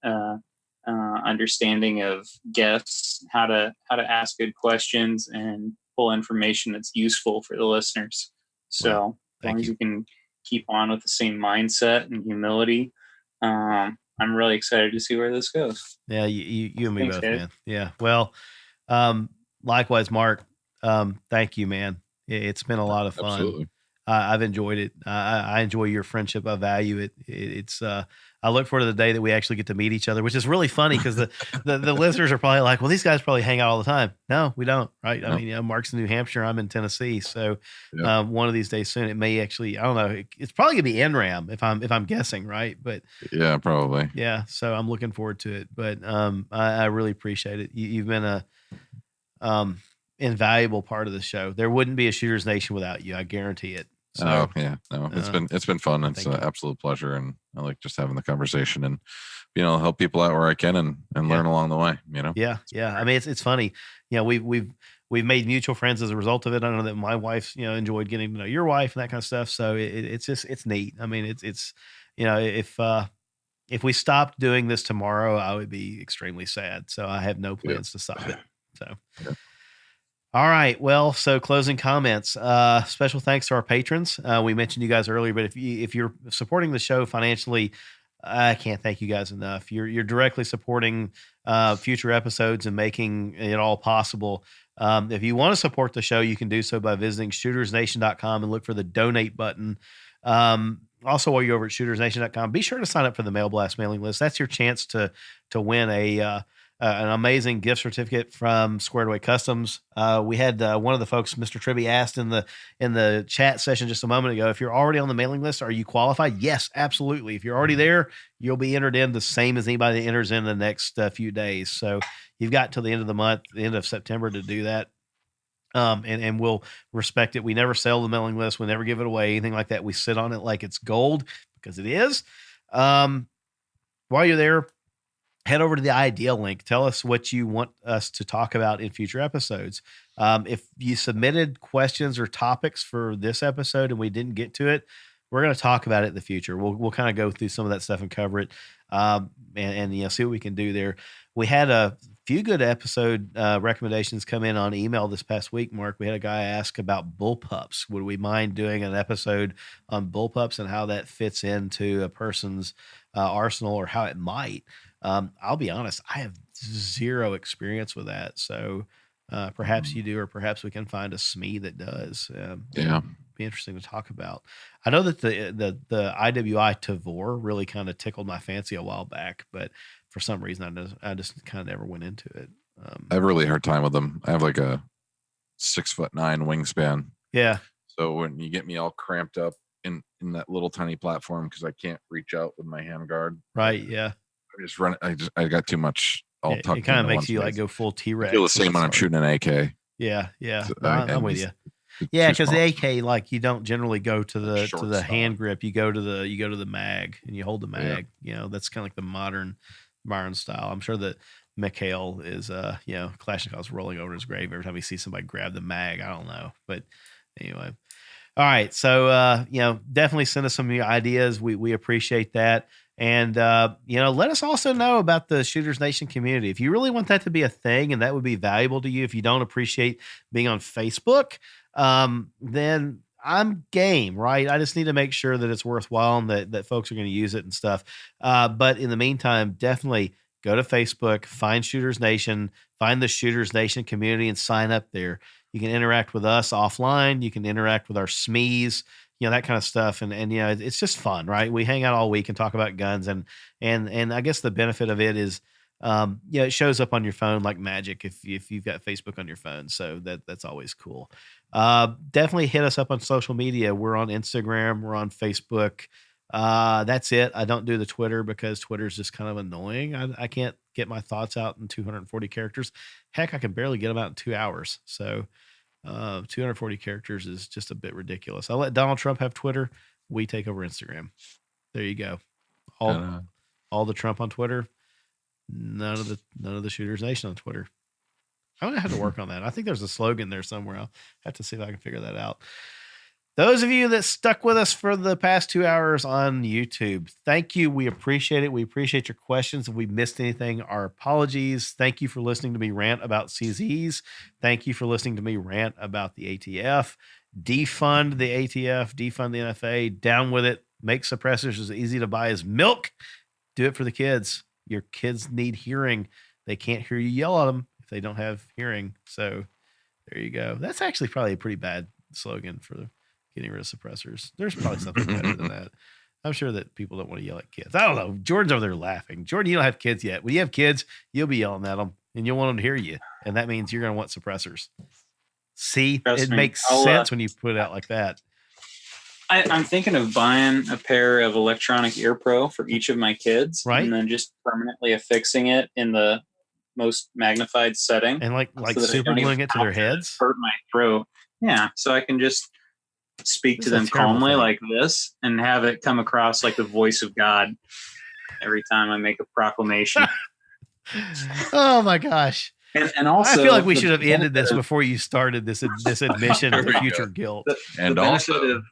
understanding of guests, how to ask good questions and pull information that's useful for the listeners. So as long as you can keep on with the same mindset and humility, I'm really excited to see where this goes. Yeah, you and me Thanks, both, guys. man. Yeah. Well, likewise, Mark. Thank you, man. It's been a lot of fun. Absolutely. I've enjoyed it. I enjoy your friendship. I value it. It's I look forward to the day that we actually get to meet each other, which is really funny because the listeners are probably like, well, these guys probably hang out all the time. No, we don't. Right. No. I mean, Mark's in New Hampshire. I'm in Tennessee. So one of these days soon, it may actually, I don't know. It's probably gonna be NRAM if I'm guessing. Right. But yeah, probably. Yeah. So I'm looking forward to it, but I really appreciate it. You've been a invaluable part of the show. There wouldn't be a Shooters Nation without you. I guarantee it. So, it's been fun. It's an absolute pleasure, and I like just having the conversation and being able to help people out where I can and learn along the way. Yeah. I mean, it's funny. We've made mutual friends as a result of it. I know that my wife, enjoyed getting to know your wife and that kind of stuff. So it's neat. I mean, it's if we stopped doing this tomorrow, I would be extremely sad. So I have no plans to stop it. So. Yeah. All right. Well, so closing comments, special thanks to our patrons. We mentioned you guys earlier, but if you're supporting the show financially, I can't thank you guys enough. You're directly supporting future episodes and making it all possible. If you want to support the show, you can do so by visiting shootersnation.com and look for the donate button. Also, while you're over at shootersnation.com, be sure to sign up for the Mail Blast mailing list. That's your chance to win an amazing gift certificate from Squared Away Customs. We had one of the folks, Mr. Tribby, asked in the chat session just a moment ago, if you're already on the mailing list, are you qualified? Yes, absolutely. If you're already there, you'll be entered in the same as anybody that enters in the next few days. So you've got till the end of the month, the end of September to do that. And we'll respect it. We never sell the mailing list. We never give it away, anything like that. We sit on it like it's gold, because it is. While you're there, head over to the idea link. Tell us what you want us to talk about in future episodes. If you submitted questions or topics for this episode and we didn't get to it, we're going to talk about it in the future. We'll kind of go through some of that stuff and cover it, and see what we can do there. We had a few good episode recommendations come in on email this past week, Mark. We had a guy ask about bullpups. Would we mind doing an episode on bullpups and how that fits into a person's arsenal, or how it might? I'll be honest, I have zero experience with that. So perhaps you do, or perhaps we can find a SME that does. Be interesting to talk about. I know that the IWI Tavor really kind of tickled my fancy a while back, but for some reason I just kind of never went into it. I have a really hard time with them. I have like a 6'9" wingspan. Yeah. So when you get me all cramped up in that little tiny platform, because I can't reach out with my handguard. Right. Yeah. I just run. I got too much. It kind of makes you like go full T-Rex. I feel the same when I'm shooting an AK. Yeah. So, I'm with you. Yeah, because the AK, like, you don't generally go to the hand grip. You go to the mag and you hold the mag. Yeah. That's kind of like the modern style. I'm sure that Mikhail is Kalashnikov's rolling over his grave every time he sees somebody grab the mag. I don't know, but anyway. All right, so definitely send us some of your ideas. We appreciate that. And, let us also know about the Shooters Nation community. If you really want that to be a thing and that would be valuable to you, if you don't appreciate being on Facebook, then I'm game, right? I just need to make sure that it's worthwhile and that folks are going to use it and stuff. But in the meantime, definitely go to Facebook, find Shooters Nation, find the Shooters Nation community and sign up there. You can interact with us offline. You can interact with our SMEs, that kind of stuff. And it's just fun, right? We hang out all week and talk about guns. And I guess the benefit of it is, it shows up on your phone like magic if you've got Facebook on your phone. So that's always cool. Definitely hit us up on social media. We're on Instagram. We're on Facebook. That's it. I don't do the Twitter because Twitter's just kind of annoying. I can't get my thoughts out in 240 characters. Heck, I can barely get them out in 2 hours. So 240 characters is just a bit ridiculous. I let Donald Trump have Twitter. We take over Instagram. There you go. All the Trump on Twitter. None of the Shooters Nation on Twitter. I'm gonna have to work on that. I think there's a slogan there somewhere. I'll have to see if I can figure that out. Those of you that stuck with us for the past 2 hours on YouTube, thank you. We appreciate it. We appreciate your questions. If we missed anything, our apologies. Thank you for listening to me rant about CZs. Thank you for listening to me rant about the ATF. Defund the ATF, defund the NFA, down with it. Make suppressors as easy to buy as milk. Do it for the kids. Your kids need hearing. They can't hear you yell at them if they don't have hearing. So there you go. That's actually probably a pretty bad slogan for getting rid of suppressors. There's probably something better than that. I'm sure that people don't want to yell at kids. I don't know. Jordan's over there laughing. Jordan, you don't have kids yet. When you have kids, you'll be yelling at them and you'll want them to hear you. And that means you're going to want suppressors. See, Trust it me. makes sense when you put it out like that. I'm thinking of buying a pair of electronic ear pro for each of my kids, right? And then just permanently affixing it in the most magnified setting, and like so super gluing it to their heads. Hurt my throat. Yeah, so I can just speak to them calmly like this, and have it come across like the voice of God every time I make a proclamation. Oh my gosh. And also, I feel like we should have ended this before you started this admission of future guilt. The benefit of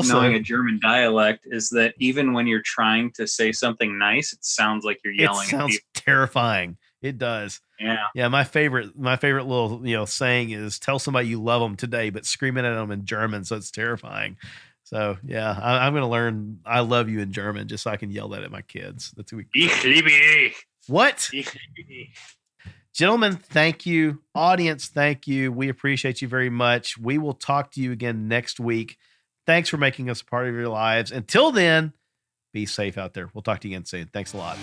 knowing a German dialect is that even when you're trying to say something nice, it sounds like you're yelling. It sounds terrifying. It does. Yeah. My favorite little saying is tell somebody you love them today, but screaming at them in German, so it's terrifying. So yeah, I'm going to learn I love you in German just so I can yell that at my kids. That's who Ich liebe dich. What? Ich liebe dich. Gentlemen, thank you. Audience, thank you. We appreciate you very much. We will talk to you again next week. Thanks for making us a part of your lives. Until then, be safe out there. We'll talk to you again soon. Thanks a lot.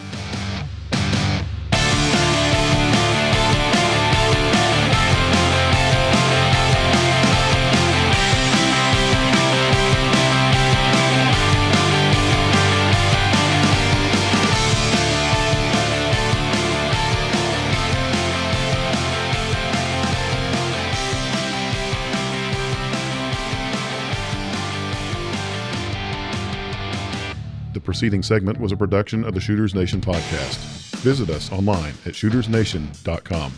The preceding segment was a production of the Shooters Nation podcast. Visit us online at shootersnation.com.